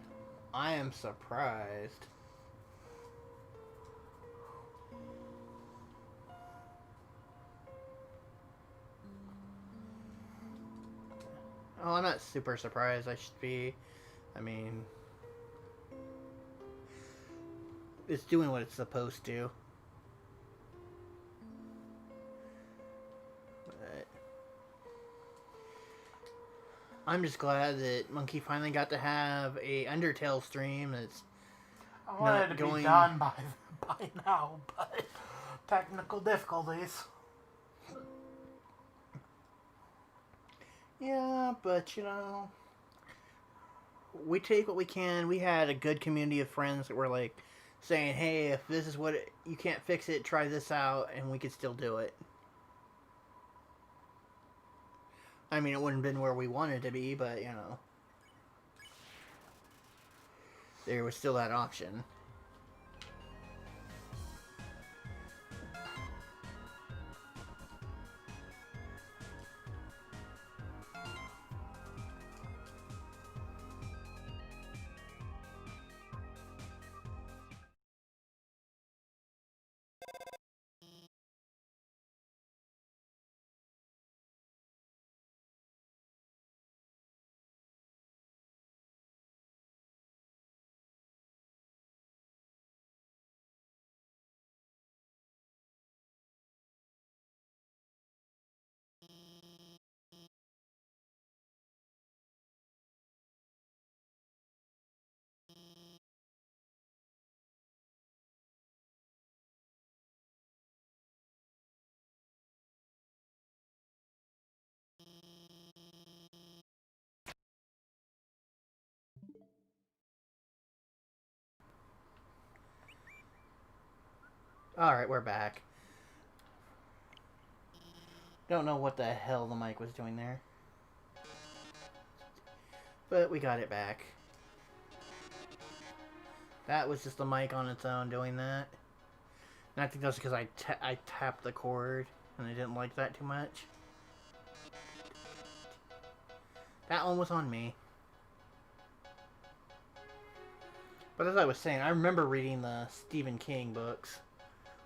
I am surprised. Oh, I'm not super surprised. I should be. I mean, it's doing what it's supposed to. But I'm just glad that Monkey finally got to have a Undertale stream that's I wanted to be done by now, but technical difficulties. Yeah, but we take what we can. We had a good community of friends that were like saying, hey, if this is you can't fix it, try this out, and we could still do it. I mean, it wouldn't have been where we wanted to be, but, there was still that option. Alright, we're back. Don't know what the hell the mic was doing there. But we got it back. That was just the mic on its own doing that. And I think that's because I tapped the cord and I didn't like that too much. That one was on me. But as I was saying, I remember reading the Stephen King books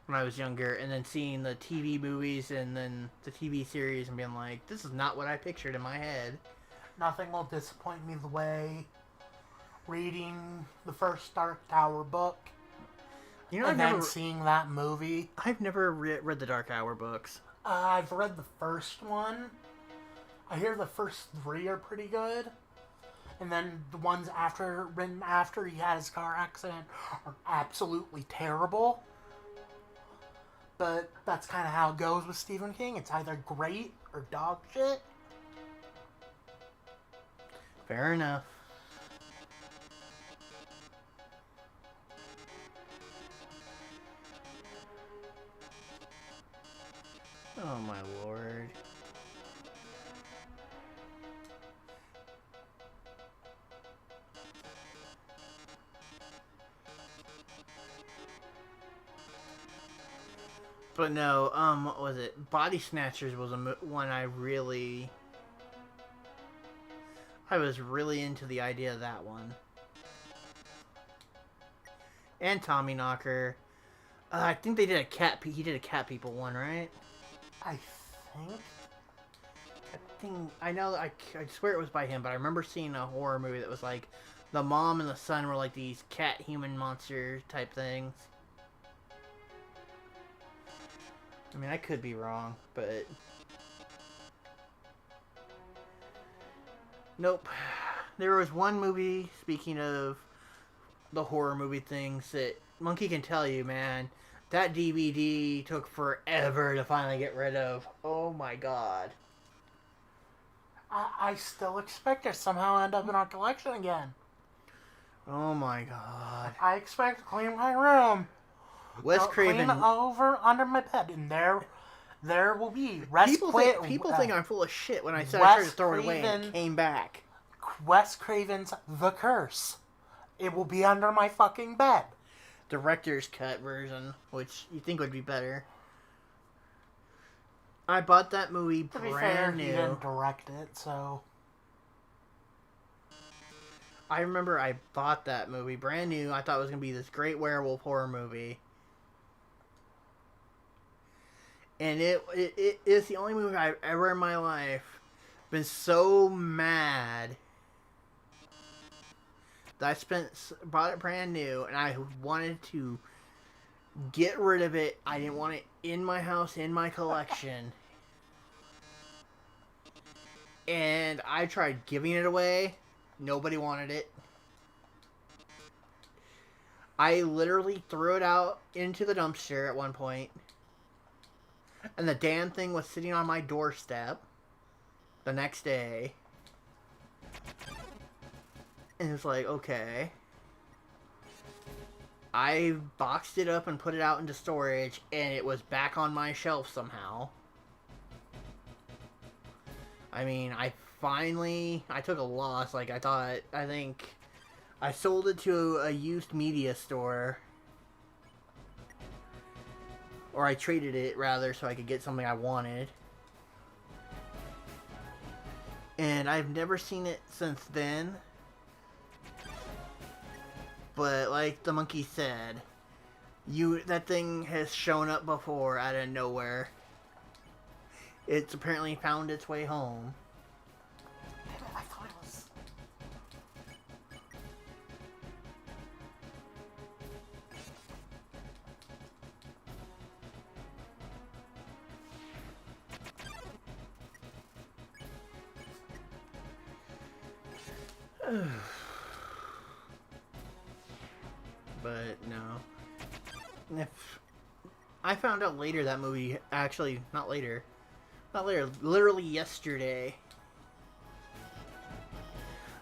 when I was younger, and then seeing the TV movies and then the TV series and being like, this is not what I pictured in my head. Nothing will disappoint me the way reading the first Dark Tower book, You know, and then seeing that movie. I've never read the Dark Hour books. I've read the first one. I hear the first 3 are pretty good. And then the ones written after he had his car accident are absolutely terrible. But that's kind of how it goes with Stephen King. It's either great or dog shit. Fair enough. Oh my lord. But no, what was it? Body Snatchers was one I was really into the idea of that one. And Tommy Knocker. I think they did he did a Cat People one, right? I I swear it was by him, but I remember seeing a horror movie that was like, the mom and the son were like these cat human monster type things. I mean, I could be wrong, but... Nope. There was one movie, speaking of the horror movie things, that Monkey can tell you, man, that DVD took forever to finally get rid of. Oh my god. I still expect it to somehow end up in our collection again. Oh my god. I expect to clean my room. Wes Craven. Clean over under my bed, and there will be. People think I'm full of shit when I said I tried to throw it away and it came back. Wes Craven's The Curse. It will be under my fucking bed. Director's cut version, which you think would be better. I bought that movie To be fair, brand new. he didn't direct it, so... I remember I bought that movie brand new. I thought it was going to be this great werewolf horror movie. And it is the only movie I've ever in my life been so mad that bought it brand new, and I wanted to get rid of it. I didn't want it in my house, in my collection. And I tried giving it away. Nobody wanted it. I literally threw it out into the dumpster at one point. And the damn thing was sitting on my doorstep the next day. And it's like, okay. I boxed it up and put it out into storage, and it was back on my shelf somehow. I mean, I took a loss. Like, I think I sold it to a used media store. Or I traded it, rather, so I could get something I wanted. And I've never seen it since then. But like the monkey said, that thing has shown up before out of nowhere. It's apparently found its way home. I thought it was... But no. If I found out later that movie, actually, not later, literally yesterday,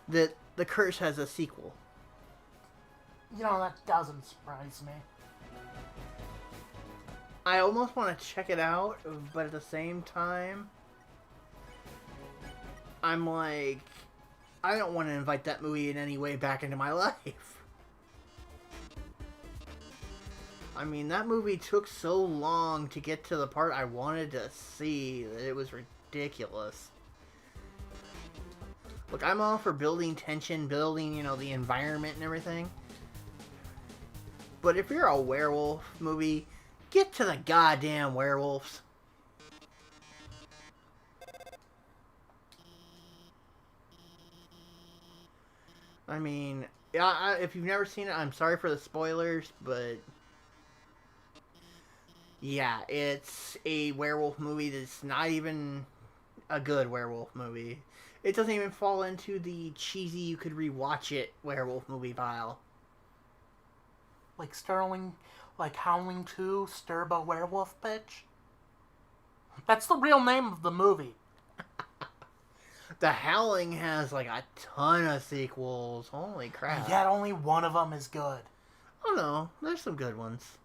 that The Curse has a sequel. You know, that doesn't surprise me. I almost want to check it out, but at the same time, I'm like, I don't want to invite that movie in any way back into my life. I mean, that movie took so long to get to the part I wanted to see that it was ridiculous. Look, I'm all for building tension, building, the environment and everything. But if you're a werewolf movie, get to the goddamn werewolves. I mean, yeah, if you've never seen it, I'm sorry for the spoilers, but yeah, it's a werewolf movie that's not even a good werewolf movie. It doesn't even fall into the cheesy, you could rewatch it werewolf movie pile. Like Sterling, like Howling 2, Sturbo Werewolf Bitch. That's the real name of the movie. The Howling has like a ton of sequels. Holy crap. Yet only one of them is good. Oh no, there's some good ones.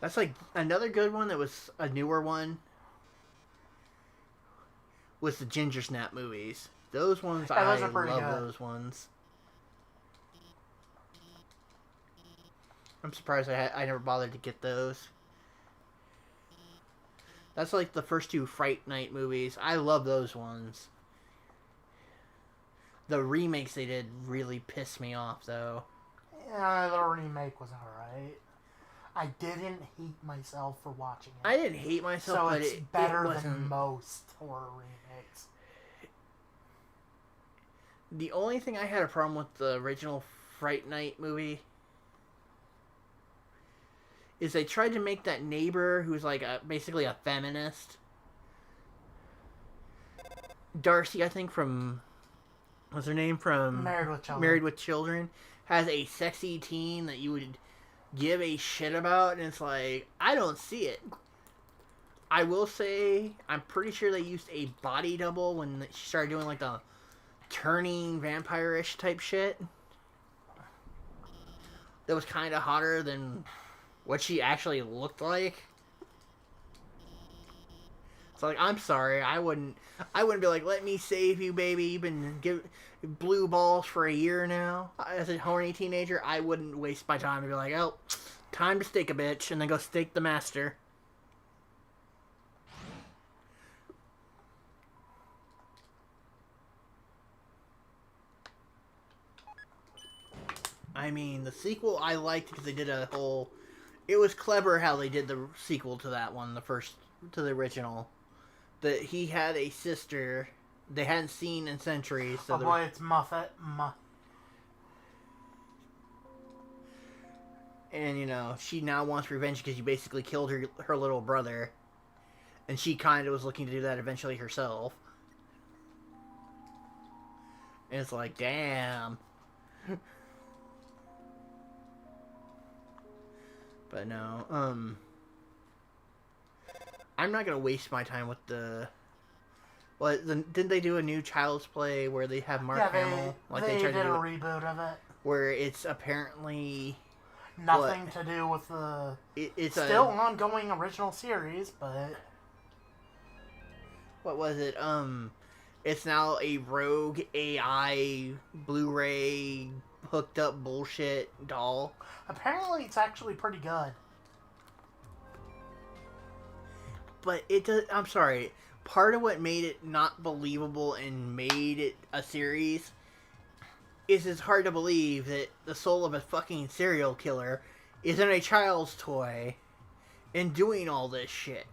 That's like another good one that was a newer one was the Ginger Snap movies. Those ones, Yeah, those I are pretty love good. those ones. I'm surprised I never bothered to get those. That's like the first two Fright Night movies. I love those ones. The remakes they did really pissed me off, though. Yeah, the remake was alright. I didn't hate myself for watching it. I didn't hate myself, so but it's it better wasn't... than most horror remakes. The only thing I had a problem with the original Fright Night movie is they tried to make that neighbor who's like basically a feminist. Darcy, I think from... What's her name? From Married with Children. Married with Children. Has a sexy teen that you would give a shit about, and it's like, I don't see it. I will say, I'm pretty sure they used a body double when she started doing like the turning vampire-ish type shit. That was kind of hotter than what she actually looked like. So like, I'm sorry, I wouldn't be like, let me save you, baby. You've been blue balls for a year now. As a horny teenager, I wouldn't waste my time and be like, oh, time to stake a bitch, and then go stake the master. I mean, the sequel I liked because they did a whole... It was clever how they did the sequel to that one, to the original. That he had a sister they hadn't seen in centuries. So boy, it's Muffet. And, she now wants revenge because you basically killed her little brother. And she kind of was looking to do that eventually herself. And it's like, damn. But no, I'm not gonna waste my time with the... didn't they do a new Child's Play where they have Mark Hamill? They did a reboot of it. Where it's apparently... Nothing to do with the... It's still an ongoing original series, but... What was it? It's now a rogue AI Blu-ray hooked up bullshit doll. Apparently, it's actually pretty good. But it does. I'm sorry. Part of what made it not believable and made it a series is it's hard to believe that the soul of a fucking serial killer is in a child's toy and doing all this shit.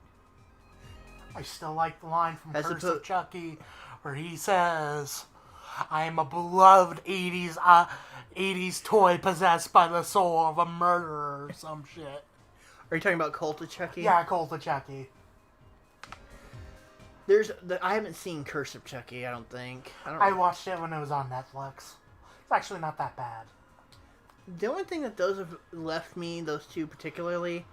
I still like the line from As Curse oppo- of Chucky where he says, I am a beloved 80s toy possessed by the soul of a murderer or some shit. Are you talking about Cult of Chucky? Yeah, Cult of Chucky. I haven't seen Curse of Chucky, I don't think. I watched it when it was on Netflix. It's actually not that bad. The only thing that those have left me, those two particularly,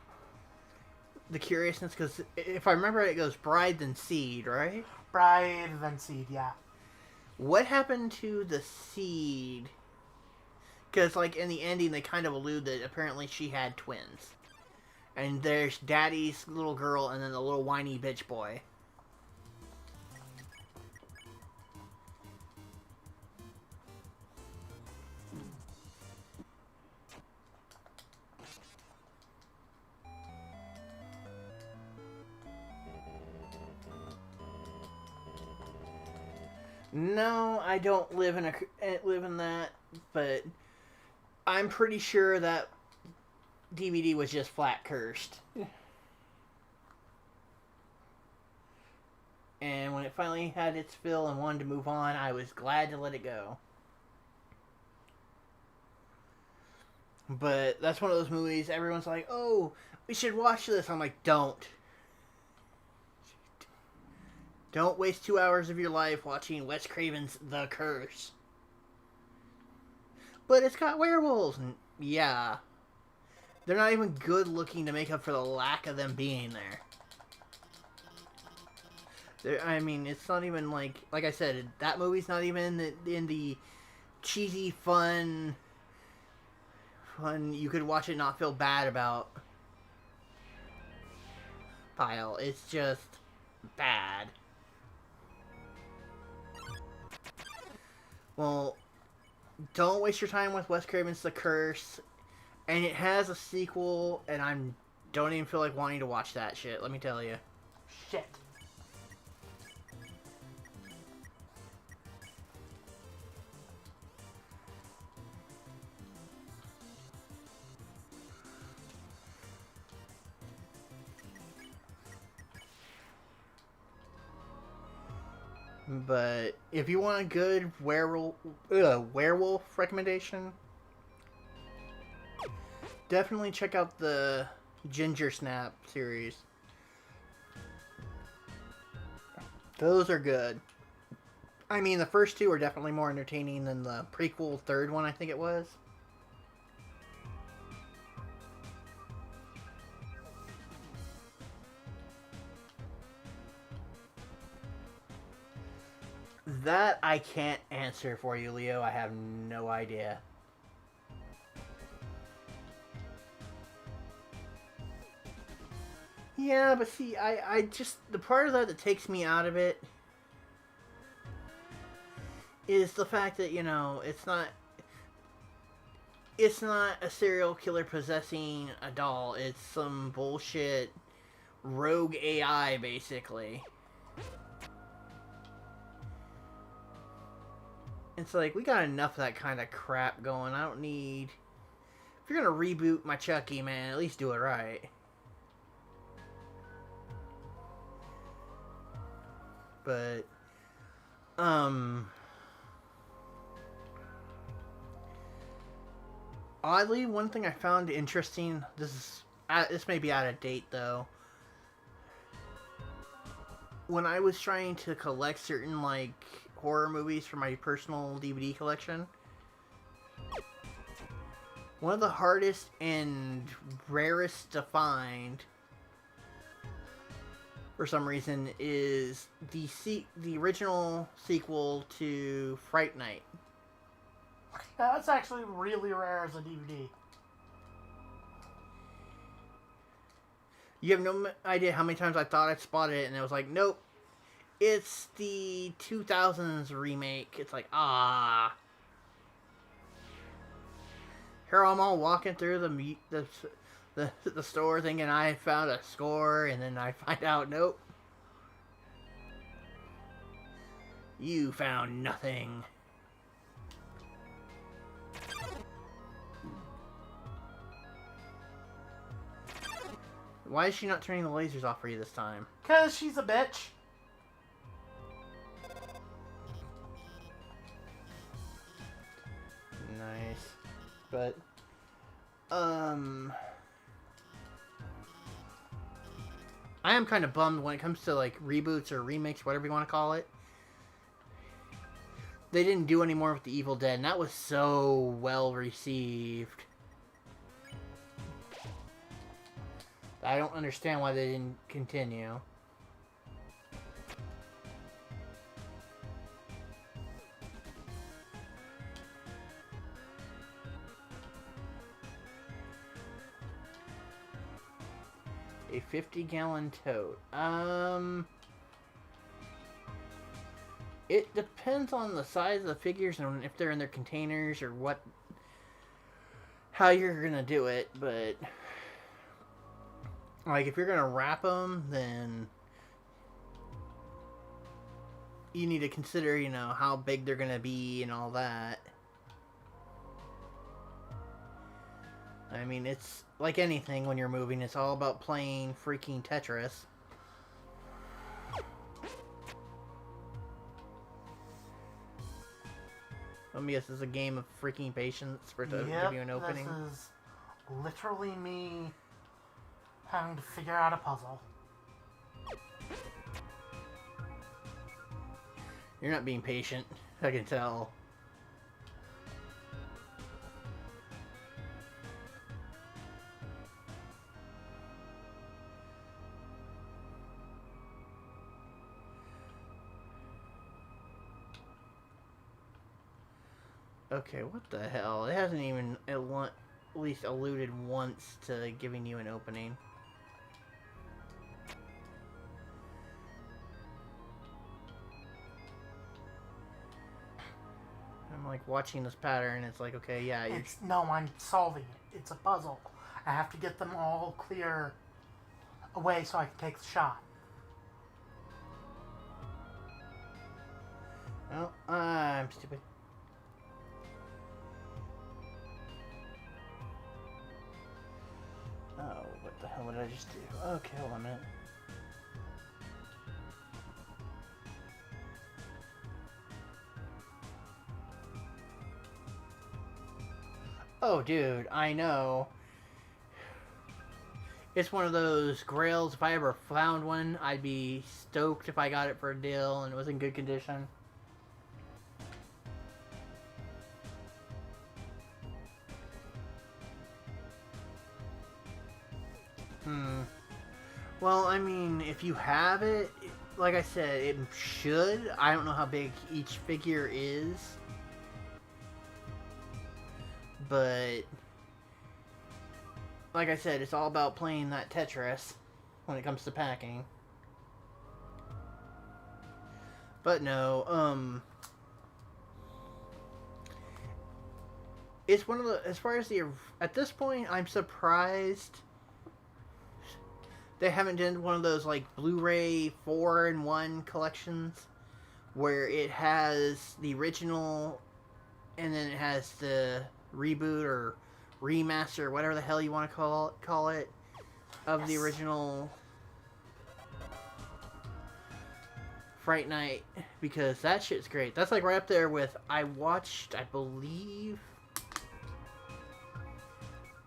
the curiousness, because if I remember right, it goes Bride then Seed, right? Bride then Seed, yeah. What happened to the Seed? Because, like, in the ending, they kind of allude that apparently she had twins. And there's Daddy's little girl and then the little whiny bitch boy. No, I don't live in that, but I'm pretty sure that DVD was just flat cursed. And when it finally had its fill and wanted to move on, I was glad to let it go. But that's one of those movies everyone's like, oh, we should watch this. I'm like, don't. Don't waste 2 hours of your life watching Wes Craven's The Curse. But it's got werewolves. And yeah. They're not even good looking to make up for the lack of them being there. I mean, it's not even like I said, that movie's not even in the cheesy, fun, you could watch it not feel bad about pile. It's just bad. Well, don't waste your time with Wes Craven's The Curse. And it has a sequel, and I don't even feel like wanting to watch that shit, let me tell you. Shit. But if you want a good werewolf recommendation, definitely check out the Ginger Snap series. Those are good. I mean, the first two are definitely more entertaining than the prequel third one, I think it was. That I can't answer for you, Leo. I have no idea. Yeah, but see, I just... The part of that takes me out of it is the fact that, you know, it's not a serial killer possessing a doll. It's some bullshit rogue AI, basically. It's like, we got enough of that kind of crap going. I don't need... If you're gonna reboot my Chucky, man, at least do it right. But, oddly, one thing I found interesting, this may be out of date, though. When I was trying to collect certain, like, horror movies for my personal DVD collection, one of the hardest and rarest to find, for some reason, is the original sequel to Fright Night. That's actually really rare as a DVD. You have no idea how many times I thought I'd spotted it, and it was like, nope. It's the 2000s remake. It's like, ah. Here I'm all walking through the store thinking I found a score, and then I find out, nope. You found nothing. Why is she not turning the lasers off for you this time? 'Cause she's a bitch. Nice. But, I am kind of bummed when it comes to, like, reboots or remakes, whatever you want to call it. They didn't do any more with The Evil Dead, and that was so well received. I don't understand why they didn't continue. A 50-gallon tote. It depends on the size of the figures and if they're in their containers or how you're gonna do it, but like if you're gonna wrap them, then you need to consider, how big they're gonna be and all that. I mean, it's like anything when you're moving, it's all about playing freaking Tetris. Let me guess, this is a game of freaking patience for to give you an opening. This is literally me having to figure out a puzzle. You're not being patient, I can tell. Okay, what the hell? It hasn't even at least alluded once to giving you an opening. I'm like watching this pattern, it's like, okay, yeah, No, I'm solving it. It's a puzzle. I have to get them all clear away so I can take the shot. Oh, I'm stupid. Oh, what the hell did I just do? Okay, hold on a minute. Oh, dude, I know. It's one of those grails. If I ever found one, I'd be stoked if I got it for a deal and it was in good condition. Well, I mean, if you have it, like I said, it should. I don't know how big each figure is. But, like I said, it's all about playing that Tetris when it comes to packing. But no, it's one of the, as far as at this point, I'm surprised they haven't done one of those, like, Blu-ray 4-in-1 collections where it has the original and then it has the reboot or remaster, whatever the hell you want to call it, of the original Fright Night, because that shit's great. That's like right up there with, I believe,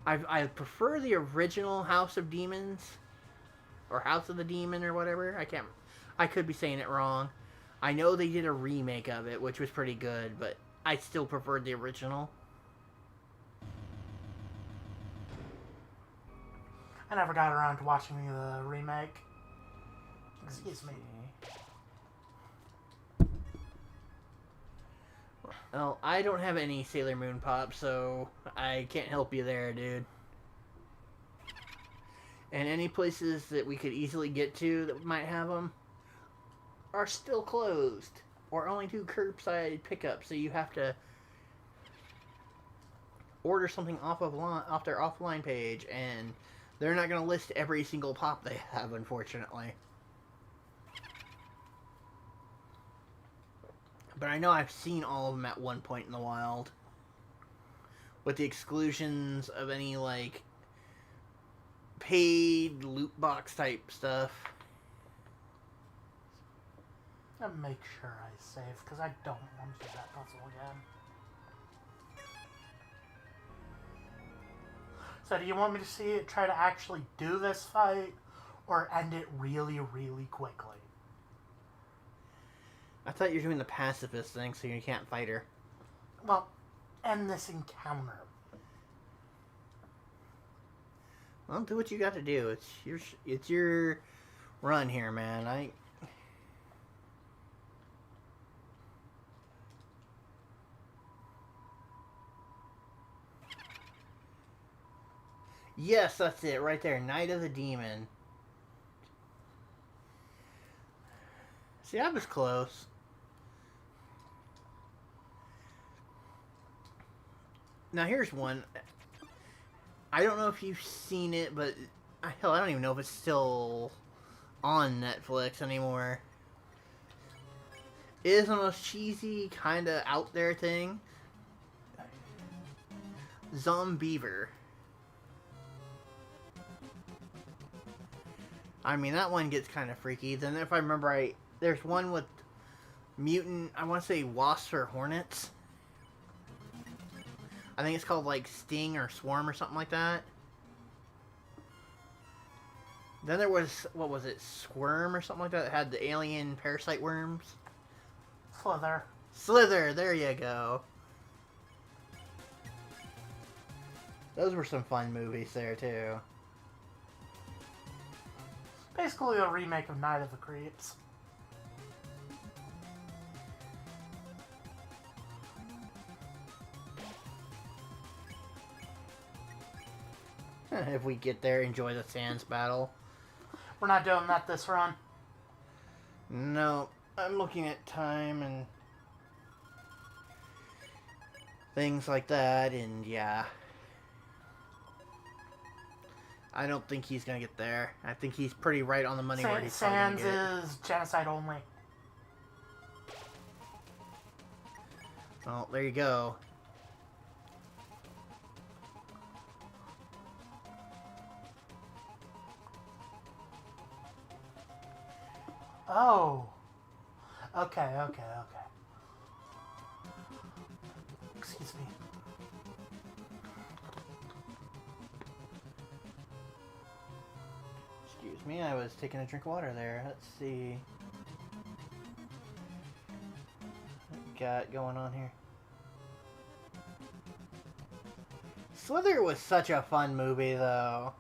I prefer the original House of Demons, or House of the Demon, or whatever. I could be saying it wrong. I know they did a remake of it, which was pretty good, but I still preferred the original. I never got around to watching the remake. Excuse me. Well, I don't have any Sailor Moon Pop, so I can't help you there, dude. And any places that we could easily get to that might have them are still closed, or only do curbside pickup, so you have to order something off their offline page, and they're not going to list every single pop they have, unfortunately. But I know I've seen all of them at one point in the wild. With the exclusions of any, like, paid loot box type stuff. I'll make sure I save, because I don't want to do that puzzle again. So do you want me to see it try to actually do this fight, or end it really, really quickly? I thought you were doing the pacifist thing, so you can't fight her. Well, end this encounter. Well, do what you got to do. It's your run here, man. Yes, that's it, right there. Night of the Demon. See, I was close. Now, here's one. I don't know if you've seen it, but hell, I don't even know if it's still on Netflix anymore. It is the most cheesy, kind of out there thing. Zombiever. I mean, that one gets kind of freaky. Then, if I remember right, there's one with mutant, I want to say wasps or hornets. I think it's called, like, Sting or Swarm or something like that. Then there was, what was it, Squirm or something like that? It had the alien parasite worms. Slither. Slither, there you go. Those were some fun movies there, too. Basically a remake of Night of the Creeps. If we get there, enjoy the Sands battle. We're not doing that this run. No, I'm looking at time and things like that, and yeah. I don't think he's gonna get there. I think he's pretty right on the money where he's Sands probably gonna get. is genocide only. Oh, there you go. Oh. Okay. Excuse me. Excuse me, I was taking a drink of water there. Let's see. What we got going on here? Slither was such a fun movie, though.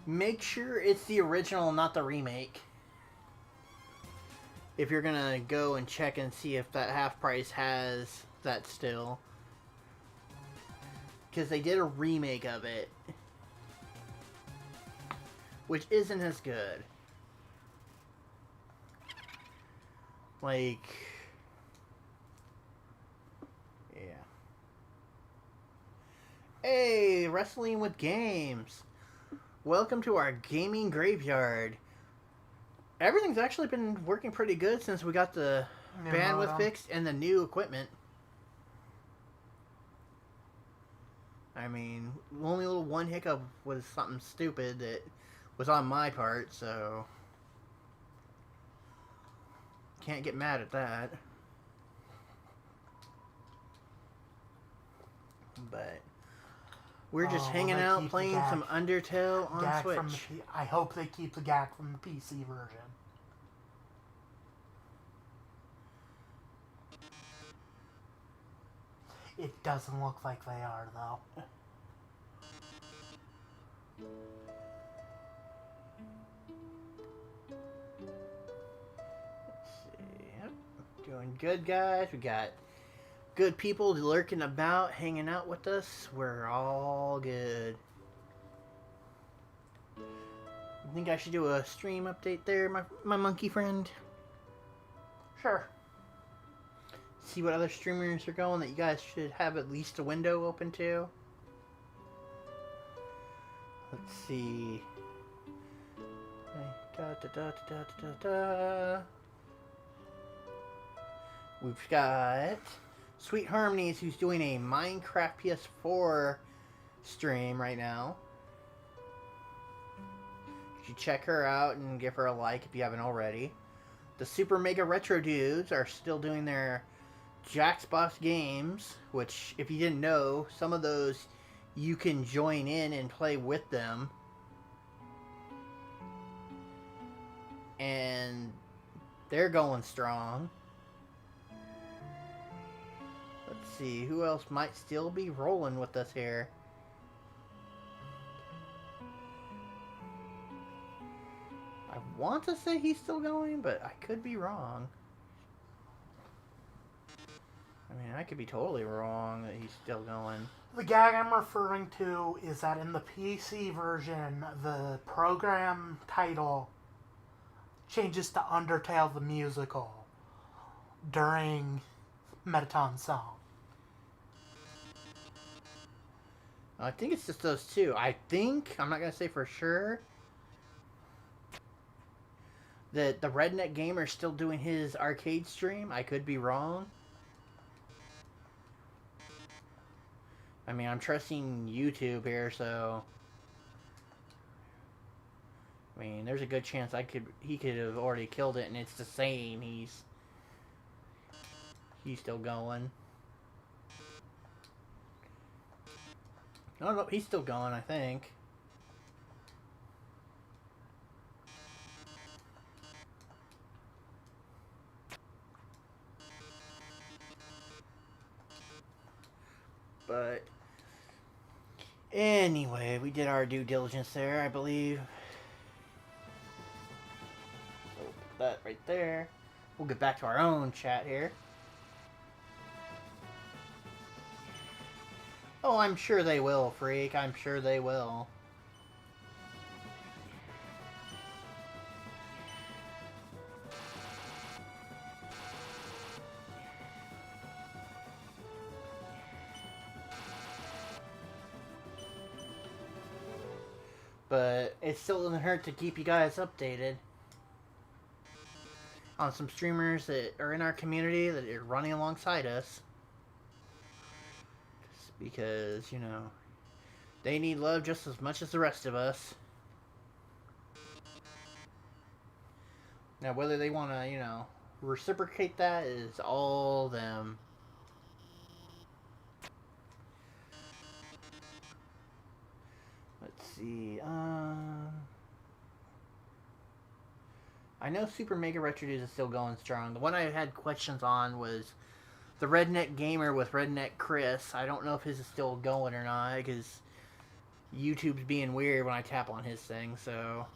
Make sure it's the original, not the remake. If you're gonna go and check and see if that half price has that still. Because they did a remake of it. Which isn't as good. Like... yeah. Hey, Wrestling with Games. Welcome to our gaming graveyard. Everything's actually been working pretty good since we got the bandwidth fixed and the new equipment. I mean, only little one hiccup was something stupid that was on my part, so can't get mad at that. But we're just hanging out playing some Undertale on Switch. I hope they keep the gag from the PC version. It doesn't look like they are, though. Let's see. Yep. Doing good, guys. We got good people lurking about, hanging out with us. We're all good. I think I should do a stream update there, my monkey friend. Sure. See what other streamers are going that you guys should have at least a window open to. Let's see. We've got Sweet Harmonies, who's doing a Minecraft PS4 stream right now. You should check her out and give her a like if you haven't already. The Super Mega Retro Dudes are still doing their Jackbox games, which, if you didn't know, some of those you can join in and play with them. And they're going strong. Let's see, who else might still be rolling with us here? I want to say he's still going, but I could be wrong. I mean, I could be totally wrong that he's still going. The gag I'm referring to is that in the PC version, the program title changes to Undertale the Musical during Metaton's song. I think it's just those two. I'm not going to say for sure, that the Redneck Gamer is still doing his arcade stream. I could be wrong. I mean, I'm trusting YouTube here, so I mean, there's a good chance he could have already killed it, and it's the same. He's still going. Oh no, he's still going, I think. But anyway, we did our due diligence there, I believe. So put that right there. We'll get back to our own chat here. Oh, I'm sure they will, Freak. I'm sure they will. But it still doesn't hurt to keep you guys updated on some streamers that are in our community that are running alongside us. Just because, you know, they need love just as much as the rest of us. Now, whether they want to, you know, reciprocate that is all them. Let's see, I know Super Mega Retro Dudes is still going strong. The one I had questions on was the Redneck Gamer with Redneck Chris. I don't know if his is still going or not, because YouTube's being weird when I tap on his thing, so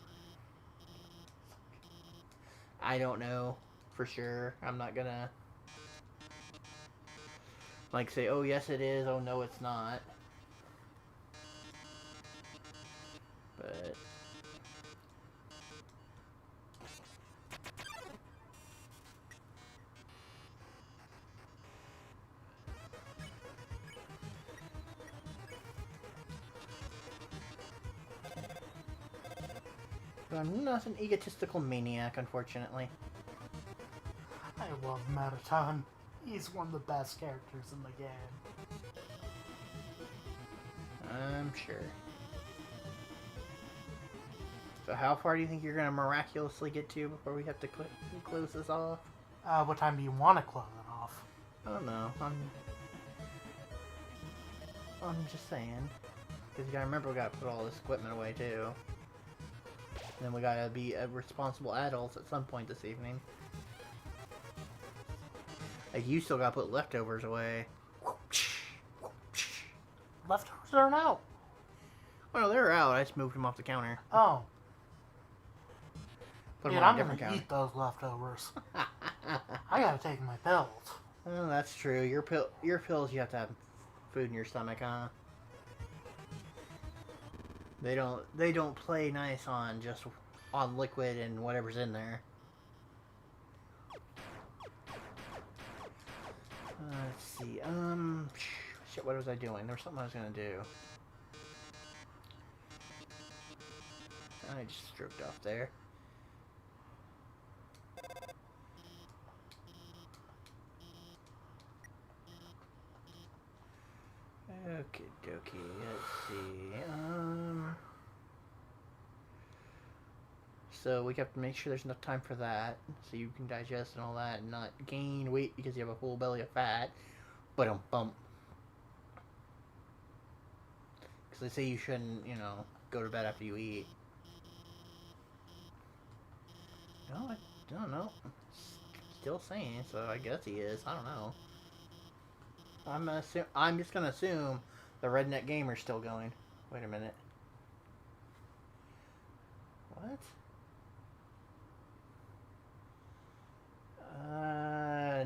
I don't know for sure. I'm not gonna like say, oh yes it is, oh no it's not. But I'm not an egotistical maniac, unfortunately. I love Metaton. He's one of the best characters in the game. I'm sure. So how far do you think you're going to miraculously get to before we have to close this off? What time do you want to close it off? I don't know. I'm just saying. Because you gotta remember we gotta put all this equipment away too. And then we gotta be responsible adults at some point this evening. Like, you still gotta put leftovers away. Leftovers are out. Oh no, they're out. I just moved them off the counter. Oh. Put Dude, them on I'm a different gonna counter. eat those leftovers. I gotta take my pills. Oh, that's true. Your pills, you have to have food in your stomach, huh? They don't play nice on just on liquid and whatever's in there. Let's see. Shit. What was I doing? There was something I was gonna do. I just stroked off there. Okie dokie. Let's see. So we have to make sure there's enough time for that, so you can digest and all that, and not gain weight because you have a full belly of fat. But bump. Because they say you shouldn't, you know, go to bed after you eat. No, I don't know. Still saying, so I guess he is. I don't know. I'm just gonna assume the redneck gamer's still going. Wait a minute. What?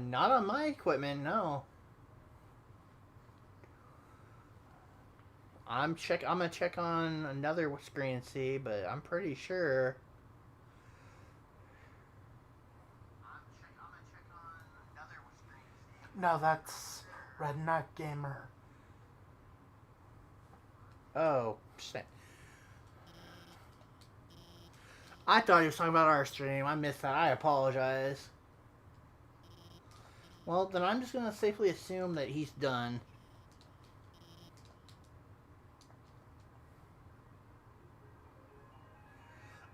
Not on my equipment, no. I'm gonna check on another screen and see, but I'm pretty sure. No, that's Redneck Gamer. Oh, shit. I thought he was talking about our stream. I missed that. I apologize. Well, then I'm just gonna safely assume that he's done.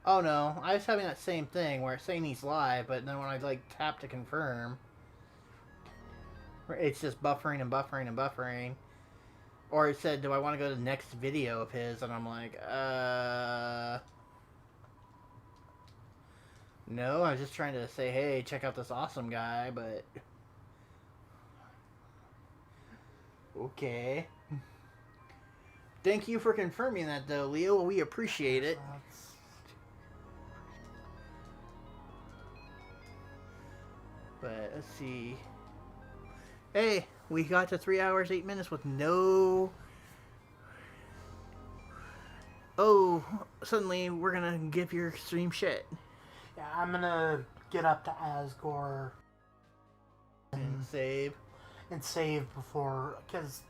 Oh no, I was having that same thing where it's saying he's live, but then when I like tap to confirm, it's just buffering and buffering and buffering. Or it said, do I want to go to the next video of his? And I'm like, no, I was just trying to say, hey, check out this awesome guy, but okay. Thank you for confirming that, though, Leo. We appreciate it. But let's see. Hey, we got to 3 hours, 8 minutes with no. Oh, suddenly we're gonna give your stream shit. Yeah, I'm gonna get up to Asgore And save. And save before, because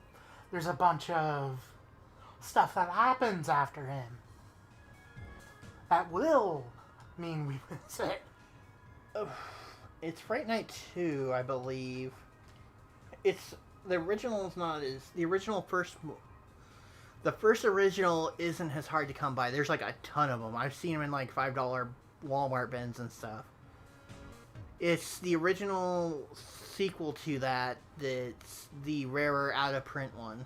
there's a bunch of stuff that happens after him that will mean we miss it. It's Fright Night 2, I believe. It's the original is not as the original first. The first original isn't as hard to come by. There's like a ton of them. I've seen them in like $5 Walmart bins and stuff. It's the original sequel to that that's the rarer out of print one.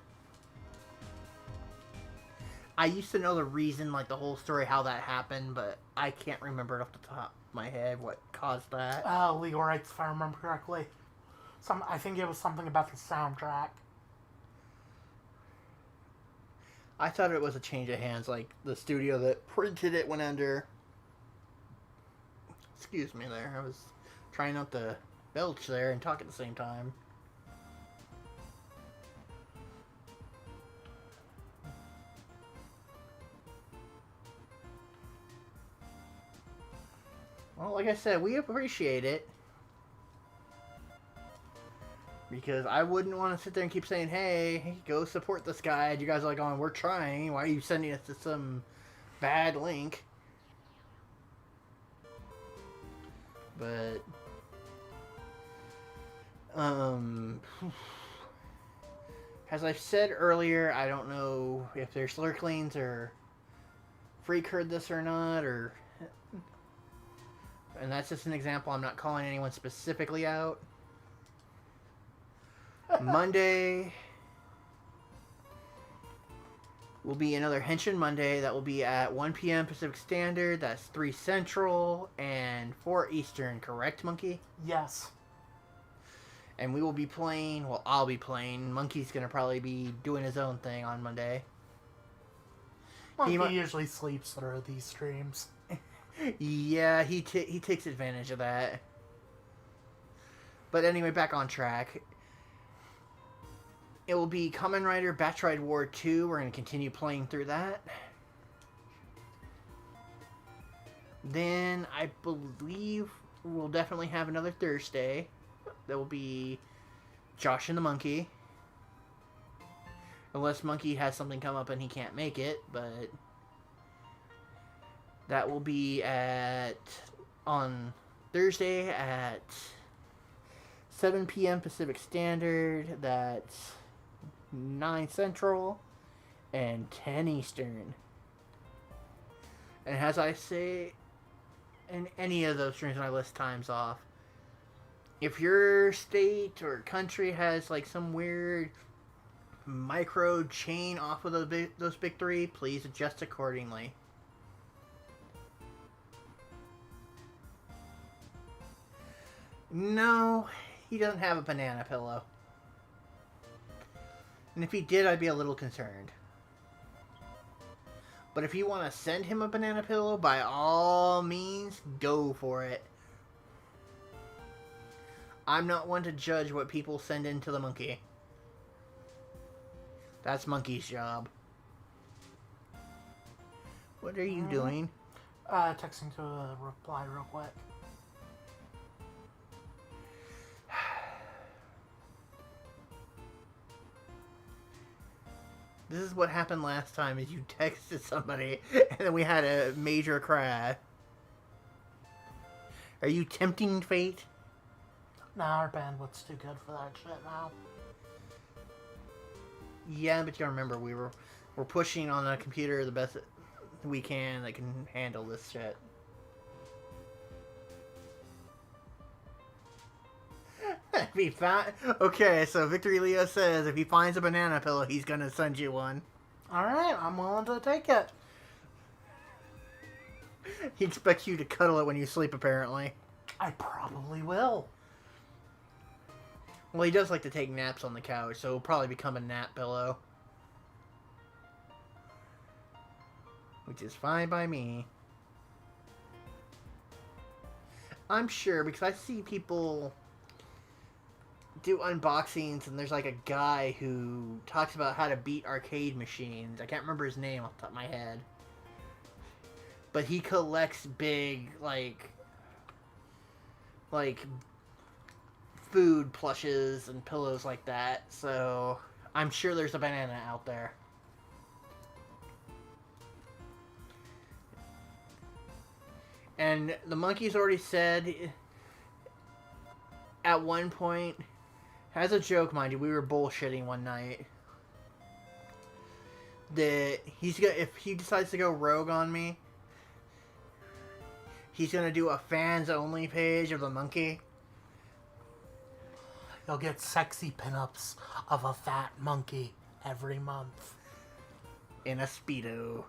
I used to know the reason, like the whole story, how that happened, but I can't remember it off the top of my head what caused that. Legal rights, if I remember correctly. I think it was something about the soundtrack. I thought it was a change of hands, like the studio that printed it went under. Excuse me there, I was trying not to belch there and talk at the same time. Well, like I said, we appreciate it. Because I wouldn't want to sit there and keep saying, hey, go support this guy. And you guys are like, going, we're trying. Why are you sending us to some bad link? But, as I said earlier, I don't know if there's lurklings or freak heard this or not, or, and that's just an example. I'm not calling anyone specifically out. Monday will be another Henshin Monday. That will be at 1 p.m. Pacific Standard. That's 3 Central and 4 Eastern. Correct, Monkey? Yes. And we will be playing, well, I'll be playing. Monkey's going to probably be doing his own thing on Monday. Monkey usually sleeps through these streams. Yeah, he takes advantage of that. But anyway, back on track. It will be Kamen Rider Batch Ride War 2. We're going to continue playing through that. Then I believe we'll definitely have another Thursday. That will be Josh and the Monkey. Unless Monkey has something come up and he can't make it, but that will be on Thursday at 7 p.m. Pacific Standard. That's 9 Central and 10 Eastern. And as I say in any of those streams when I list times off, if your state or country has like some weird micro chain off of those big three, please adjust accordingly. No, he doesn't have a banana pillow. And if he did, I'd be a little concerned. But if you want to send him a banana pillow, by all means, go for it. I'm not one to judge what people send into the monkey. That's Monkey's job. What are you doing? Texting to a reply real quick. This is what happened last time, is you texted somebody, and then we had a major crash. Are you tempting fate? Nah, our bandwidth's too good for that shit now. Yeah, but you gotta remember, we're pushing on a computer the best we can that can handle this shit. If he okay, so Victory Leo says if he finds a banana pillow, he's gonna send you one. Alright, I'm willing to take it. He expects you to cuddle it when you sleep, apparently. I probably will. Well, he does like to take naps on the couch, so it'll probably become a nap pillow. Which is fine by me. I'm sure, because I see people do unboxings, and there's like a guy who talks about how to beat arcade machines. I can't remember his name off the top of my head. But he collects big, like food plushes and pillows like that, so I'm sure there's a banana out there. And the monkey's already said at one point, as a joke, mind you, we were bullshitting one night, that if he decides to go rogue on me, he's gonna do a fans only page of the monkey. You'll get sexy pinups of a fat monkey every month. In a Speedo.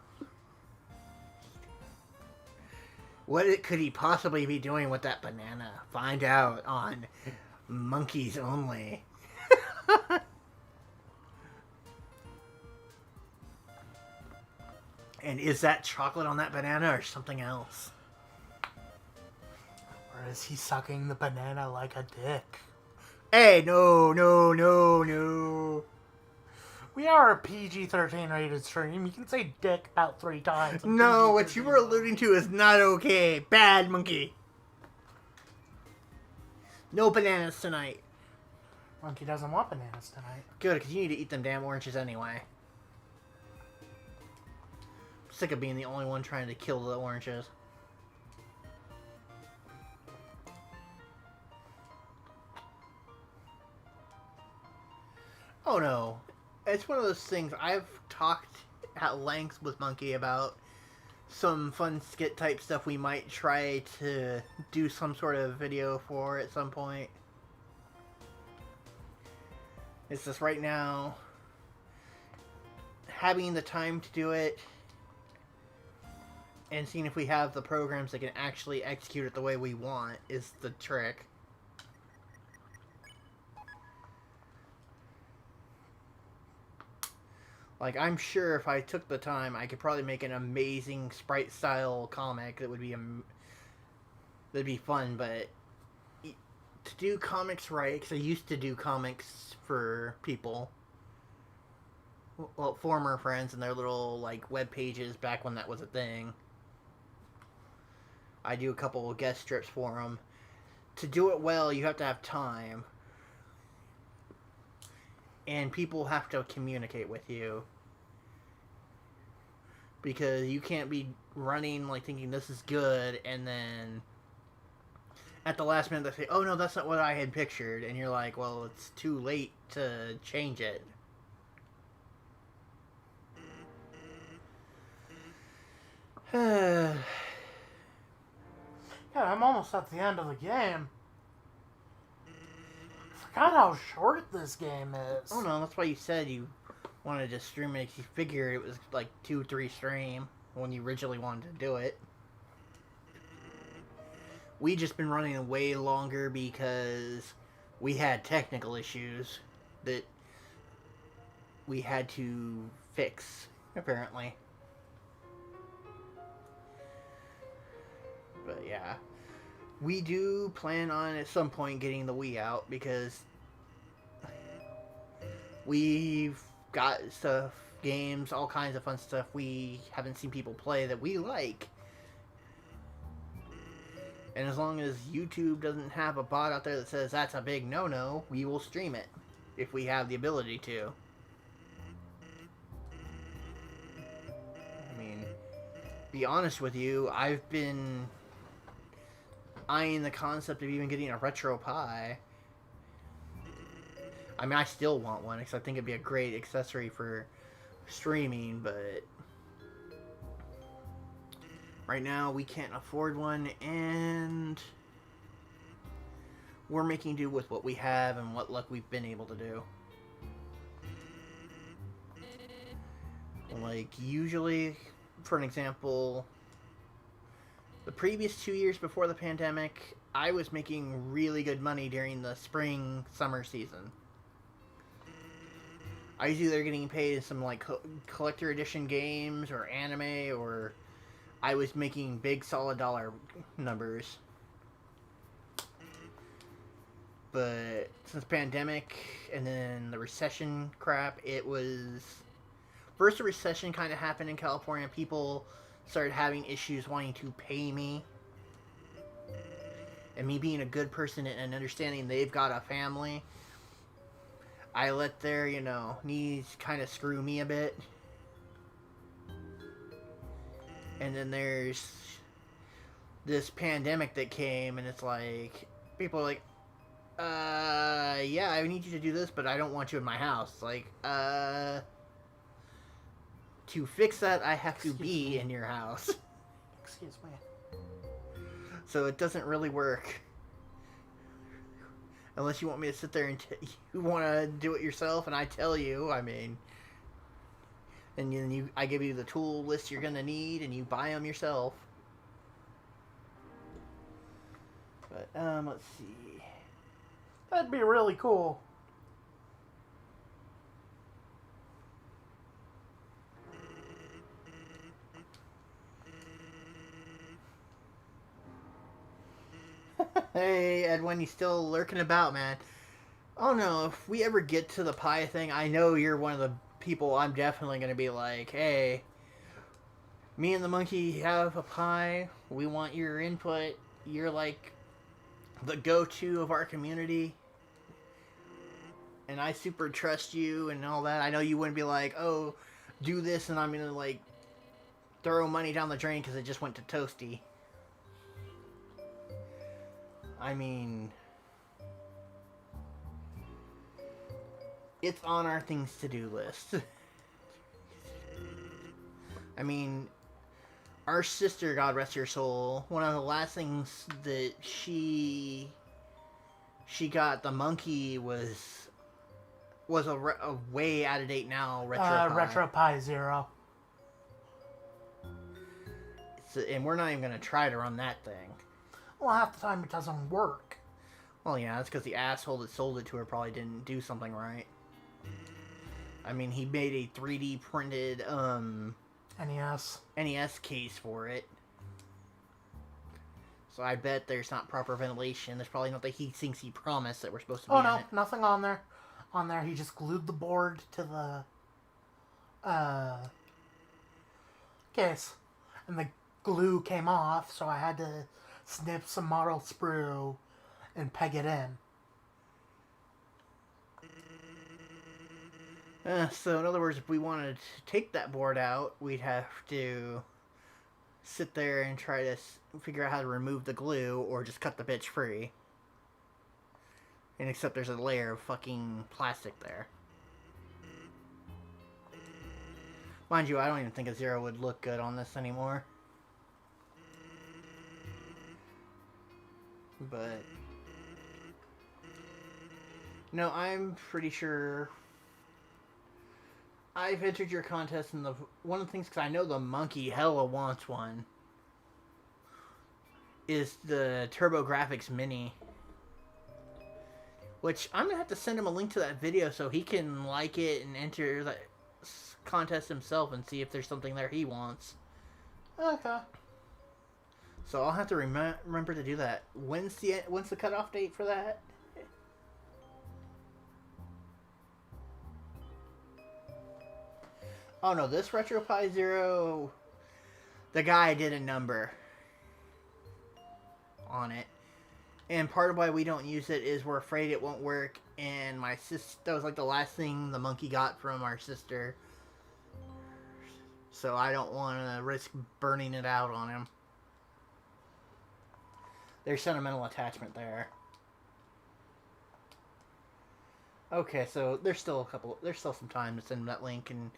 What could he possibly be doing with that banana? Find out on Monkeys Only. And is that chocolate on that banana or something else? Or is he sucking the banana like a dick? Hey, no. We are a PG-13 rated stream. You can say dick about 3 times. No, what you were alluding to is not okay. Bad monkey. No bananas tonight. Monkey doesn't want bananas tonight. Good, because you need to eat them damn oranges anyway. I'm sick of being the only one trying to kill the oranges. Oh no. It's one of those things. I've talked at length with Monkey about some fun skit type stuff we might try to do some sort of video for at some point. It's just right now, having the time to do it and seeing if we have the programs that can actually execute it the way we want is the trick. Like, I'm sure if I took the time, I could probably make an amazing sprite-style comic that would be that'd be fun, but to do comics right, because I used to do comics for people, well, former friends and their little, like, web pages back when that was a thing. I do a couple of guest strips for them. To do it well, you have to have time. And people have to communicate with you. Because you can't be running, like, thinking this is good, and then at the last minute they say, oh no, that's not what I had pictured. And you're like, well, it's too late to change it. Yeah, I'm almost at the end of the game. I forgot how short this game is. Oh no, that's why you said you wanted to stream it. You figured it was like 2-3 stream when you originally wanted to do it. We just been running way longer because we had technical issues that we had to fix, apparently. But yeah, we do plan on at some point getting the Wii out because we've got stuff, games, all kinds of fun stuff we haven't seen people play that we like. And as long as YouTube doesn't have a bot out there that says that's a big no-no, we will stream it if we have the ability to. I mean, be honest with you, I've been eyeing the concept of even getting a retro Pi. I mean, I still want one because I think it'd be a great accessory for streaming, but right now we can't afford one, and we're making do with what we have and what luck we've been able to do. Like, usually, for an example, the previous 2 years before the pandemic, I was making really good money during the spring, summer season. I was either getting paid in some, like, collector edition games or anime, or I was making big solid dollar numbers. But since pandemic and then the recession crap, it was... First, the recession kind of happened in California. People started having issues wanting to pay me. And me being a good person and understanding they've got a family, I let their, needs kind of screw me a bit. And then there's this pandemic that came, and it's like, people are like, yeah, I need you to do this, but I don't want you in my house. Like, to fix that, I have to be in your house. Excuse me. So it doesn't really work. Unless you want me to sit there and you want to do it yourself, and I tell you, I mean... And then I give you the tool list you're going to need, and you buy them yourself. But, let's see. That'd be really cool. Hey, Edwin, you still lurking about, man. Oh no, if we ever get to the Pi thing, I know you're one of the people I'm definitely going to be like, hey, me and the monkey have a Pi. We want your input. You're like the go-to of our community. And I super trust you and all that. I know you wouldn't be like, oh, do this and I'm going to like throw money down the drain because it just went to Toasty. I mean, it's on our things to do list. I mean, our sister, God rest her soul, one of the last things that she got, the monkey, was a way out of date now RetroPie 0. And we're not even going to try to run that thing. Well, half the time it doesn't work. Well, yeah, that's because the asshole that sold it to her probably didn't do something right. I mean, he made a 3D printed, NES case for it. So I bet there's not proper ventilation. There's probably not the heat sinks he promised that were supposed to be in it. Nothing on there. On there, he just glued the board to the, case. And glue came off, so I had to snip some model sprue and peg it in. So in other words, if we wanted to take that board out, we'd have to sit there and try to figure out how to remove the glue or just cut the bitch free. And except there's a layer of fucking plastic there. Mind you, I don't even think a Zero would look good on this anymore. But no, I'm pretty sure I've entered your contest, and one of the things, because I know the monkey hella wants one, is the TurboGrafx Mini. Which I'm going to have to send him a link to that video so he can like it and enter the contest himself and see if there's something there he wants. Okay. So I'll have to remember to do that. When's the cutoff date for that? Oh no, this RetroPie Zero, the guy did a number on it. And part of why we don't use it is we're afraid it won't work. And my sister, that was like the last thing the monkey got from our sister. So I don't want to risk burning it out on him. There's sentimental attachment there. Okay, so there's still some time to send him that link and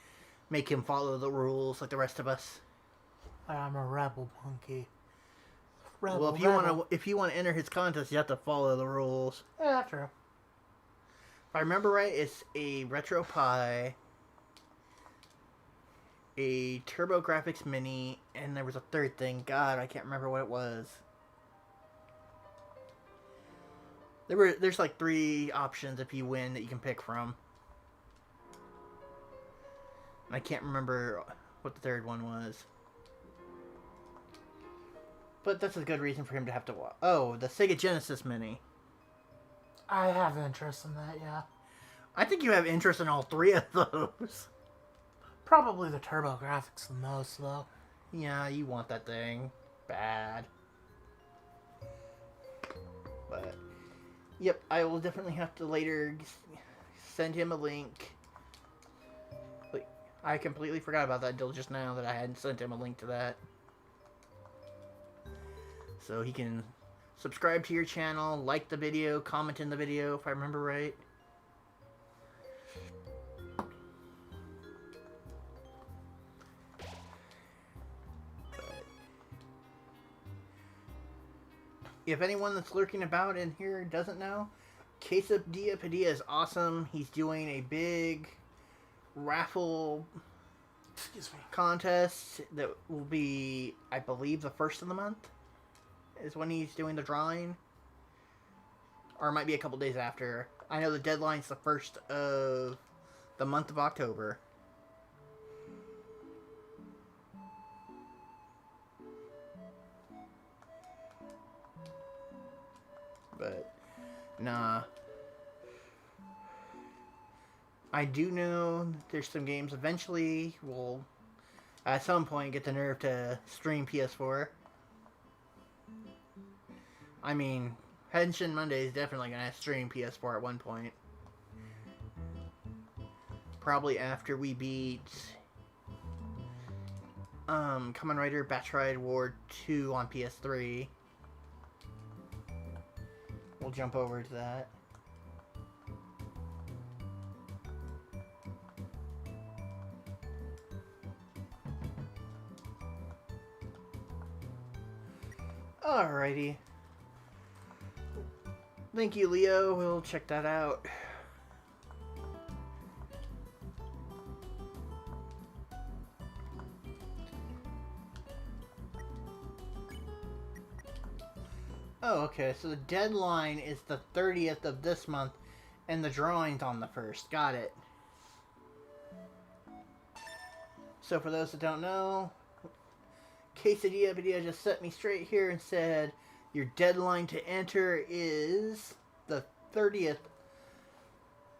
make him follow the rules like the rest of us. I'm a rebel monkey. Well, if you want to enter his contest, you have to follow the rules. Yeah, true. If I remember right, it's a RetroPie, a TurboGrafx Mini, and there was a third thing. God, I can't remember what it was. There's like 3 options if you win that you can pick from. I can't remember what the third one was. But that's a good reason for him to have to watch. Oh, the Sega Genesis Mini. I have interest in that, yeah. I think you have interest in all 3 of those. Probably the TurboGrafx the most, though. Yeah, you want that thing. Bad. But, yep, I will definitely have to later send him a link. Wait, I completely forgot about that until just now that I hadn't sent him a link to that. So he can subscribe to your channel, like the video, comment in the video, if I remember right. But if anyone that's lurking about in here doesn't know, Quesadilla Padilla is awesome. He's doing a big raffle contest that will be, I believe, the first of the month is when he's doing the drawing. Or it might be a couple days after. I know the deadline's the 1st of the month of October. But, nah. I do know there's some games eventually we'll, at some point, get the nerve to stream PS4. I mean, Henshin Monday is definitely going to stream PS4 at one point. Probably after we beat Kamen Rider Batch Ride War 2 on PS3. We'll jump over to that. Alrighty. Thank you, Leo. We'll check that out. Oh, okay. So the deadline is the 30th of this month, and the drawing's on the 1st. Got it. So for those that don't know, Quesadilla Padilla just set me straight here and said, your deadline to enter is the 30th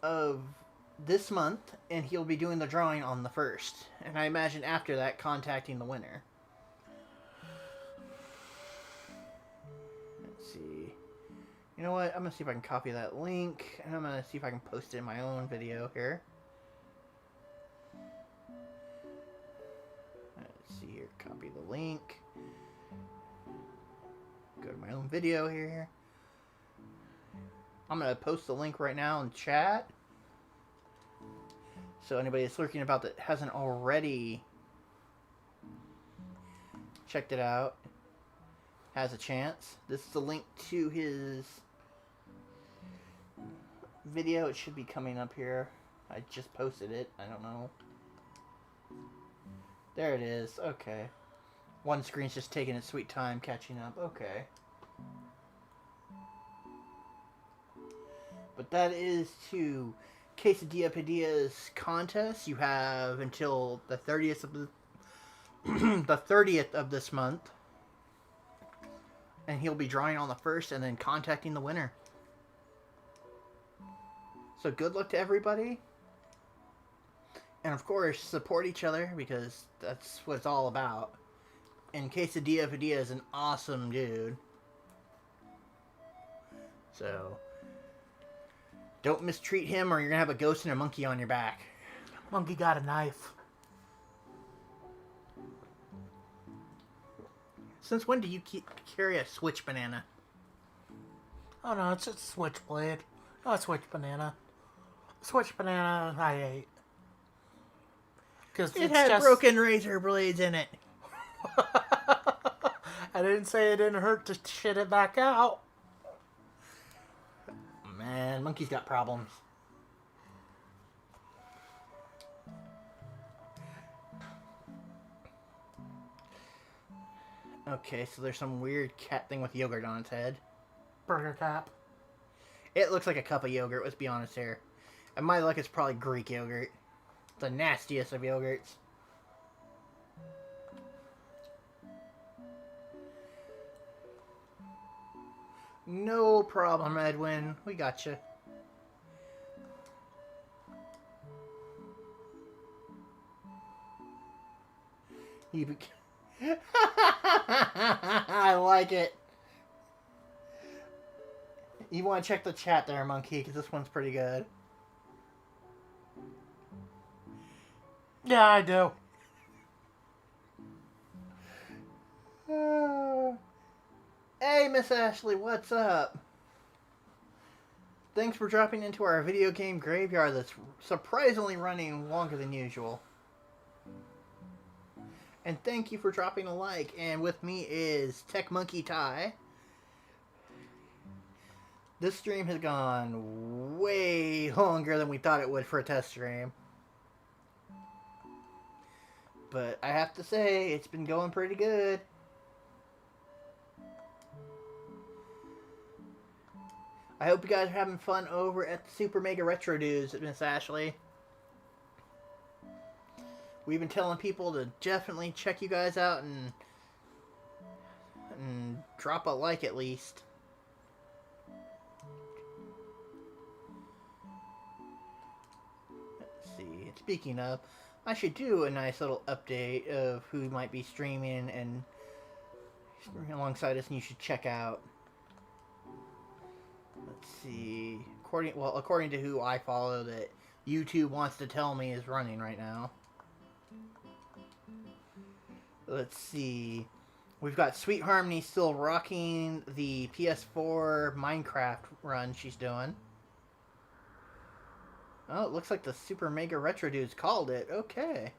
of this month, and he'll be doing the drawing on the 1st. And I imagine after that, contacting the winner. You know what? I'm gonna see if I can copy that link, and I'm gonna see if I can post it in my own video here. Let's see here. Copy the link. Go to my own video here. I'm gonna post the link right now in chat. So anybody that's lurking about that hasn't already checked it out has a chance. This is the link to his video. It should be coming up here. I just posted it. I don't know. There it is. Okay. One screen's just taking its sweet time catching up. Okay. But that is to Quesadilla Padilla's contest. You have until the 30th of the the 30th of this month. And he'll be drawing on the 1st and then contacting the winner. So good luck to everybody. And of course, support each other because that's what it's all about. And Quesadilla Padilla is an awesome dude. So don't mistreat him or you're going to have a ghost and a monkey on your back. Monkey got a knife. Since when do you carry a switch banana? Oh no, it's a switchblade. No, a switch banana. Switch banana I ate. Cause it had broken razor blades in it. I didn't say it didn't hurt to shit it back out. Man, monkey's got problems. Okay, so there's some weird cat thing with yogurt on its head. Burger cap. It looks like a cup of yogurt, let's be honest here. And my luck, it's probably Greek yogurt. The nastiest of yogurts. No problem, Edwin. We got you. I like it. You want to check the chat there, Monkey, because this one's pretty good. Yeah, I do. Hey, Miss Ashley, what's up? Thanks for dropping into our video game graveyard that's surprisingly running longer than usual. And thank you for dropping a like. And with me is Tech Monkey Ty. This stream has gone way longer than we thought it would for a test stream. But I have to say, it's been going pretty good. I hope you guys are having fun over at the Super Mega Retro Dudes at Miss Ashley. We've been telling people to definitely check you guys out and drop a like at least. Let's see. Speaking of, I should do a nice little update of who might be streaming and alongside us, and you should check out. Let's see. According to who I follow, that YouTube wants to tell me is running right now. Let's see. We've got Sweet Harmony still rocking the PS4 Minecraft run she's doing. Oh, it looks like the Super Mega Retro Dudes called it. Okay.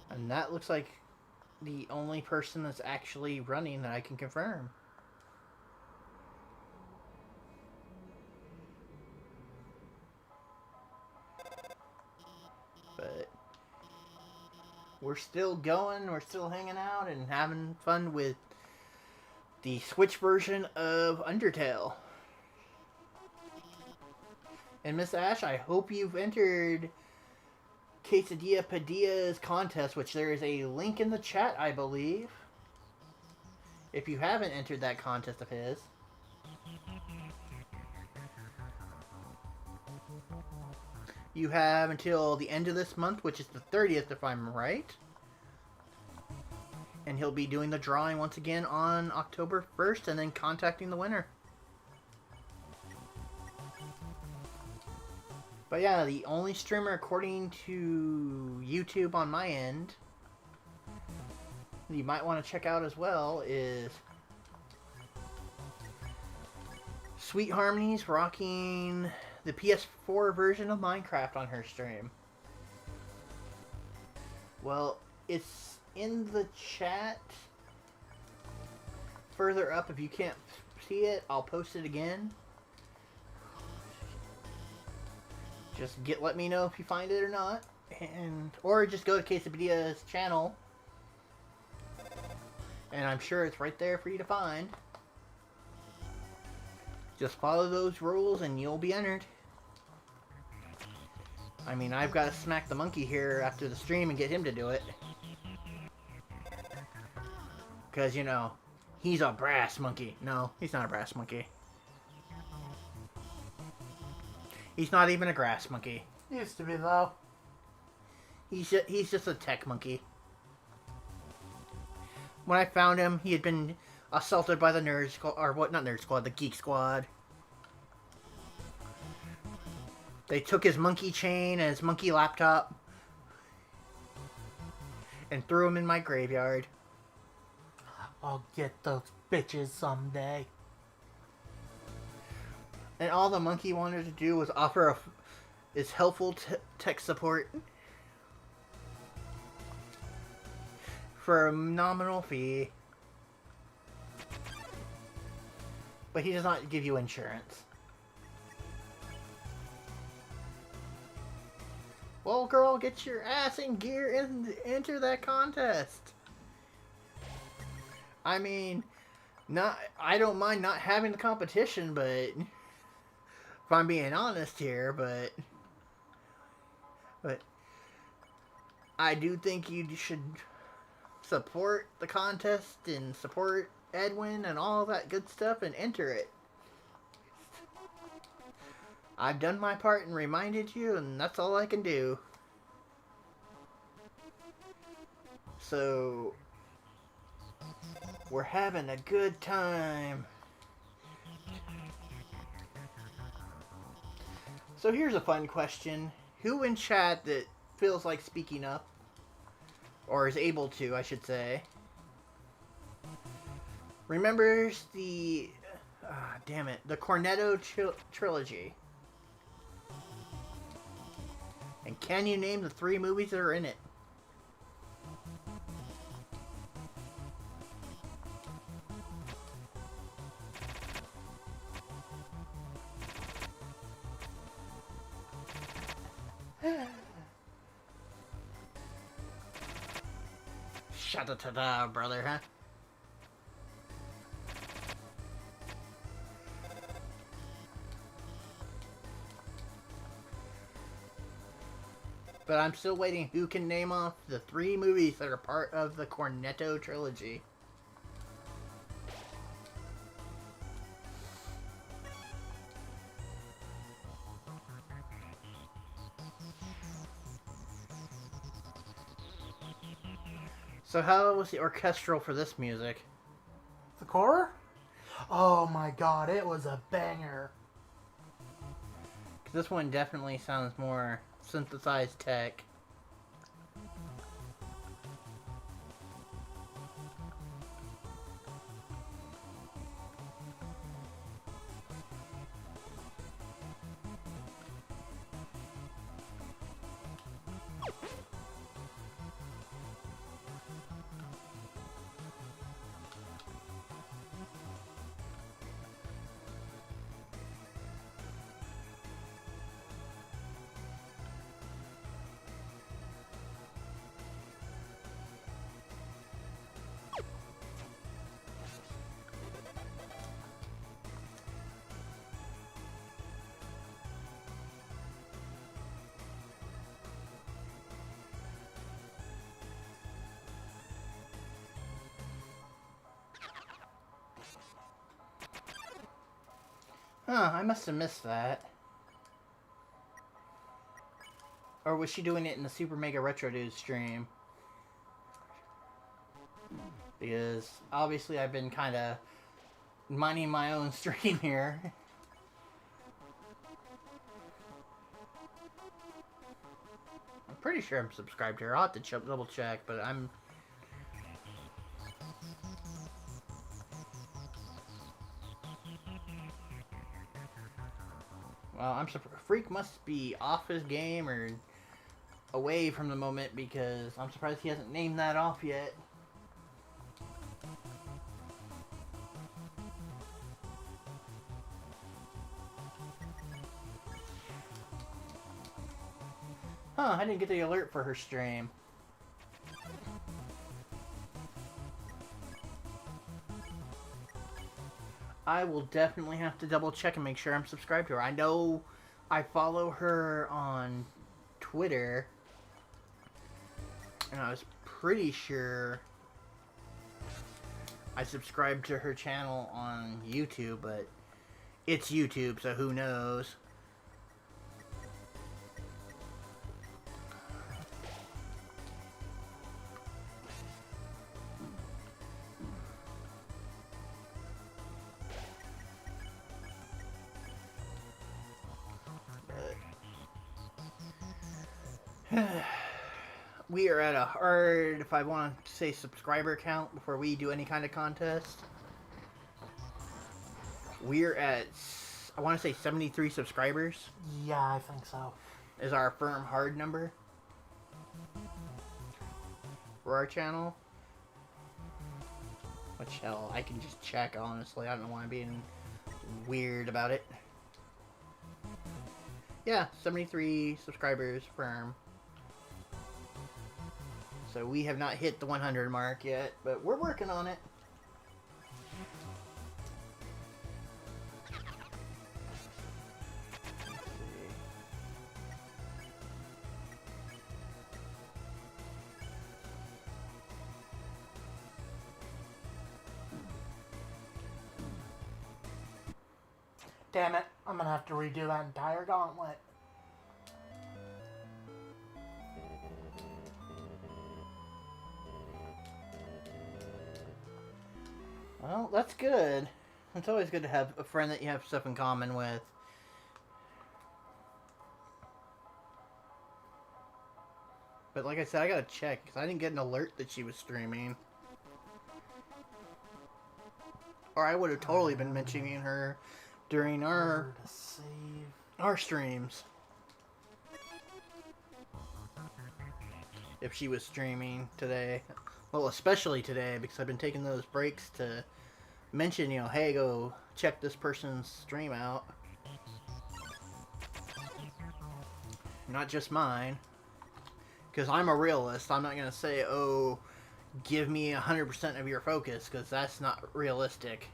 And that looks like the only person that's actually running that I can confirm. But we're still going, we're still hanging out and having fun with the Switch version of Undertale. And Miss Ash, I hope you've entered Quesadilla Padilla's contest, which there is a link in the chat, I believe. If you haven't entered that contest of his. You have until the end of this month, which is the 30th if I'm right. And he'll be doing the drawing once again on October 1st and then contacting the winner. But yeah, the only streamer according to YouTube on my end you might want to check out as well is Sweet Harmonies rocking the PS4 version of Minecraft on her stream. Well, it's in the chat further up. If you can't see it, I'll post it again. Just let me know if you find it or not, or just go to Quesapedia's channel, and I'm sure it's right there for you to find. Just follow those rules and you'll be entered. I mean, I've got to smack the monkey here after the stream and get him to do it. Because, you know, he's a brass monkey. No, he's not a brass monkey. He's not even a grass monkey. Used to be, though. He's just a tech monkey. When I found him, he had been assaulted by the Nerd Squad, or what, not Nerd Squad, the Geek Squad. They took his monkey chain and his monkey laptop and threw him in my graveyard. I'll get those bitches someday. And all the monkey wanted to do was offer his helpful tech support for a nominal fee. But he does not give you insurance. Well, girl, get your ass in gear and enter that contest. I mean, I don't mind not having the competition, but if I'm being honest here, but I do think you should support the contest and support Edwin and all that good stuff and enter it. I've done my part and reminded you, and that's all I can do. So, we're having a good time. So here's a fun question. Who in chat that feels like speaking up, or is able to, I should say, remembers the, the Cornetto trilogy? And can you name the 3 movies that are in it? Shut-da-da-da, brother, huh? But I'm still waiting. Who can name off the 3 movies that are part of the Cornetto trilogy? So how was the orchestral for this music? The core? Oh my god, it was a banger. This one definitely sounds more synthesized tech. Huh, I must have missed that. Or was she doing it in the Super Mega Retro Dude stream? Because obviously I've been kind of minding my own stream here. I'm pretty sure I'm subscribed to her. I'll have to double check, but I'm... Well, I'm surprised. Freak must be off his game or away from the moment because I'm surprised he hasn't named that off yet. Huh, I didn't get the alert for her stream. I will definitely have to double check and make sure I'm subscribed to her. I know I follow her on Twitter, and I was pretty sure I subscribed to her channel on YouTube, but it's YouTube, so who knows. We are at a hard, if I want to say, subscriber count before we do any kind of contest. We're at, I want to say 73 subscribers. Yeah, I think so. Is our firm hard number for our channel. Which, hell, I can just check, honestly. I don't know why I'm being weird about it. Yeah, 73 subscribers firm. So we have not hit the 100 mark yet, but we're working on it. Damn it, I'm gonna have to redo that entire gauntlet. Well, that's good. It's always good to have a friend that you have stuff in common with. But like I said, I gotta check, because I didn't get an alert that she was streaming. Or I would have totally been mentioning her during our streams. If she was streaming today. Well, especially today, because I've been taking those breaks to mention, you know, hey, go check this person's stream out. Not just mine. Because I'm a realist. I'm not going to say, oh, give me 100% of your focus, because that's not realistic.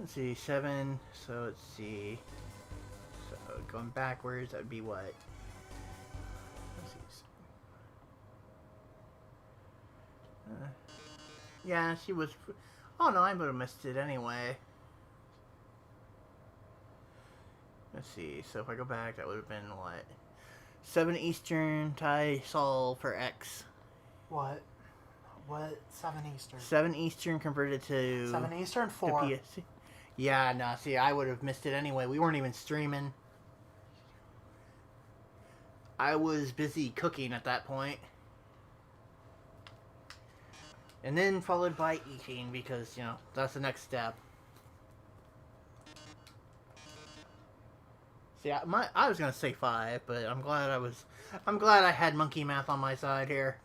Let's see, 7, so let's see. So going backwards, that would be what? Let's see. Yeah, she was... Oh no, I would have missed it anyway. Let's see, so if I go back, that would have been what? 7 Eastern, Thai Sol for X. What? What? 7 Eastern. 7 Eastern converted to... 7 Eastern, 4. PSC. Yeah, no, see, I would have missed it anyway. We weren't even streaming. I was busy cooking at that point. And then followed by eating, because, you know, that's the next step. See, I was gonna say 5, but I'm glad I had monkey math on my side here.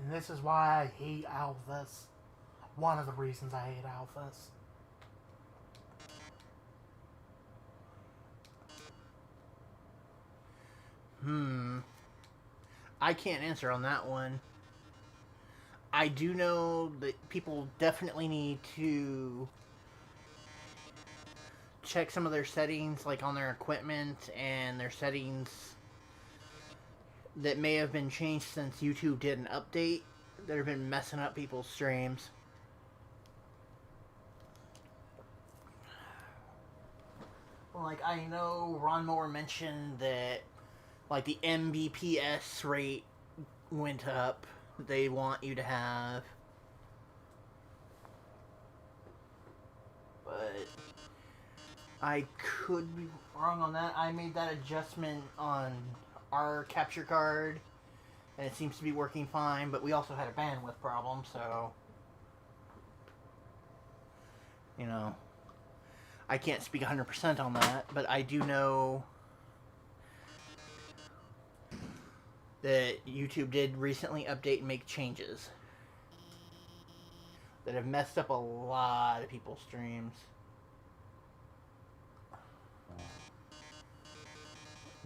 And this is why I hate alphas. One of the reasons I hate alphas. I can't answer on that one. I do know that people definitely need to check some of their settings, like on their equipment and their settings that may have been changed since YouTube did an update that have been messing up people's streams. Like, I know Ron Moore mentioned that, like, the Mbps rate went up. They want you to have. But I could be wrong on that. I made that adjustment on our capture card, and it seems to be working fine, but we also had a bandwidth problem, so, you know, I can't speak 100% on that, but I do know that YouTube did recently update and make changes that have messed up a lot of people's streams.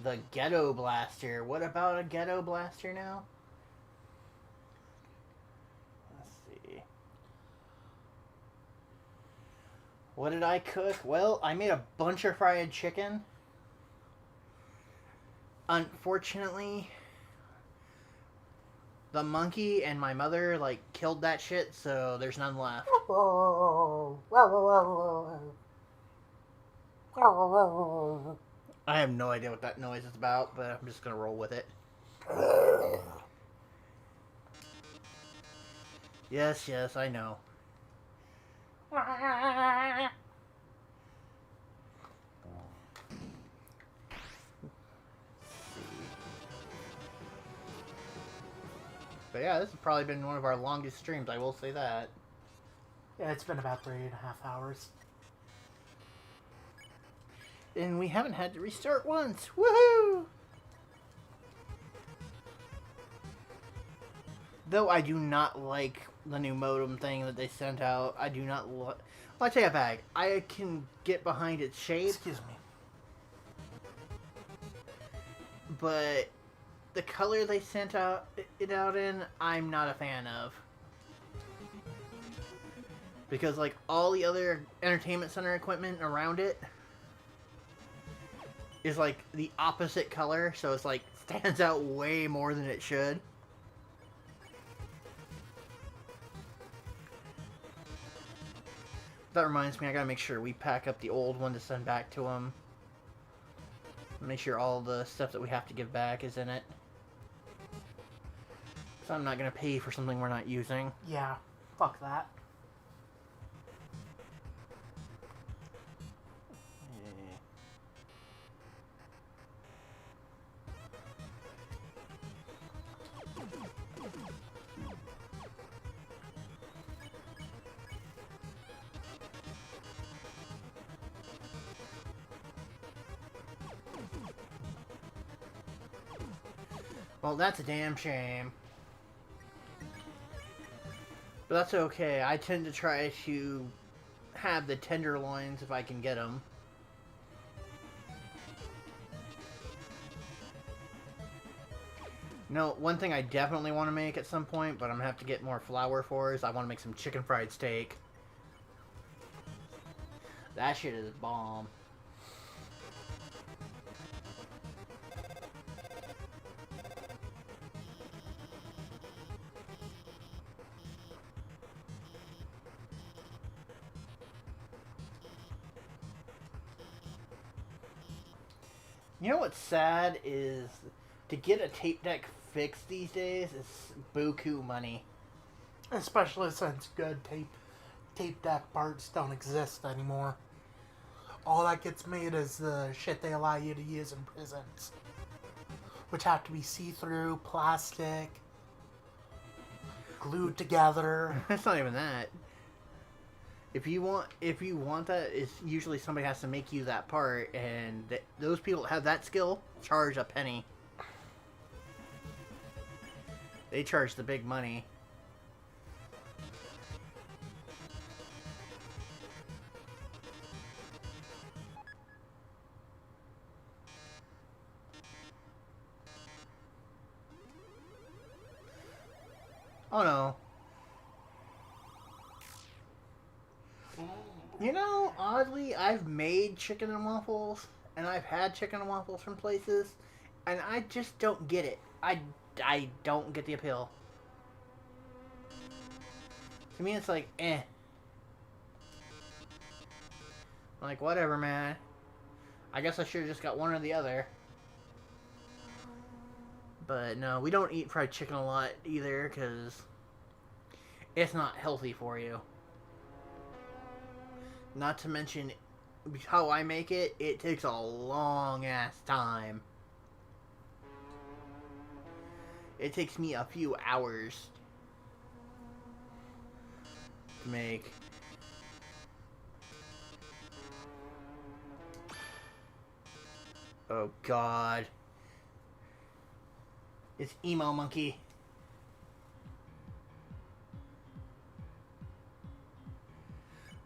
The Ghetto Blaster. What about a Ghetto Blaster now? Let's see. What did I cook? Well, I made a bunch of fried chicken. Unfortunately, the monkey and my mother, like, killed that shit, so there's none left. Whoa, whoa, whoa, whoa, whoa. I have no idea what that noise is about, but I'm just gonna roll with it. Yes, yes, I know. But yeah, this has probably been one of our longest streams, I will say that. Yeah, it's been about 3.5 hours. And we haven't had to restart once. Woohoo! Though I do not like the new modem thing that they sent out. I do not like... Well, I take it back. I can get behind its shape. Excuse me. But the color they sent it out in, I'm not a fan of. Because, like, all the other entertainment center equipment around it is, like, the opposite color, so it's, like, stands out way more than it should. That reminds me, I gotta make sure we pack up the old one to send back to them. Make sure all the stuff that we have to give back is in it. So I'm not gonna pay for something we're not using. Yeah, fuck that. Well, that's a damn shame. But that's okay. I tend to try to have the tenderloins if I can get them. No, one thing I definitely want to make at some point, but I'm going to have to get more flour for, is I want to make some chicken fried steak. That shit is bomb. You know what's sad is to get a tape deck fixed these days is buku money. Especially since good tape deck parts don't exist anymore. All that gets made is the shit they allow you to use in prisons, which have to be see-through, plastic, glued together. That's not even that. If you want that, it's usually somebody has to make you that part, and those people that have that skill charge a penny. They charge the big money. Oh no. You know, oddly, I've made chicken and waffles, and I've had chicken and waffles from places, and I just don't get it. I don't get the appeal. To me, it's like, eh. I'm like, whatever, man. I guess I should have just got one or the other. But no, we don't eat fried chicken a lot either, because it's not healthy for you. Not to mention, how I make it, it takes a long ass time. It takes me a few hours to make. Oh god. It's Emo Monkey.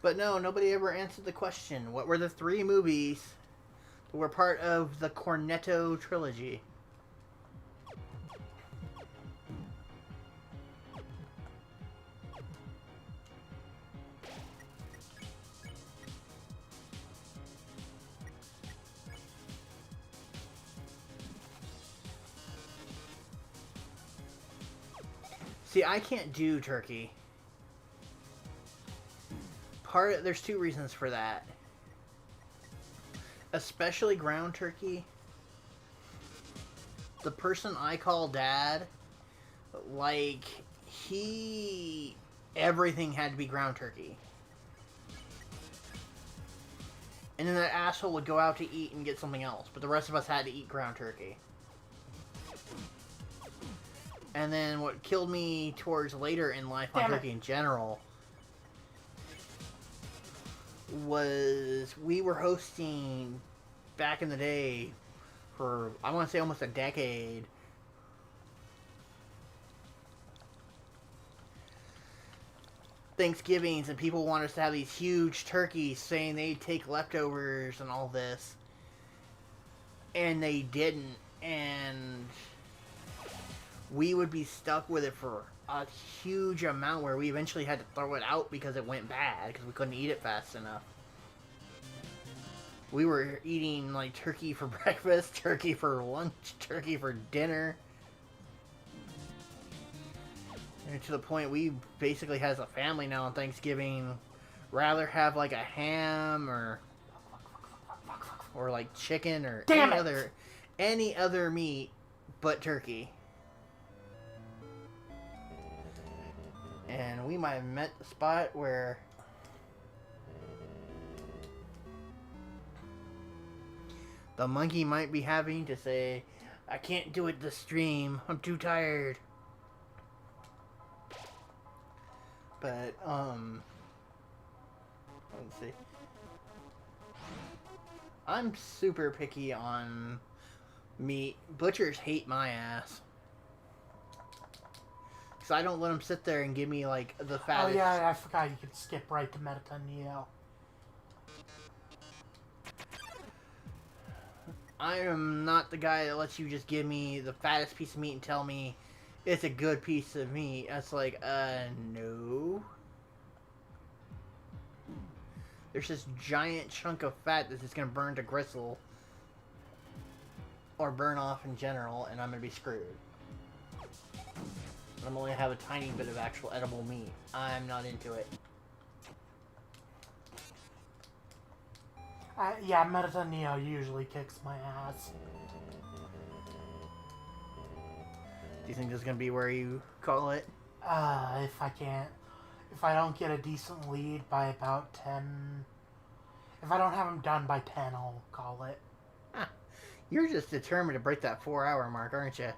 But no, nobody ever answered the question. What were the 3 movies that were part of the Cornetto trilogy? See, I can't do turkey. There's 2 reasons for that. Especially ground turkey. The person I call dad, like, everything had to be ground turkey. And then that asshole would go out to eat and get something else, but the rest of us had to eat ground turkey. And then what killed me towards later in life on turkey in general was we were hosting back in the day for, I want to say, almost a decade. Thanksgivings, and people wanted us to have these huge turkeys, saying they'd take leftovers and all this. And they didn't. And we would be stuck with it for a huge amount where we eventually had to throw it out because it went bad, because we couldn't eat it fast enough. We were eating like turkey for breakfast, turkey for lunch, turkey for dinner. And to the point we basically, as a family now on Thanksgiving, rather have like a ham or like chicken or any other meat but turkey. And we might have met the spot where the monkey might be having to say, I can't do it this stream, I'm too tired. But, let's see. I'm super picky on meat. Butchers hate my ass. Because I don't let them sit there and give me, like, the fattest. Oh, yeah, I forgot you could skip right to Medita Neo. I am not the guy that lets you just give me the fattest piece of meat and tell me it's a good piece of meat. That's like, no. There's this giant chunk of fat that's just going to burn to gristle. Or burn off in general, and I'm going to be screwed. I'm only going to have a tiny bit of actual edible meat. I'm not into it. Yeah, Medita Neo usually kicks my ass. Do you think this is going to be where you call it? If I don't get a decent lead by about 10, if I don't have them done by 10, I'll call it. Huh. You're just determined to break that 4-hour mark, aren't you?